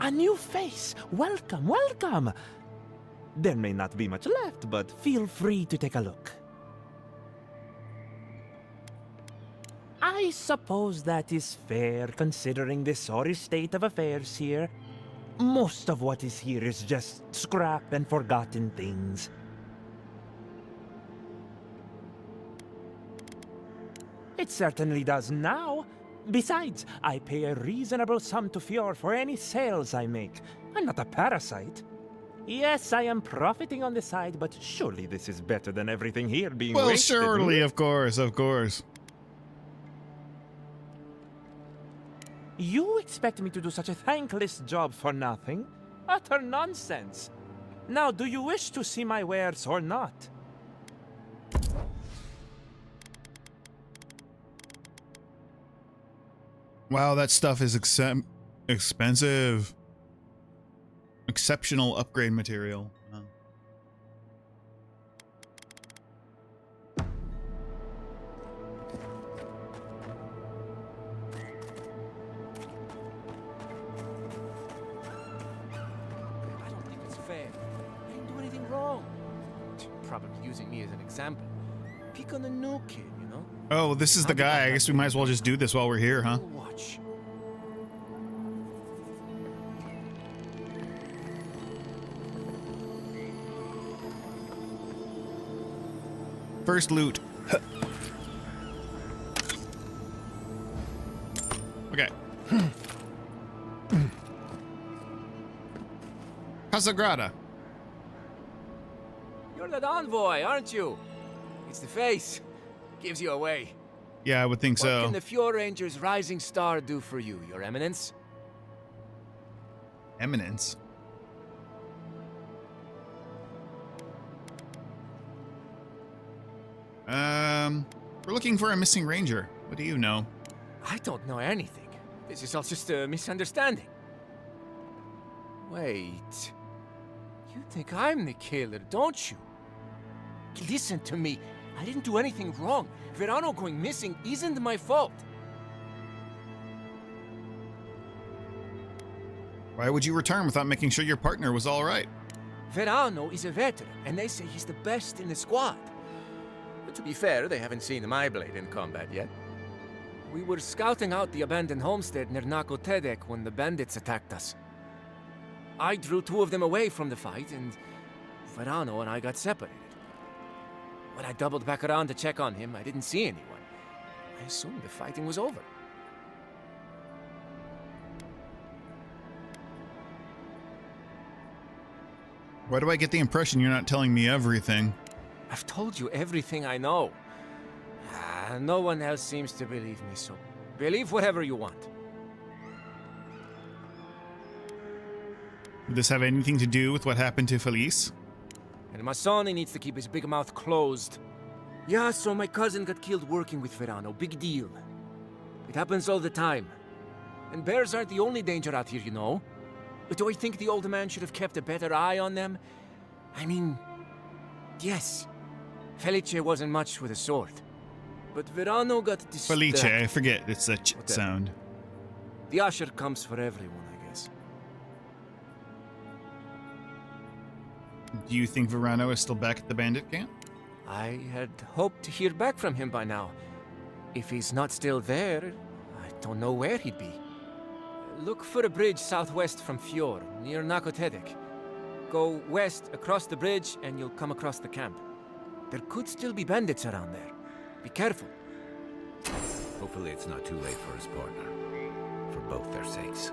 A new face! Welcome, welcome! There may not be much left, but feel free to take a look. I suppose that is fair, considering the sorry state of affairs here. Most of what is here is just scrap and forgotten things. It certainly does now. Besides, I pay a reasonable sum to Fjord for any sales I make. I'm not a parasite. Yes, I am profiting on the side, but surely this is better than everything here being wasted. Well, surely, of course, of course. You expect me to do such a thankless job for nothing? Utter nonsense. Now, do you wish to see my wares or not? Wow, that stuff is expensive. Exceptional upgrade material. Wow. I don't think it's fair. I didn't do anything wrong. Probably using me as an example. Pick on the new kid, you know? Oh, this is the guy. I guess we might as well just do this while we're here, huh? Watch. First loot. Okay. Casagrada. You're that envoy, aren't you? It's the face. Gives you away. Yeah, I would think What so. can the Fjord Ranger's Rising Star do for you, Your Eminence? Eminence. We're looking for a missing ranger. What do you know? I don't know anything. This is all just a misunderstanding. Wait. You think I'm the killer, don't you? Listen to me. I didn't do anything wrong. Verano going missing isn't my fault. Why would you return without making sure your partner was all right? Verano is a veteran, and they say he's the best in the squad. But to be fair, they haven't seen my blade in combat yet. We were scouting out the abandoned homestead near Nakotedek when the bandits attacked us. I drew two of them away from the fight, and Verano and I got separated. When I doubled back around to check on him, I didn't see anyone. I assumed the fighting was over. Why do I get the impression you're not telling me everything? I've told you everything I know. No one else seems to believe me, so believe whatever you want. Would this have anything to do with what happened to Felice? And Masoni needs to keep his big mouth closed. Yeah, so my cousin got killed working with Verano. Big deal. It happens all the time. And bears aren't the only danger out here, you know. But do I think the old man should have kept a better eye on them? I mean, yes. Felice wasn't much with a sword. But Verano got distracted. Felice, I forget it's a sound. The usher comes for everyone, I guess. Do you think Verano is still back at the bandit camp? I had hoped to hear back from him by now. If he's not still there, I don't know where he'd be. Look for a bridge southwest from Fior, near Nakotedek. Go west across the bridge and you'll come across the camp. There could still be bandits around there. Be careful. Hopefully it's not too late for his partner. For both their sakes.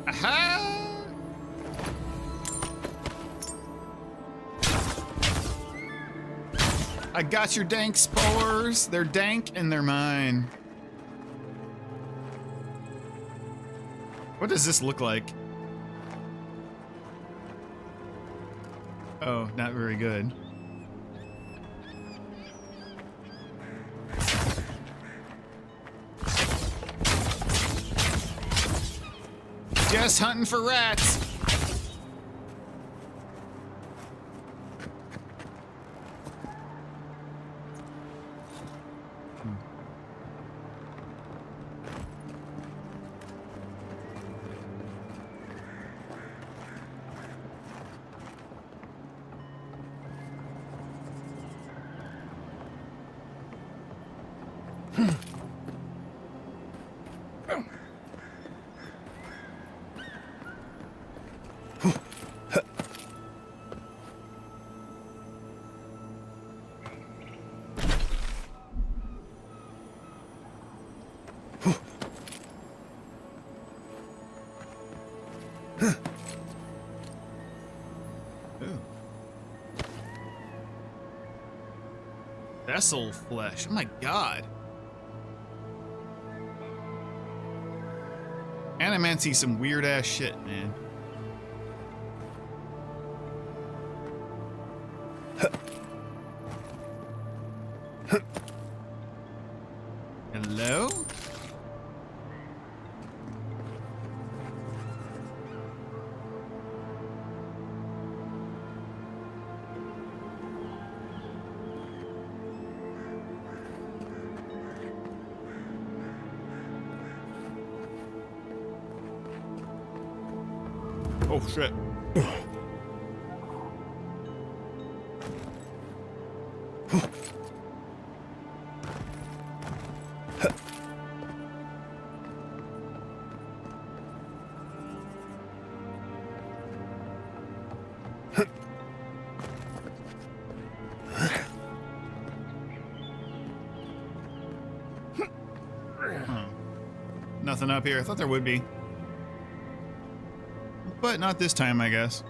Aha! I got your dank spores. They're dank and they're mine. What does this look like? Oh, not very good. Just hunting for rats. Vessel flesh. Oh my god. Animancy's some weird ass shit, man. Hello? Oh shit. Nothing up here. I thought there would be. But not this time, I guess.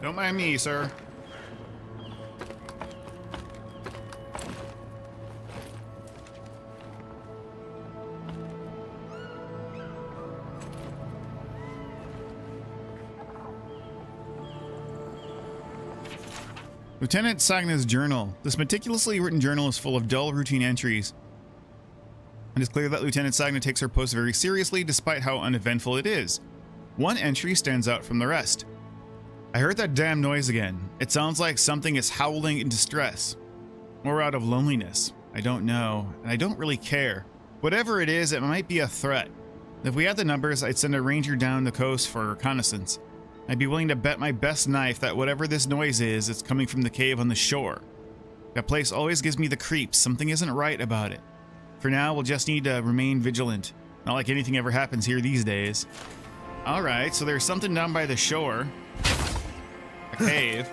Don't mind me, sir. Lieutenant Sagna's journal. This meticulously written journal is full of dull, routine entries. It is clear that Lieutenant Sagna takes her post very seriously, despite how uneventful it is. One entry stands out from the rest. I heard that damn noise again. It sounds like something is howling in distress. Or out of loneliness. I don't know, and I don't really care. Whatever it is, it might be a threat. If we had the numbers, I'd send a ranger down the coast for reconnaissance. I'd be willing to bet my best knife that whatever this noise is, it's coming from the cave on the shore. That place always gives me the creeps. Something isn't right about it. For now, we'll just need to remain vigilant. Not like anything ever happens here these days. Alright, so there's something down by the shore. A cave.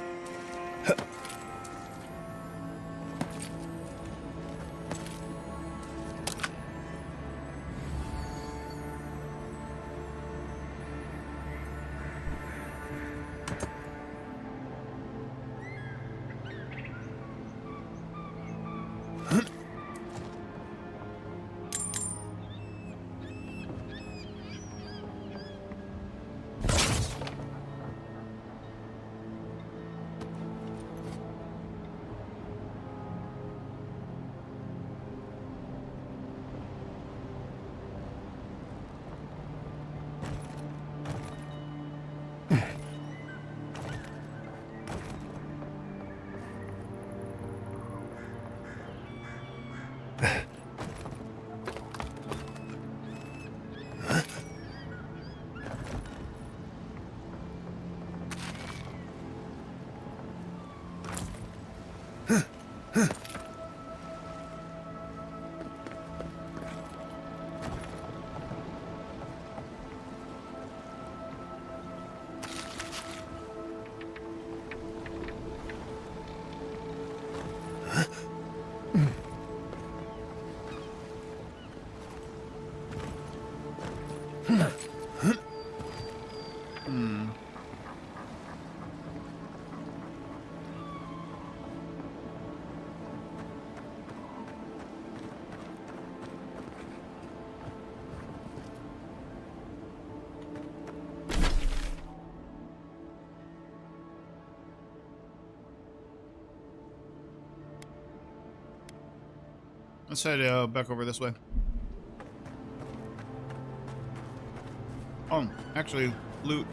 Let's head back over this way. Oh, actually, loot.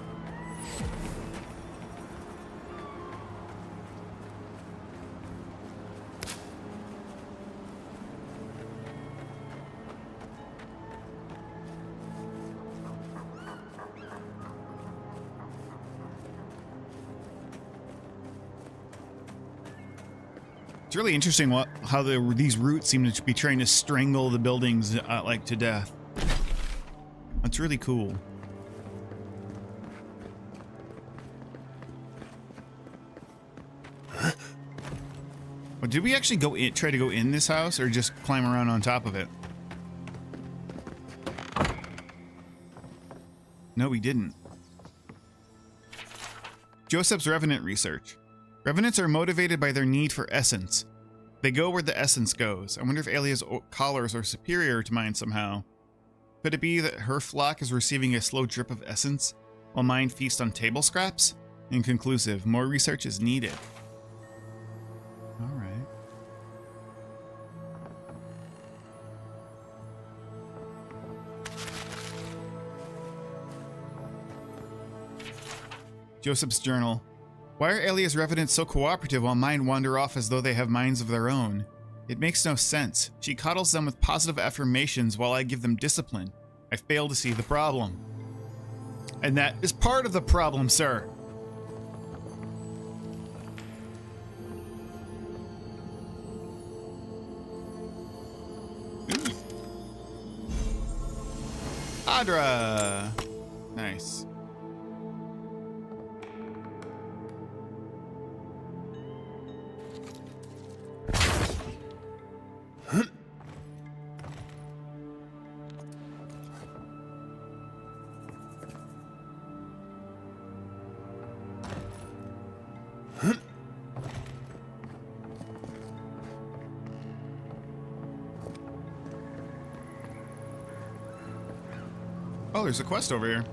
It's really interesting how these roots seem to be trying to strangle the buildings like to death. That's really cool. Well, did we actually try to go in this house or just climb around on top of it? No, we didn't. Joseph's Revenant research. Revenants are motivated by their need for essence. They go where the essence goes. I wonder if Alia's collars are superior to mine somehow. Could it be that her flock is receiving a slow drip of essence, while mine feast on table scraps? Inconclusive. More research is needed. Alright. Joseph's journal. Why are Alia's revenants so cooperative while mine wander off as though they have minds of their own? It makes no sense. She coddles them with positive affirmations while I give them discipline. I fail to see the problem. And that is part of the problem, sir. Ooh. Adra. Nice. Oh, there's a quest over here.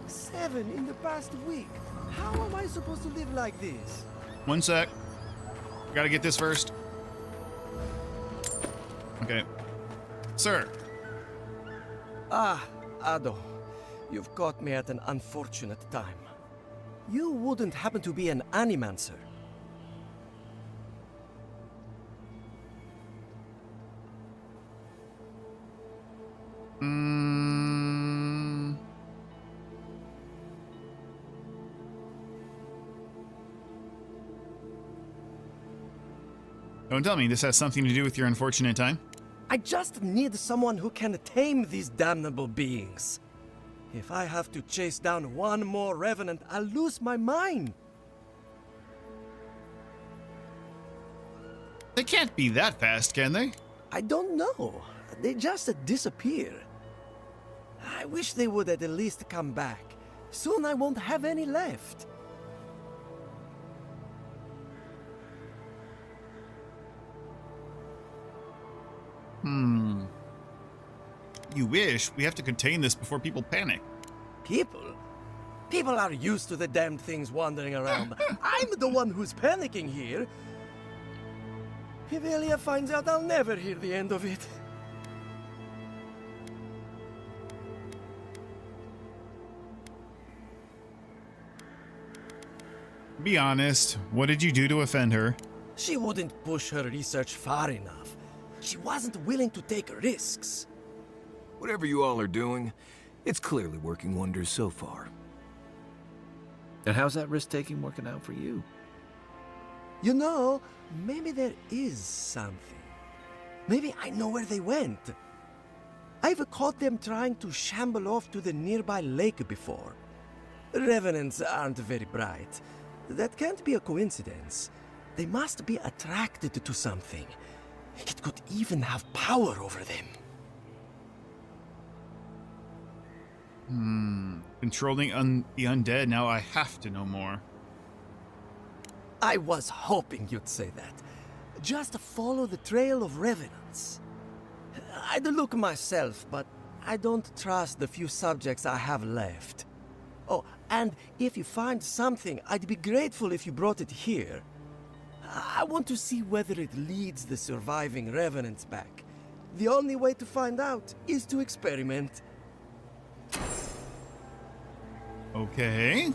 7 in the past week. How am I supposed to live like this? 1 sec. Gotta get this first. Okay. Sir. Ah, Ado. You've caught me at an unfortunate time. You wouldn't happen to be an animancer? Don't tell me this has something to do with your unfortunate time. I just need someone who can tame these damnable beings. If I have to chase down one more revenant, I'll lose my mind. They can't be that fast, can they? I don't know. They just disappear. I wish they would at least come back. Soon I won't have any left. You wish. We have to contain this before people panic. People? People are used to the damned things wandering around. I'm the one who's panicking here. If Elia finds out, I'll never hear the end of it. Be honest. What did you do to offend her? She wouldn't push her research far enough. She wasn't willing to take risks. Whatever you all are doing, it's clearly working wonders so far. And how's that risk-taking working out for you? You know, maybe there is something. Maybe I know where they went. I've caught them trying to shamble off to the nearby lake before. Revenants aren't very bright. That can't be a coincidence. They must be attracted to something. It could even have power over them. Controlling the undead. Now I have to know more. I was hoping you'd say that. Just follow the trail of revenants. I'd look myself, but I don't trust the few subjects I have left. Oh, and if you find something, I'd be grateful if you brought it here. I want to see whether it leads the surviving revenants back. The only way to find out is to experiment. Okay.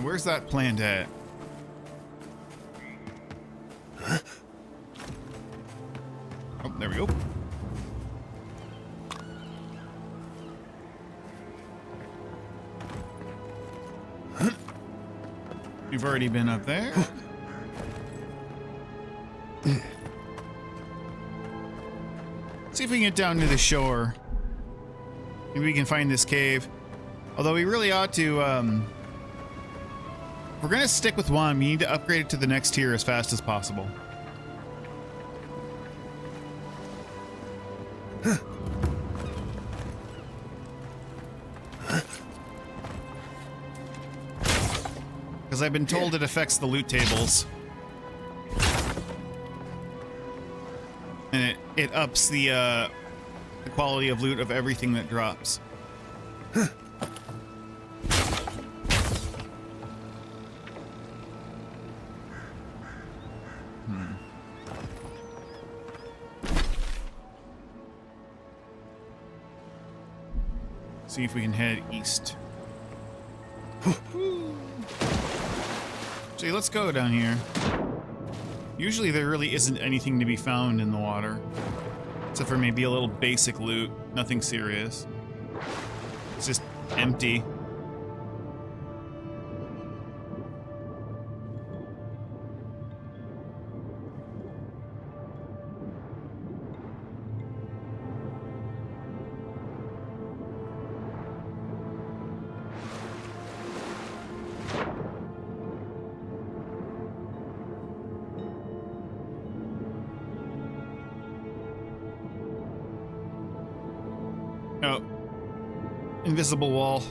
Where's that plant at? Oh, there we go. We've already been up there. See if we can get down to the shore. Maybe we can find this cave. Although we really ought to, if we're gonna stick with one, we need to upgrade it to the next tier as fast as possible. Because I've been told it affects the loot tables. And it ups the quality of loot of everything that drops. See if we can head east. See, let's go down here. Usually there really isn't anything to be found in the water. Except for maybe a little basic loot. Nothing serious. It's just empty. Oh. Invisible wall.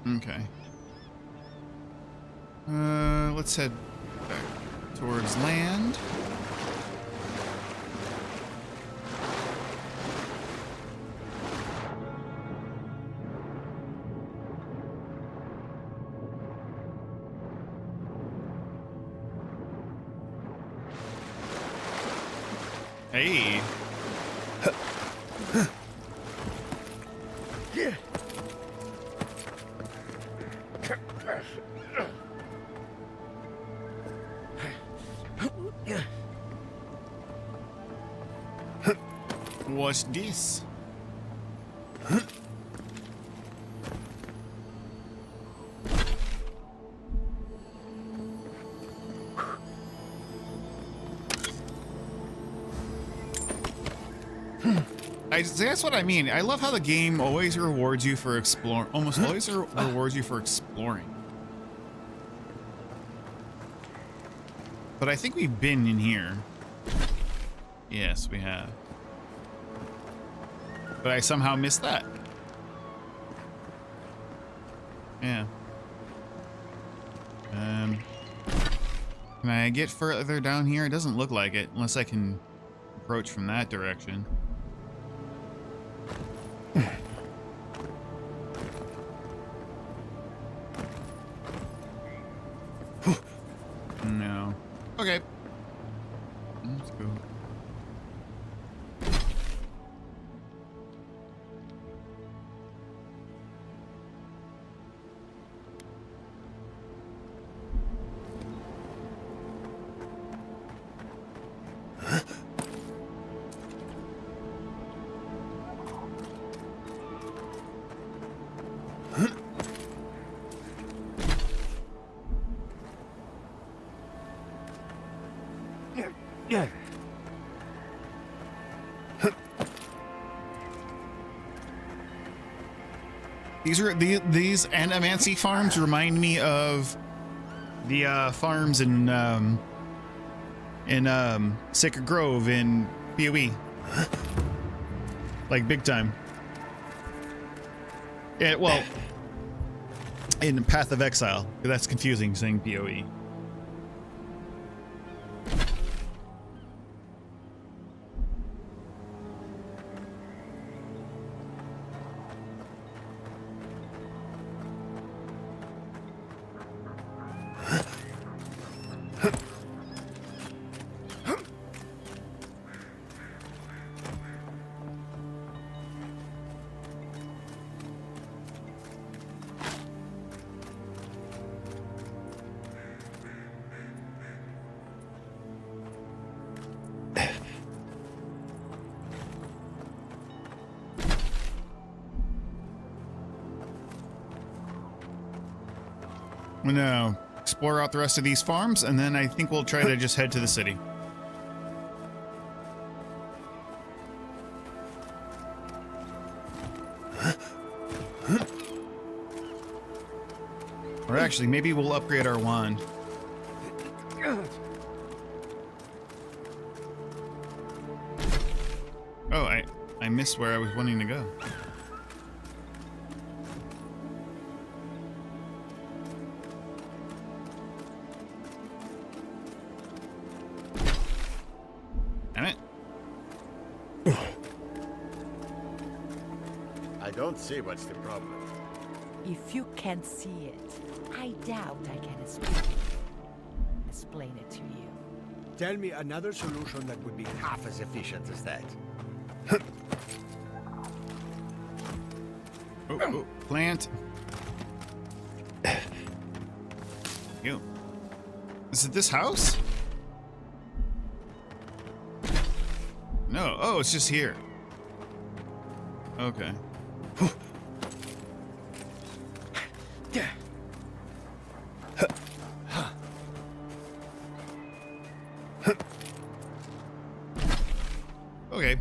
Okay. Let's head back towards land. Hey. What's this? That's what I mean. I love how the game always rewards you for exploring. Almost always rewards you for exploring. But I think we've been in here. Yes, we have. But I somehow missed that. Yeah. Can I get further down here? It doesn't look like it, unless I can approach from that direction. No. Okay. Let's go. Yeah. These Animancy farms remind me of the farms in Sacred Grove in PoE. Like big time. Yeah, well, in Path of Exile. That's confusing saying PoE. I'm gonna explore out the rest of these farms, and then I think we'll try to just head to the city. Or actually, maybe we'll upgrade our wand. Oh, I missed where I was wanting to go. Damn it. I don't see what's the problem. If you can't see it, I doubt I can explain it to you. Tell me another solution that would be half as efficient as that. Oh, plant. You. Is it this house? No. Oh, it's just here. Okay. Okay.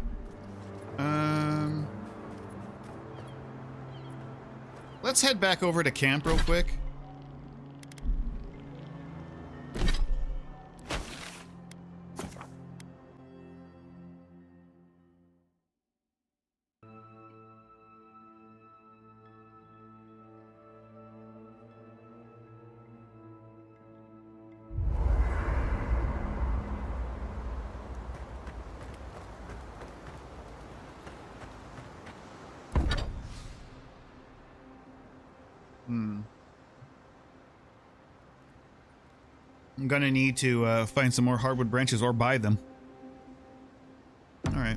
Let's head back over to camp real quick. I'm gonna need to find some more hardwood branches or buy them. All right.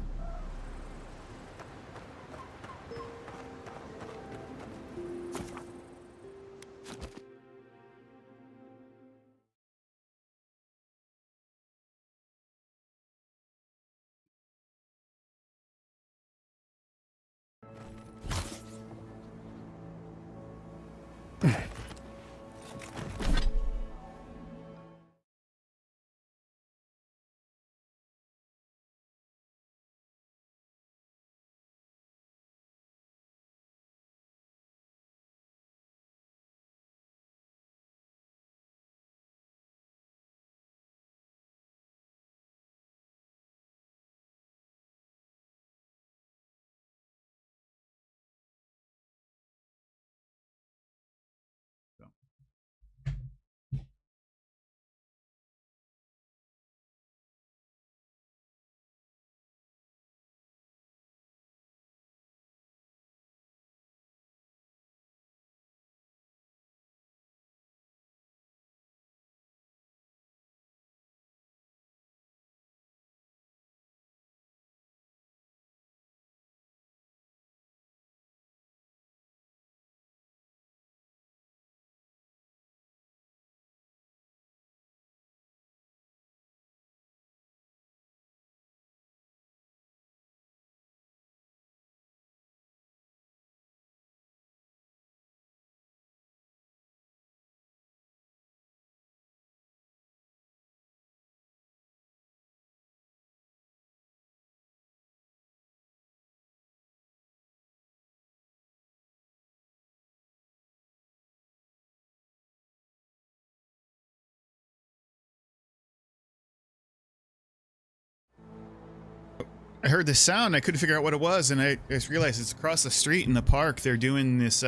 I heard this sound. I couldn't figure out what it was, and I just realized it's across the street in the park. They're doing this.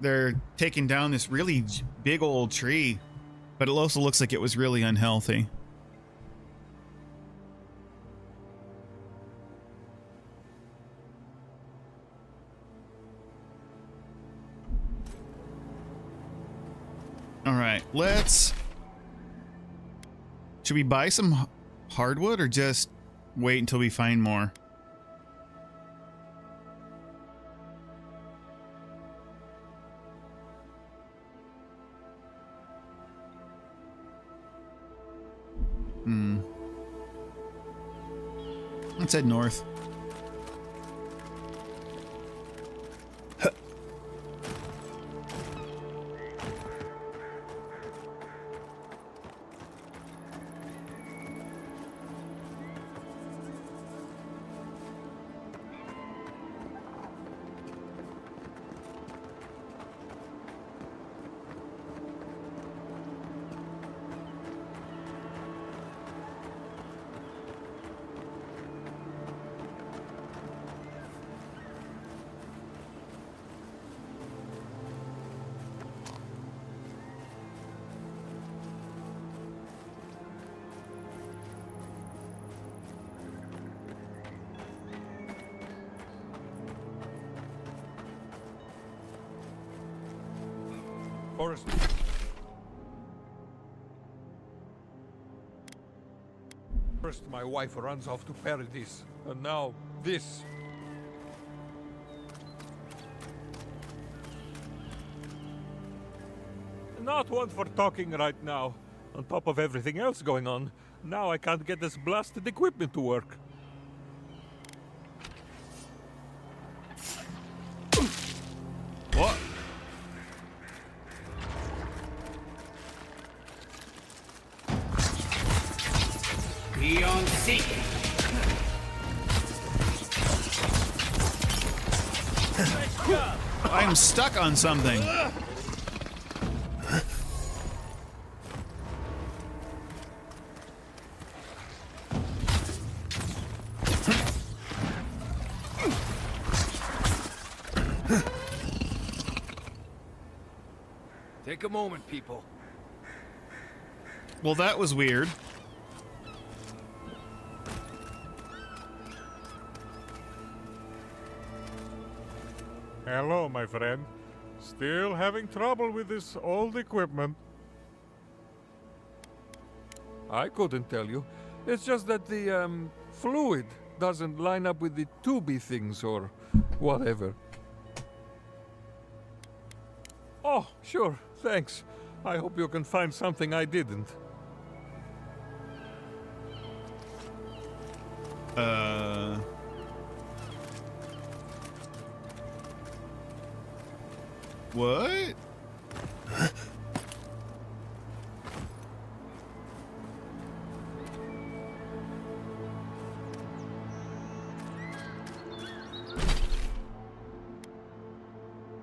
They're taking down this really big old tree, but it also looks like it was really unhealthy. All right, let's. Should we buy some hardwood or just wait until we find more? Let's head north. Forest. First, my wife runs off to Paradise, and now this. Not one for talking right now. On top of everything else going on, now I can't get this blasted equipment to work. What? Beyond seek. I am stuck on something. Take a moment, people. Well, that was weird. Hello, my friend. Still having trouble with this old equipment? I couldn't tell you. It's just that the, fluid doesn't line up with the tubey things or whatever. Oh, sure, thanks. I hope you can find something I didn't. What?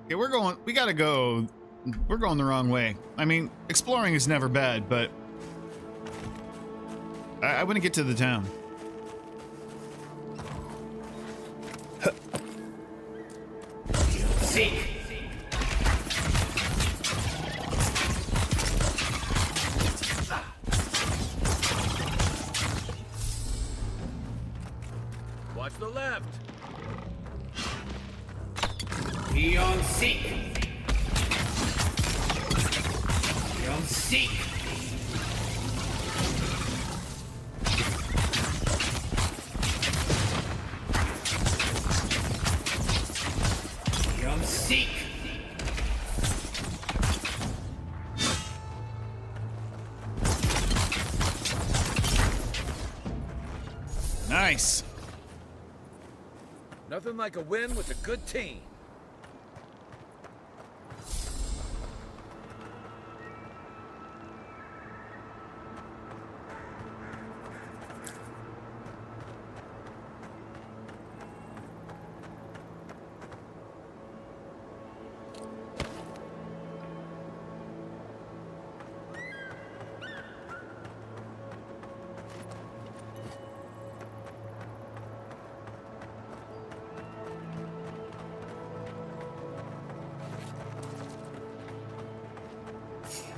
Okay, we gotta go. We're going the wrong way. I mean, exploring is never bad, but I want to get to the town. Seek. Watch the left. Beyond seek. Beyond seek. Beyond seek. Nice. Nothing like a win with a good team.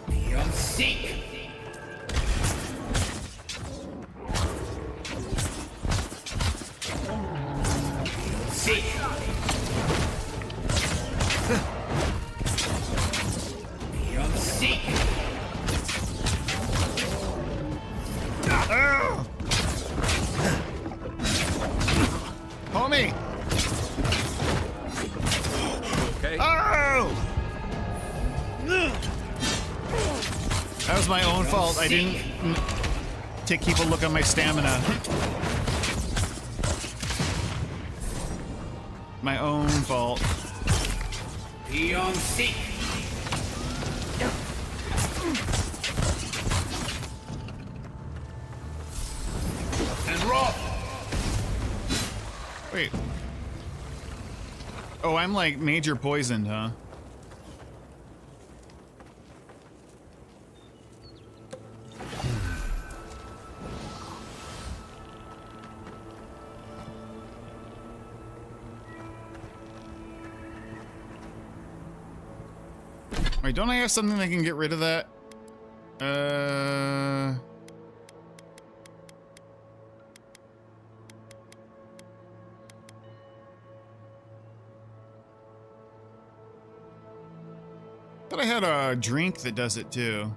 Beyond seek. Seek. Beyond seek. Homie! Okay. Oh! That was my own fault. I didn't keep a look on my stamina. My own fault. Beyond seek. And roll. Wait. Oh, I'm like major poisoned, huh? Wait, don't I have something that can get rid of that? Thought I had a drink that does it too.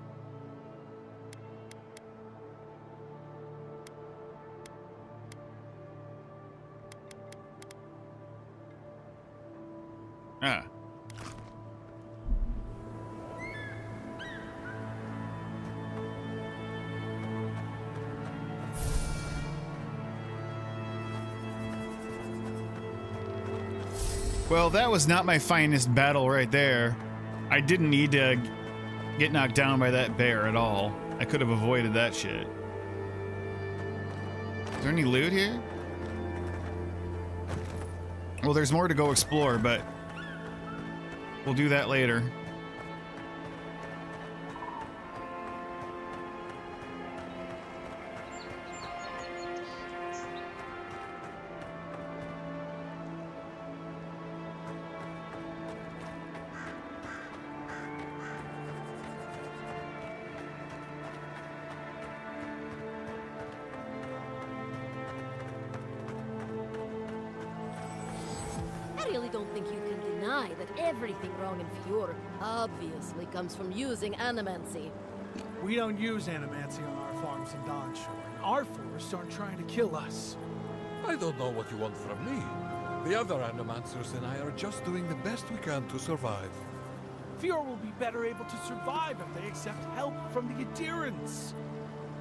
Ah. Well, that was not my finest battle right there. I didn't need to get knocked down by that bear at all. I could have avoided that shit. Is there any loot here? Well, there's more to go explore, but we'll do that later. I really don't think you can deny that everything wrong in Fjord obviously comes from using animancy. We don't use animancy on our farms in Dawnshore, and our forests aren't trying to kill us. I don't know what you want from me. The other animancers and I are just doing the best we can to survive. Fjord will be better able to survive if they accept help from the adherents.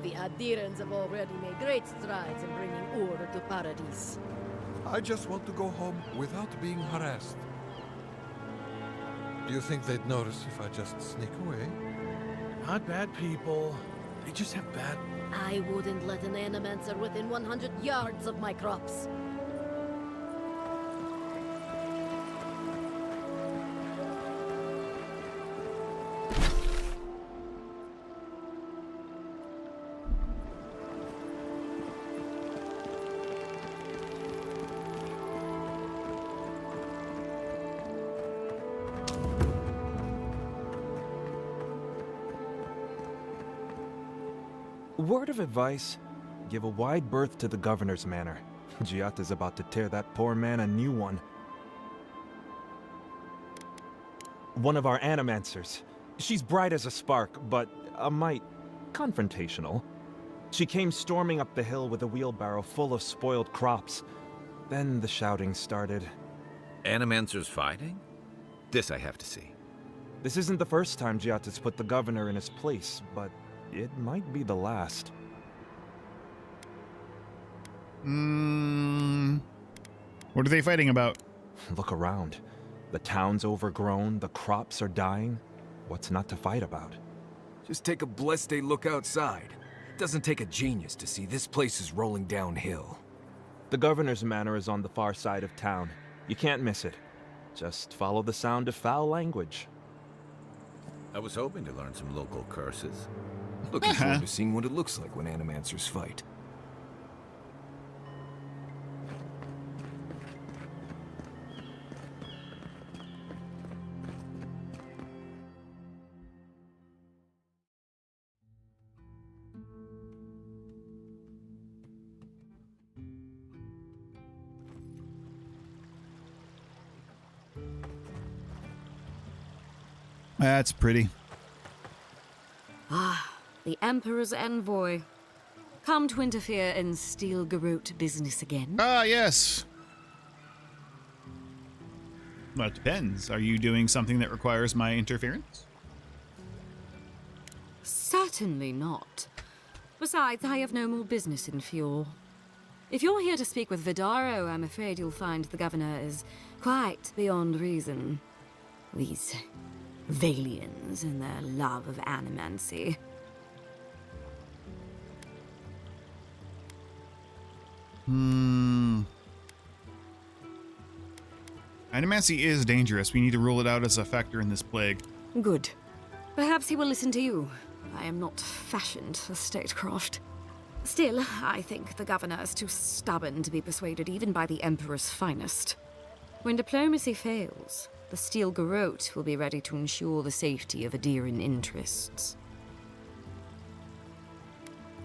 The adherents have already made great strides in bringing order to Paradis. I just want to go home without being harassed. Do you think they'd notice if I just sneak away? Not bad people. They just have bad... I wouldn't let an animancer within 100 yards of my crops. Word of advice, give a wide berth to the governor's manor. Giata's about to tear that poor man a new one. One of our animancers. She's bright as a spark, but a mite confrontational. She came storming up the hill with a wheelbarrow full of spoiled crops. Then the shouting started. Animancers fighting? This I have to see. This isn't the first time Giata's put the governor in his place, but it might be the last. What are they fighting about? Look around. The town's overgrown, the crops are dying. What's not to fight about? Just take a blessed day look outside. It doesn't take a genius to see this place is rolling downhill. The governor's manor is on the far side of town. You can't miss it. Just follow the sound of foul language. I was hoping to learn some local curses. Looking forward to seeing what it looks like when animancers fight. That's pretty. Ah, the Emperor's envoy. Come to interfere in Steel Garrote business again? Ah, yes. Well, it depends. Are you doing something that requires my interference? Certainly not. Besides, I have no more business in Fjord. If you're here to speak with Vidaro, I'm afraid you'll find the governor is quite beyond reason. These Valians and their love of animancy. Animancy is dangerous. We need to rule it out as a factor in this plague. Good. Perhaps he will listen to you. I am not fashioned for statecraft. Still, I think the governor is too stubborn to be persuaded even by the Emperor's finest. When diplomacy fails, the Steel Garrote will be ready to ensure the safety of Adiran interests.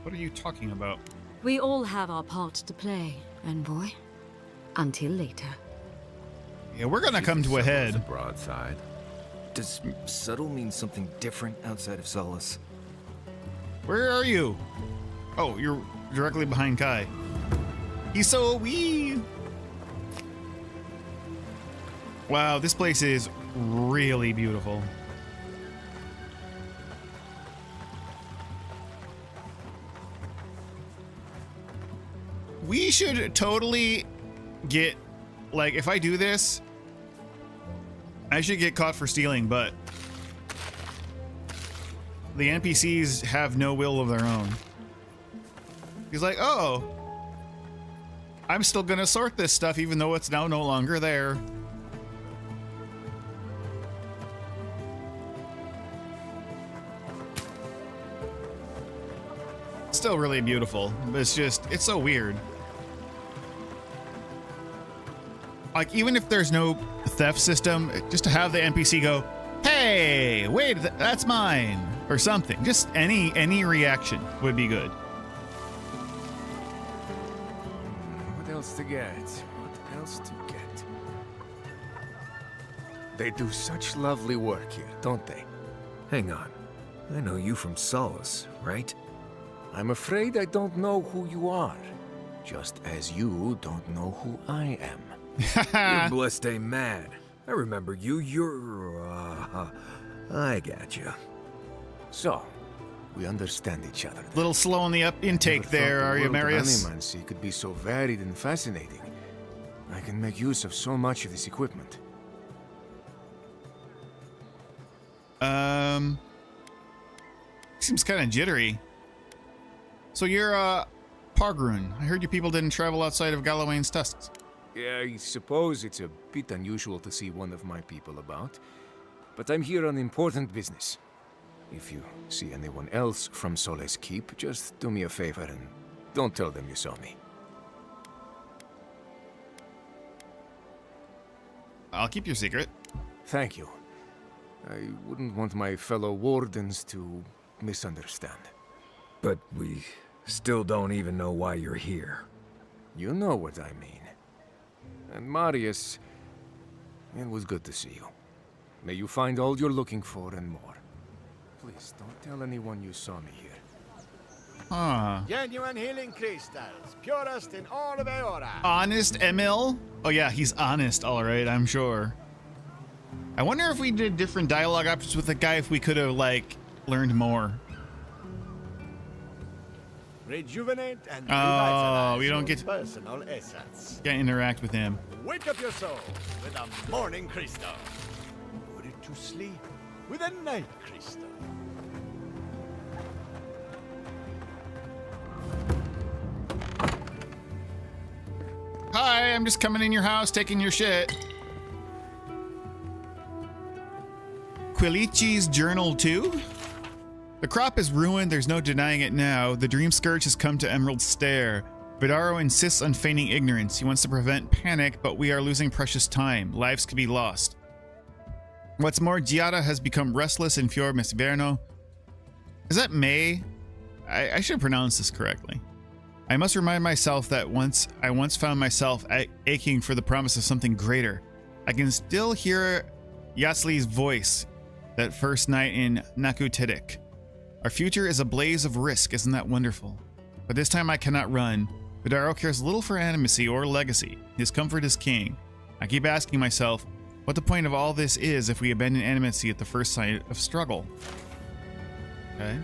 What are you talking about? We all have our part to play, envoy. Until later. Yeah, we're gonna come to a head. Broadside. Does subtle mean something different outside of Solace? Where are you? Oh, you're directly behind Kai. He's so wee. Wow, this place is really beautiful. We should totally get, like, if I do this, I should get caught for stealing, but the NPCs have no will of their own. He's like, oh, I'm still gonna sort this stuff even though it's now no longer there. Still really beautiful, but it's so weird. Like, even if there's no theft system, just to have the NPC go, hey, wait, that's mine, or something. Just any reaction would be good. What else to get? What else to get? They do such lovely work here, don't they? Hang on. I know you from Solace, right? I'm afraid I don't know who you are. Just as you don't know who I am. You're blessed ain't mad. I remember you. You're, I got you. So, we understand each other. A little slow on the intake there, are you, Marius? Animancy could be so varied and fascinating. I can make use of so much of this equipment. Seems kind of jittery. So you're, Pargrun. I heard you people didn't travel outside of Galawain's tusks. Yeah, I suppose it's a bit unusual to see one of my people about. But I'm here on important business. If you see anyone else from Sole's Keep, just do me a favor and don't tell them you saw me. I'll keep your secret. Thank you. I wouldn't want my fellow wardens to misunderstand. But we still don't even know why you're here. You know what I mean. And Marius, it was good to see you. May you find all you're looking for and more. Please, don't tell anyone you saw me here. Huh. Genuine healing crystals, purest in all of Eora. Honest Emil? Oh yeah, he's honest, all right, I'm sure. I wonder if we did different dialogue options with the guy, if we could have, like, learned more. Rejuvenate and we don't get personal essence. Can't interact with him. Wake up your soul with a morning crystal. Put it to sleep with a night crystal. Hi, I'm just coming in your house, taking your shit. Quilichi's Journal 2? The crop is ruined, there's no denying it now. The Dream Scourge has come to Emerald Stair. Vidaro insists on feigning ignorance. He wants to prevent panic, but we are losing precious time. Lives could be lost. What's more, Giada has become restless in Fior Mesverno. Is that May? I should pronounce this correctly. I must remind myself that I once found myself aching for the promise of something greater. I can still hear Yasli's voice that first night in Nakutedek. Our future is a blaze of risk, isn't that wonderful? But this time I cannot run. Vidaro cares little for animacy or legacy. His comfort is king. I keep asking myself what the point of all this is if we abandon animacy at the first sign of struggle. Okay.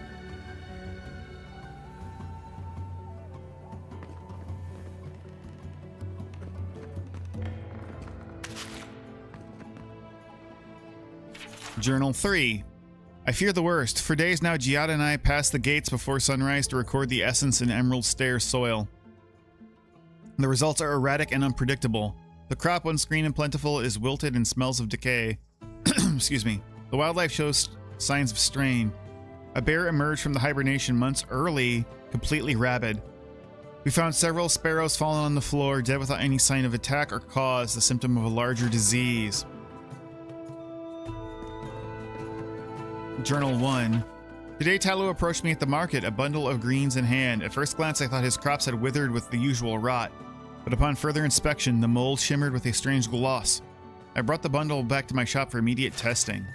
Journal 3. I fear the worst. For days now, Giada and I pass the gates before sunrise to record the essence in Emerald Stair soil. The results are erratic and unpredictable. The crop, once green and plentiful, is wilted and smells of decay. Excuse me. The wildlife shows signs of strain. A bear emerged from the hibernation months early, completely rabid. We found several sparrows fallen on the floor, dead without any sign of attack or cause, the symptom of a larger disease. Journal 1. Today Talu approached me at the market, a bundle of greens in hand. At first glance I thought his crops had withered with the usual rot, but upon further inspection the mold shimmered with a strange gloss. I brought the bundle back to my shop for immediate testing.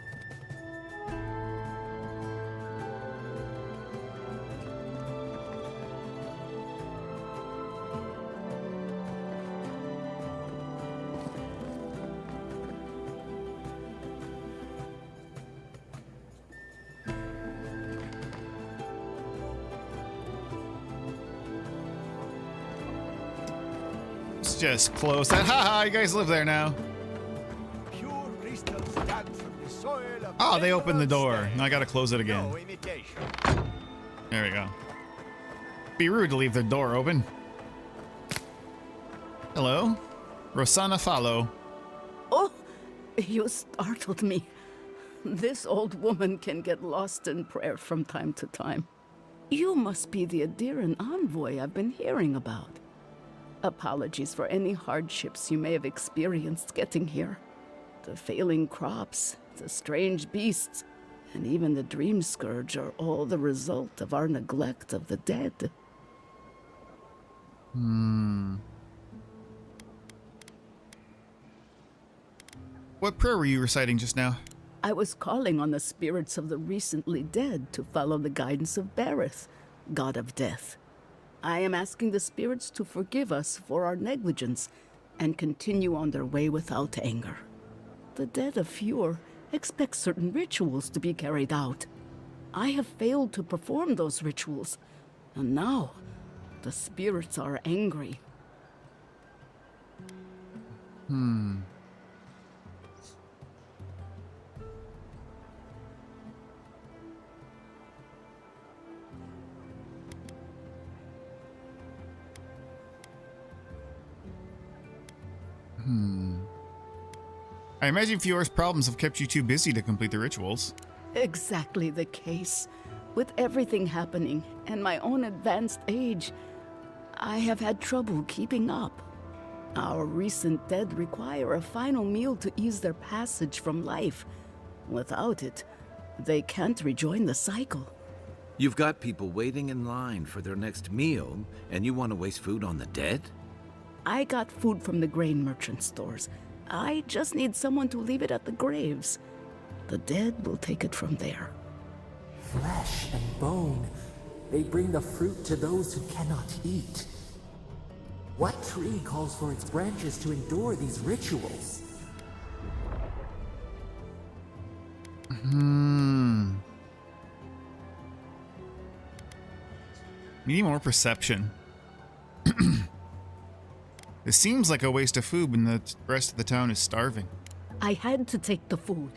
Just close that. Haha, you guys live there now. Pure crystals Oh, they opened the door. Now I gotta close it again. No imitation. There we go. Be rude to leave the door open. Hello? Rosanna Follow. Oh, you startled me. This old woman can get lost in prayer from time to time. You must be the Adiran envoy I've been hearing about. Apologies for any hardships you may have experienced getting here. The failing crops, the strange beasts, and even the dream scourge are all the result of our neglect of the dead. What prayer were you reciting just now? I was calling on the spirits of the recently dead to follow the guidance of Bareth, god of death. I am asking the spirits to forgive us for our negligence and continue on their way without anger. The dead of Fjord expect certain rituals to be carried out. I have failed to perform those rituals, and now the spirits are angry. I imagine Fjord's problems have kept you too busy to complete the rituals. Exactly the case. With everything happening and my own advanced age, I have had trouble keeping up. Our recent dead require a final meal to ease their passage from life. Without it, they can't rejoin the cycle. You've got people waiting in line for their next meal, and you want to waste food on the dead? I got food from the grain merchant stores. I just need someone to leave it at the graves. The dead will take it from there. Flesh and bone, they bring the fruit to those who cannot eat. What tree calls for its branches to endure these rituals? We need more perception. It seems like a waste of food when the rest of the town is starving. I had to take the food.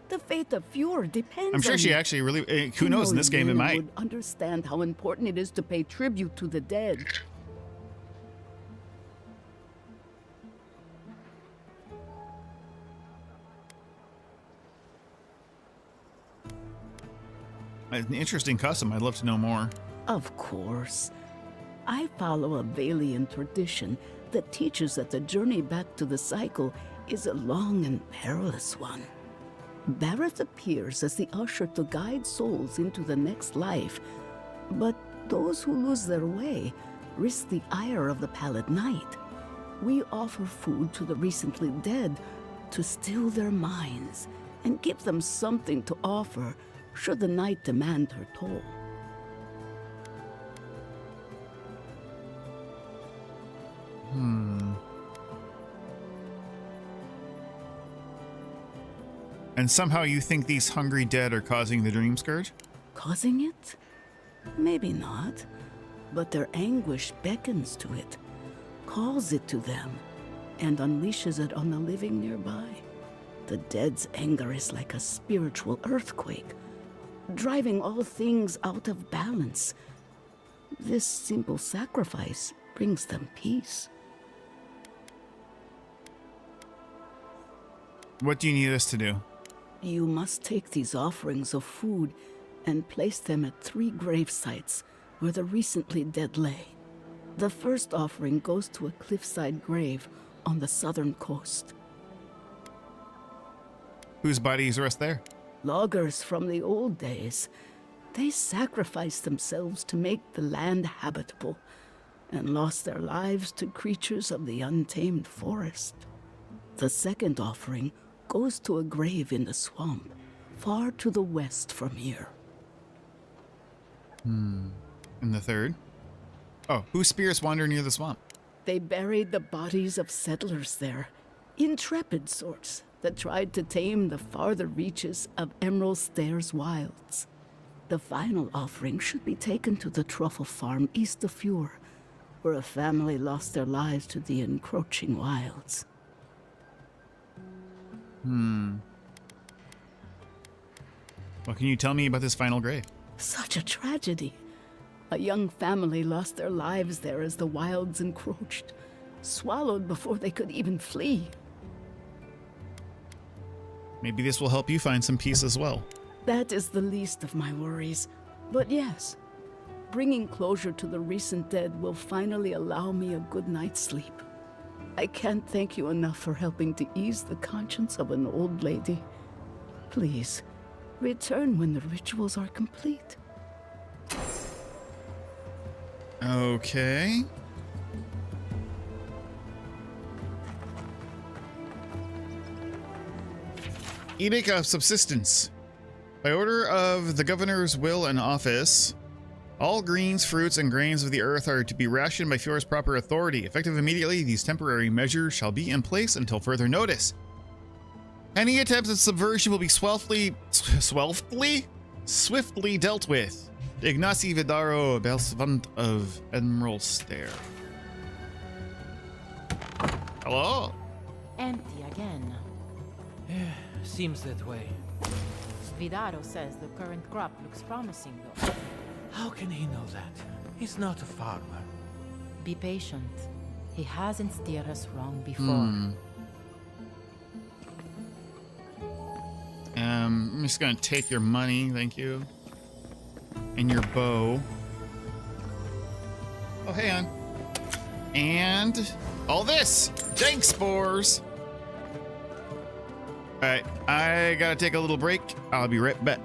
The fate of Fjord depends on I'm sure she it. actually really... Who knows, in this game it Lena might. would understand how important it is to pay tribute to the dead. An interesting custom. I'd love to know more. Of course. I follow a Valian tradition that teaches that the journey back to the cycle is a long and perilous one. Bareth appears as the usher to guide souls into the next life, but those who lose their way risk the ire of the Pallid Knight. We offer food to the recently dead to still their minds and give them something to offer should the Knight demand her toll. And somehow you think these hungry dead are causing the dream scourge? Causing it? Maybe not. But their anguish beckons to it, calls it to them, and unleashes it on the living nearby. The dead's anger is like a spiritual earthquake, driving all things out of balance. This simple sacrifice brings them peace. What do you need us to do? You must take these offerings of food and place them at 3 grave sites where the recently dead lay. The first offering goes to a cliffside grave on the southern coast. Whose bodies rest there? Loggers from the old days. They sacrificed themselves to make the land habitable and lost their lives to creatures of the untamed forest. The second offering goes to a grave in the swamp, far to the west from here. And the third? Oh, whose spirits wander near the swamp? They buried the bodies of settlers there, intrepid sorts that tried to tame the farther reaches of Emerald Stairs wilds. The final offering should be taken to the truffle farm east of Fjord, where a family lost their lives to the encroaching wilds. What can you tell me about this final grave? Such a tragedy. A young family lost their lives there as the wilds encroached, swallowed before they could even flee. Maybe this will help you find some peace as well. That is the least of my worries. But yes, bringing closure to the recent dead will finally allow me a good night's sleep. I can't thank you enough for helping to ease the conscience of an old lady. Please, return when the rituals are complete. Okay. Edict of Subsistence. By order of the governor's will and office, all greens, fruits, and grains of the earth are to be rationed by Fiora's proper authority. Effective immediately, these temporary measures shall be in place until further notice. Any attempts at subversion will be swiftly dealt with. Ignacy Vidaro, Belsvant of Emerald Stair. Hello? Empty again. Seems that way. Vidaro says the current crop looks promising, though. How can he know that? He's not a farmer. Be patient. He hasn't steered us wrong before. I'm just gonna take your money, thank you. And your bow. Oh, hey on. And all this! Dank spores! Alright, I gotta take a little break. I'll be right back.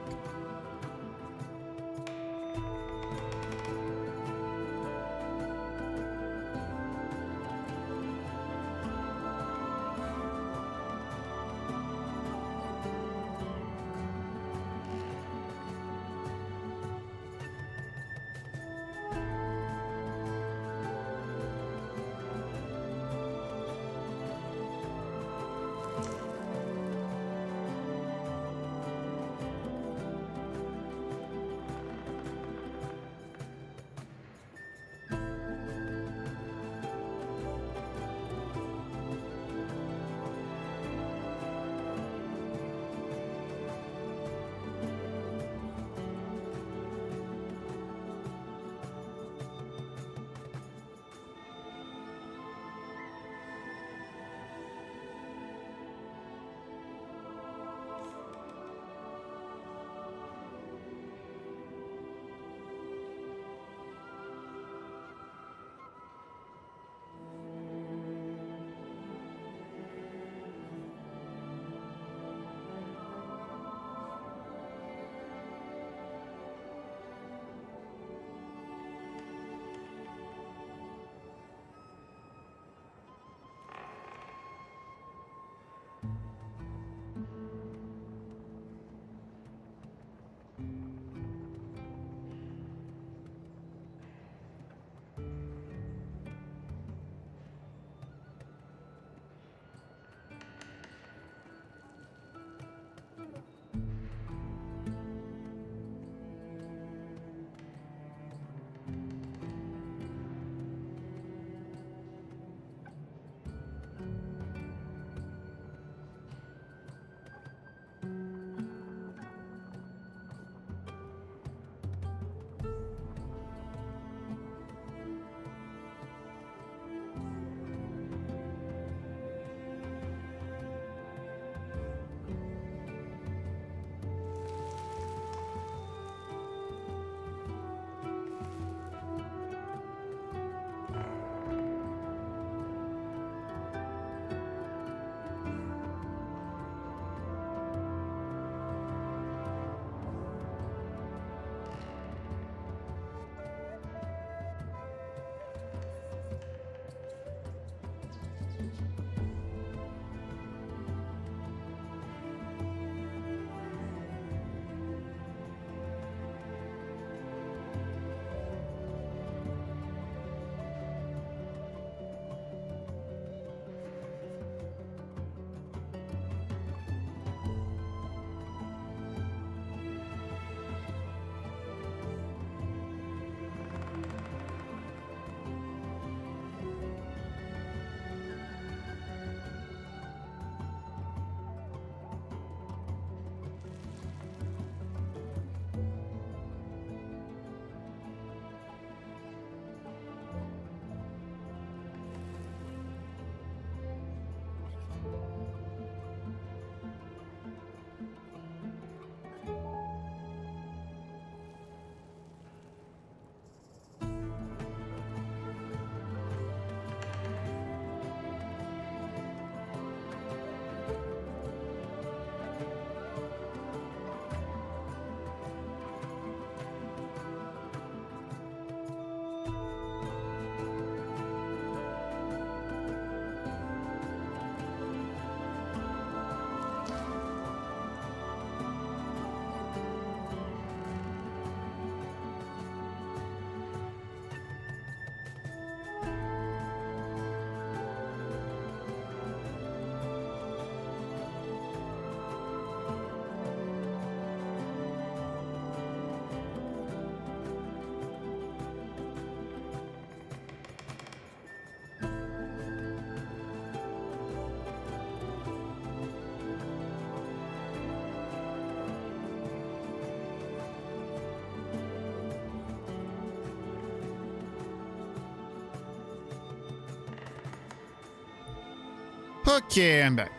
Okay, I'm back.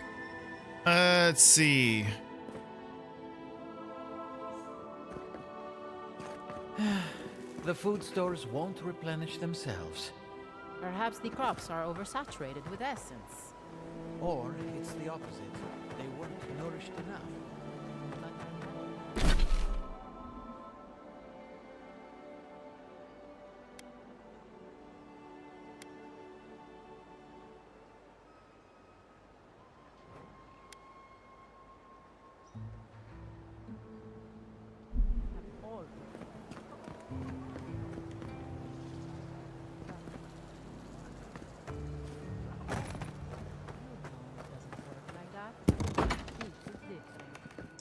Let's see. The food stores won't replenish themselves. Perhaps the crops are oversaturated with essence. Or it's the opposite. They weren't nourished enough.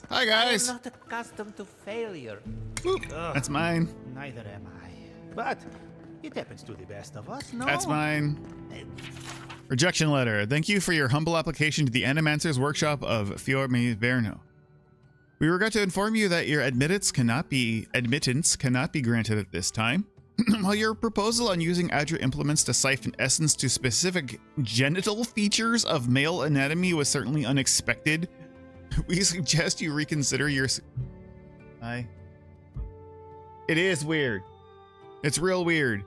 Hi guys. I am not accustomed to failure. That's mine. Neither am I. But it happens to the best of us, no? That's mine. Rejection letter. Thank you for your humble application to the Animancer's Workshop of Fiorme-Verno. We regret to inform you that your admittance cannot be granted at this time. While your proposal on using Adra implements to siphon essence to specific genital features of male anatomy was certainly unexpected, we suggest you reconsider your... It is weird. It's real weird.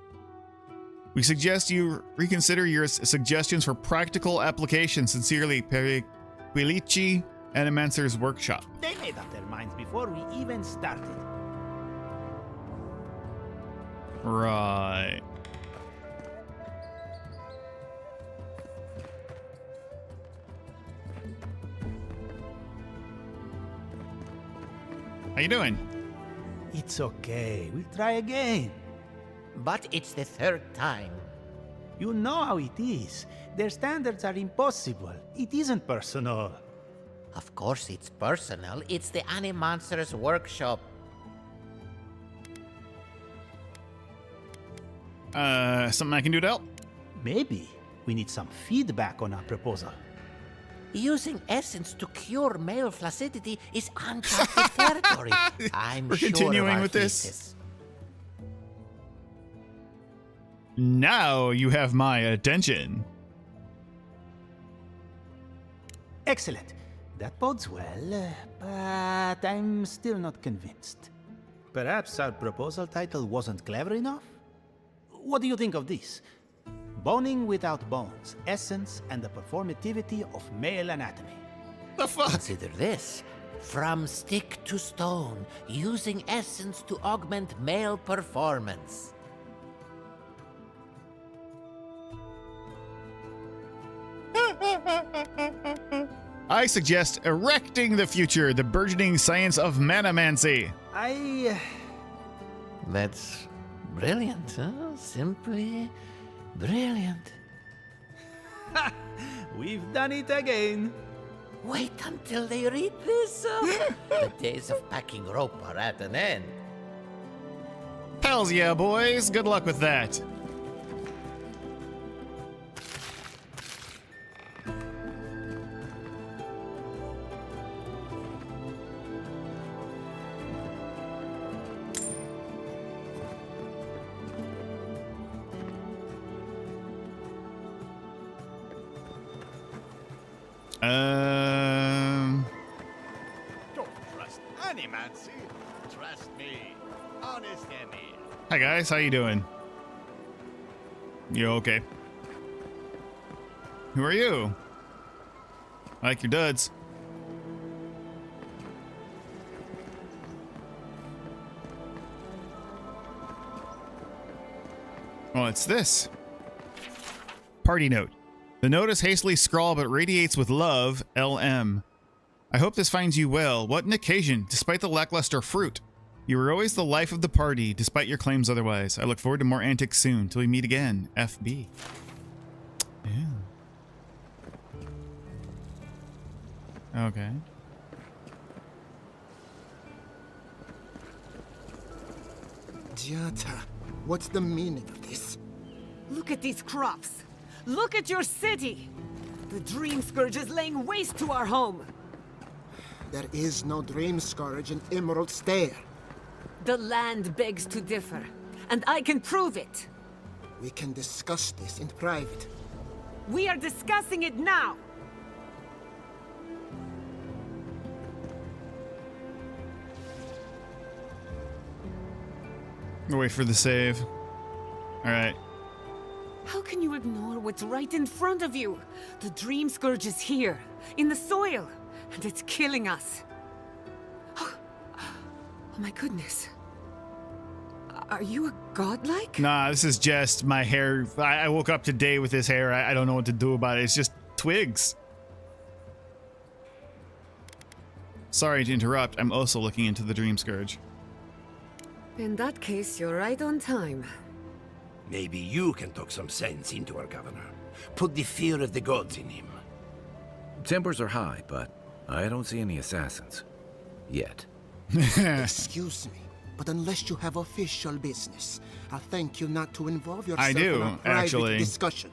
We suggest you reconsider your suggestions for practical application. Sincerely, Periquilici, Animancer's Workshop. They made up their minds before we even started. Right. How you doing? It's okay. We'll try again. But it's the third time. You know how it is. Their standards are impossible. It isn't personal. Of course it's personal. It's the Animancer's Workshop. Something I can do to help? Maybe. We need some feedback on our proposal. Using essence to cure male flaccidity is uncharted territory. We're continuing with this. Now you have my attention. Excellent. That bodes well, but I'm still not convinced. Perhaps our proposal title wasn't clever enough? What do you think of this? Boning without bones, essence and the performativity of male anatomy. The fuck? Consider this. From stick to stone, using essence to augment male performance. I suggest erecting the future, the burgeoning science of manamancy. That's brilliant, huh? Simply brilliant. We've done it again. Wait until they read this. The days of packing rope are at an end. Hells yeah, boys. Good luck with that. Don't trust Animancy. Trust me. Honest Emmy. Hi guys, how you doing? You okay? Who are you? I like your duds. Oh, it's this. Party note. The note is hastily scrawled but radiates with love, LM. I hope this finds you well. What an occasion, despite the lackluster fruit. You were always the life of the party, despite your claims otherwise. I look forward to more antics soon, till we meet again, FB. Yeah. Okay. Diata, what's the meaning of this? Look at these crops. Look at your city. The Dream Scourge is laying waste to our home. There is no Dream Scourge in Emerald Stair. The land begs to differ, and I can prove it. We can discuss this in private. We are discussing it now. Wait for the save. Alright. How can you ignore what's right in front of you? The Dream Scourge is here, in the soil, and it's killing us. Oh my goodness. Are you a godlike? Nah, this is just my hair. I woke up today with this hair. I don't know what to do about it. It's just twigs. Sorry to interrupt. I'm also looking into the Dream Scourge. In that case, you're right on time. Maybe you can talk some sense into our governor. Put the fear of the gods in him. Tempers are high, but I don't see any assassins. Yet. Excuse me, but unless you have official business, I thank you not to involve yourself in a private discussion.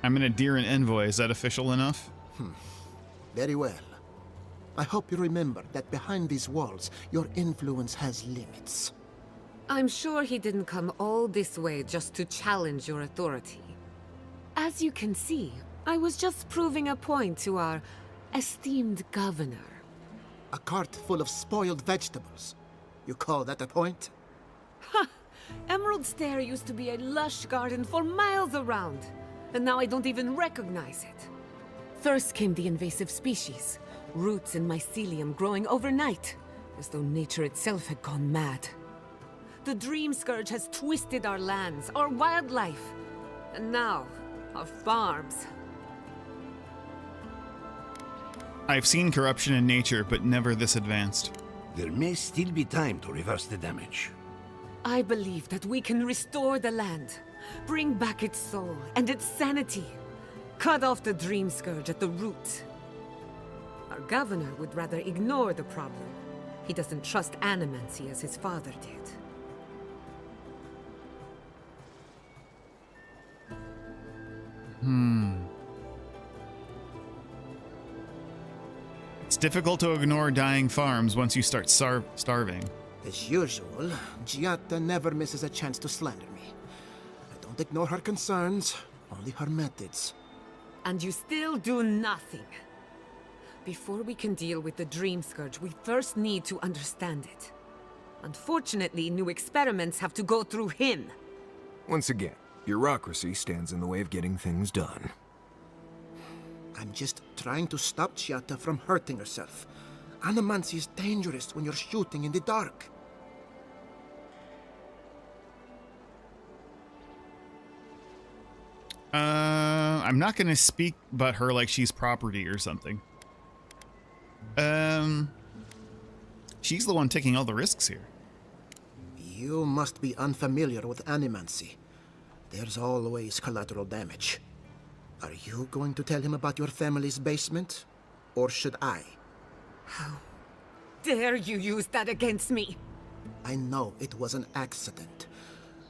I'm gonna dear an envoy. Is that official enough? Very well. I hope you remember that behind these walls, your influence has limits. I'm sure he didn't come all this way just to challenge your authority. As you can see, I was just proving a point to our esteemed governor. A cart full of spoiled vegetables. You call that a point? Ha! Emerald Stair used to be a lush garden for miles around, and now I don't even recognize it. First came the invasive species, roots and mycelium growing overnight, as though nature itself had gone mad. The Dream Scourge has twisted our lands, our wildlife, and now, our farms. I've seen corruption in nature, but never this advanced. There may still be time to reverse the damage. I believe that we can restore the land, bring back its soul and its sanity, cut off the Dream Scourge at the root. Our governor would rather ignore the problem. He doesn't trust animancy as his father did. It's difficult to ignore dying farms once you start starving. As usual, Giatta never misses a chance to slander me. I don't ignore her concerns, only her methods. And you still do nothing. Before we can deal with the Dream Scourge, we first need to understand it. Unfortunately, new experiments have to go through him. Once again, bureaucracy stands in the way of getting things done. I'm just trying to stop Giatta from hurting herself. Animancy is dangerous when you're shooting in the dark. I'm not gonna speak about her like she's property or something. She's the one taking all the risks here. You must be unfamiliar with animancy. There's always collateral damage. Are you going to tell him about your family's basement? Or should I? How dare you use that against me? I know it was an accident,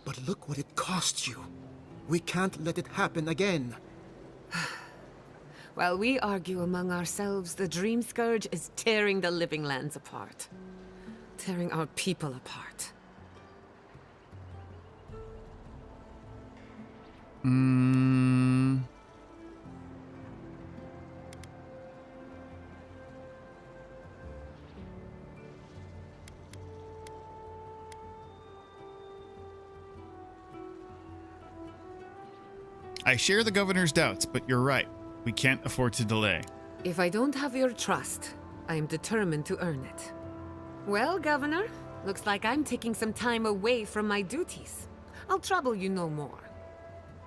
but look what it cost you. We can't let it happen again. While we argue among ourselves, the Dream Scourge is tearing the living lands apart. Tearing our people apart. I share the governor's doubts, but you're right. We can't afford to delay. If I don't have your trust, I am determined to earn it. Well, Governor, looks like I'm taking some time away from my duties. I'll trouble you no more.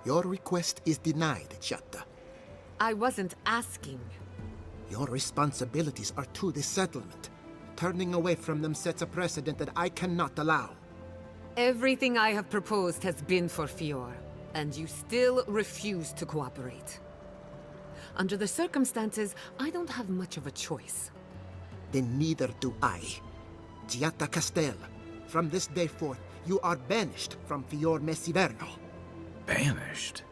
Your request is denied, Giatta. I wasn't asking. Your responsibilities are to the settlement. Turning away from them sets a precedent that I cannot allow. Everything I have proposed has been for Fior, and you still refuse to cooperate. Under the circumstances, I don't have much of a choice. Then neither do I. Giatta Castel, from this day forth, you are banished from Fior Messiverno. Banished?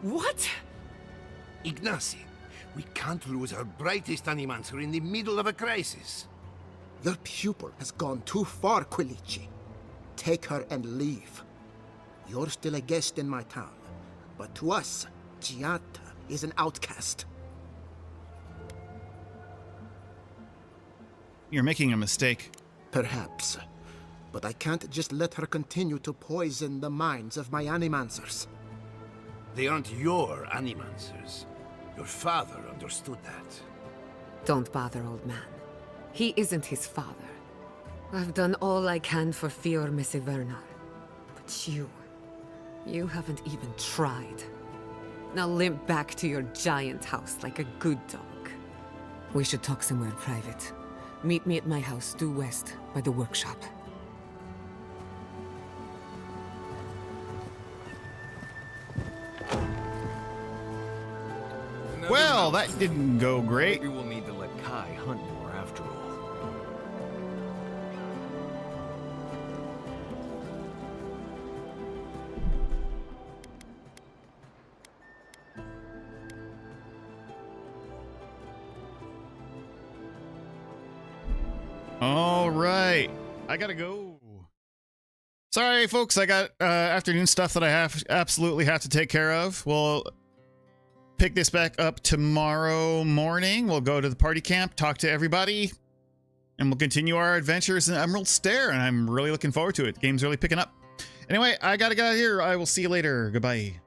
What? Ignacy, we can't lose our brightest animancer in the middle of a crisis. Your pupil has gone too far, Quilici. Take her and leave. You're still a guest in my town, but to us, Giatta is an outcast. You're making a mistake. Perhaps. But I can't just let her continue to poison the minds of my animancers. They aren't your animancers. Your father understood that. Don't bother, old man. He isn't his father. I've done all I can for Fior Mesivernar. But you haven't even tried. Now limp back to your giant house like a good dog. We should talk somewhere private. Meet me at my house due west by the workshop. Well, that didn't go great. Maybe we'll need to let Kai hunt more after all. All right, I gotta go. Sorry, folks, I got afternoon stuff that I absolutely have to take care of. We'll pick this back up tomorrow morning. We'll go to the party camp, talk to everybody, and we'll continue our adventures in Emerald Stair, and I'm really looking forward to it. The game's really picking up. Anyway, I gotta get out of here. I will see you later. Goodbye.